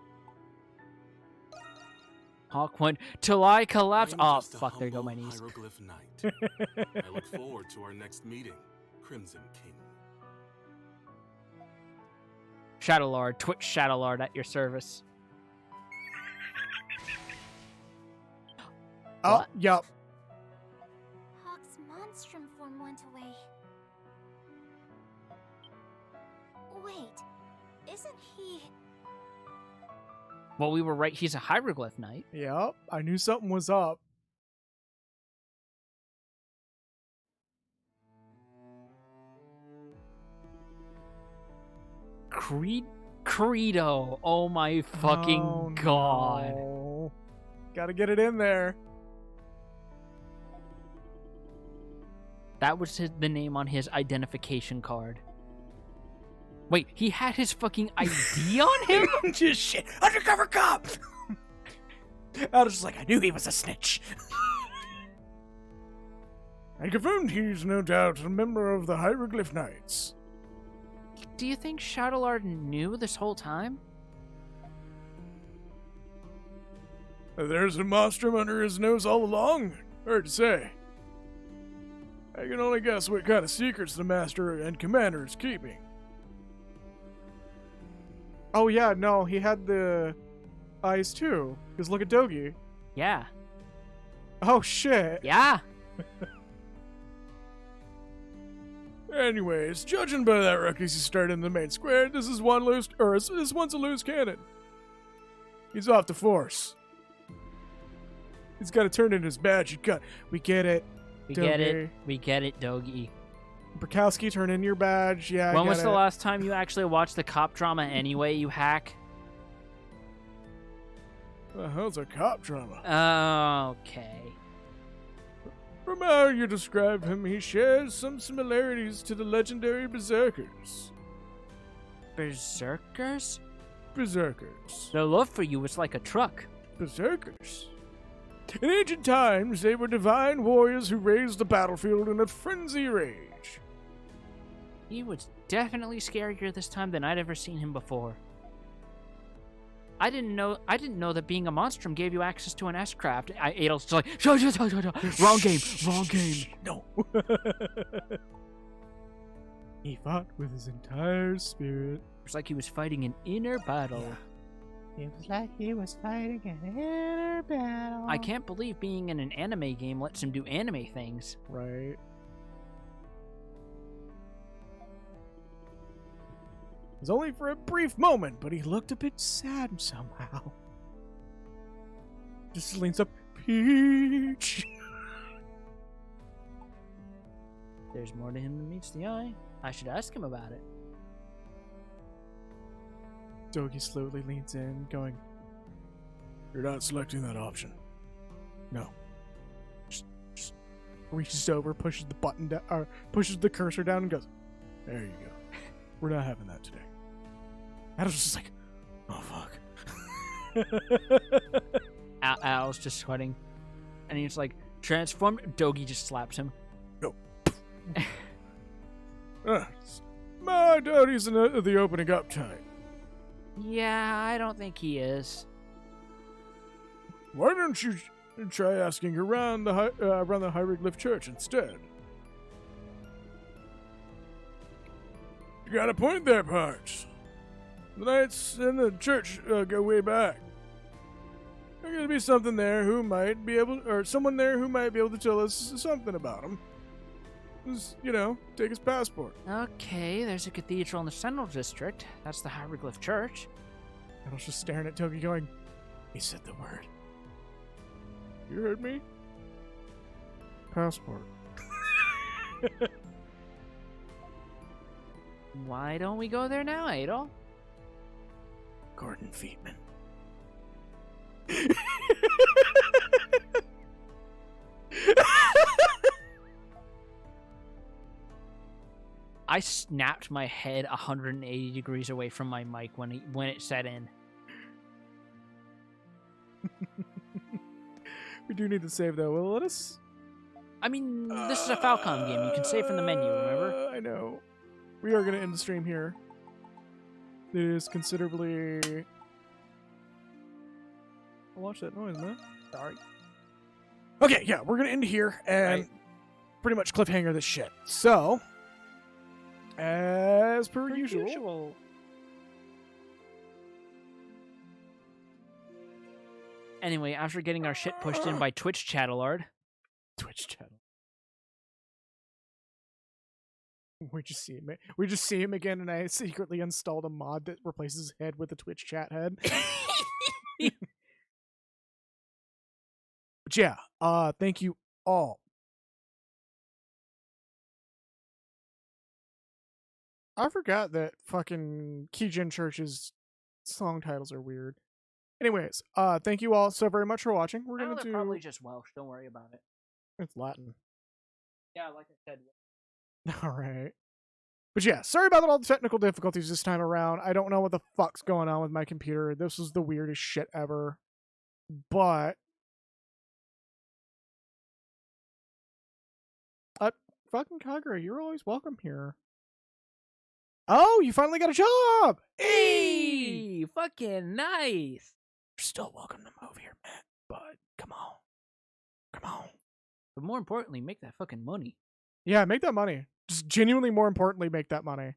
Hawk went till I collapse. I'm Oh just a fuck! There go my humble knees. hieroglyph knight. I look forward to our next meeting, Crimson King. Shadowlord, Twitch Shadowlord at your service. Oh, What? yup. Hawk's monstrum form went away. Wait, isn't he... Well, we were right. He's a hieroglyph knight. Yep. I knew something was up. Credo. Oh my fucking Oh, god. no. Gotta get it in there. That was the name on his identification card. Wait, he had his fucking ID on him? Just shit. Undercover cop! I was just like, I knew he was a snitch. I confirmed he's no doubt a member of the Hieroglyph Knights. Do you think Shadowlord knew this whole time? There's a monstrum under his nose all along. Hard to say. I can only guess what kind of secrets the Master and Commander is keeping. Oh yeah, no, he had the eyes too. Because look at Dogi. Yeah. Oh shit. Yeah. Anyways, judging by that ruckus he started in the main square, this one's a loose cannon. He's off the force. He's got to turn in his badge. We get it. We Dogi. get it. We get it, Dogi. Brakowski, turn in your badge. Yeah. When I was get the it. last time you actually watched the cop drama anyway, you hack? The hell's a cop drama? Okay. From how you describe him, he shares some similarities to the legendary Berserkers. Berserkers? Berserkers. Their love for you was like a truck. Berserkers. In ancient times, they were divine warriors who raised the battlefield in a frenzy rage. He was definitely scarier this time than I'd ever seen him before. I didn't know that being a monstrum gave you access to an S-craft. Adel's just like, wrong game, wrong game. No. He fought with his entire spirit. It's like he was fighting an inner battle. It was like he was fighting an inner battle. I can't believe being in an anime game lets him do anime things. Right. It was only for a brief moment, but he looked a bit sad somehow. Just leans up. Peach. There's more to him than meets the eye. I should ask him about it. Dogi slowly leans in, going, "You're not selecting that option. No." Just reaches over, pushes the button down, pushes the cursor down, and goes, "There you go. We're not having that today." Adam's just like, "Oh fuck." Al's just sweating, and he's like, "Transform." Dogi just slaps him. No. My daddy's in the opening up time. Yeah, I don't think he is. Why don't you try asking around the Hieroglyph Church instead? You got a point there, Parch. The knights and the church go way back. There's gonna be something there who might be able, or someone there who might be able to tell us something about him. Just, take his passport. Okay, there's a cathedral in the Central District. That's the Hieroglyph Church. I was just staring at Togi going, he said the word. You heard me? Passport. Why don't we go there now, Adol? Gordon Feetman. I snapped my head 180 degrees away from my mic when it set in. We do need to save though. Will it let us? I mean, this is a Falcom game. You can save from the menu, remember? I know. We are going to end the stream here. It is considerably... I'll watch that noise, man. Sorry. Okay, yeah, we're going to end here and pretty much cliffhanger this shit. So, as per usual. Anyway, after getting our shit pushed in by Twitch Chattelard. Twitch channel. We just see him again, and I secretly installed a mod that replaces his head with a Twitch chat head. But yeah, thank you all. I forgot that fucking Kijin Church's song titles are weird. Anyways, thank you all so very much for watching. We're gonna do probably just Welsh. Don't worry about it. It's Latin. Yeah, like I said. All right. But yeah, sorry about all the technical difficulties this time around. I don't know what the fuck's going on with my computer. This was the weirdest shit ever. But fucking Kagura, you're always welcome here. Oh, you finally got a job! Hey, fucking nice. You're still welcome to move here, man. But come on. Come on. But more importantly, make that fucking money. Yeah, make that money. Just genuinely, more importantly, make that money.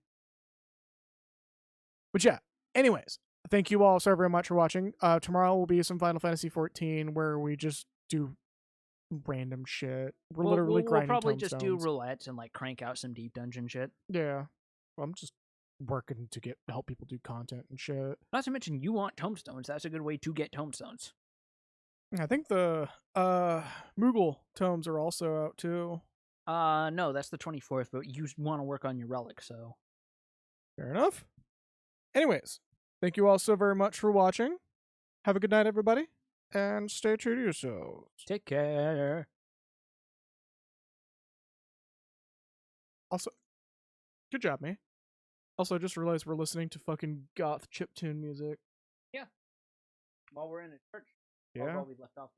But yeah, anyways, thank you all so very much for watching. Tomorrow will be some Final Fantasy 14 where we just do random shit. We're literally grinding We'll probably just do tomestones. roulettes and like crank out some deep dungeon shit. Yeah. Well, I'm just working to help people do content and shit. Not to mention, you want tomestones. That's a good way to get tomestones. I think the Moogle tomes are also out too. No, that's the 24th, but you want to work on your relic, so. Fair enough. Anyways, thank you all so very much for watching. Have a good night, everybody, and stay true to yourselves. Take care. Also, good job, me. Also, I just realized we're listening to fucking goth chiptune music. While we're in a church. Yeah. While we left off.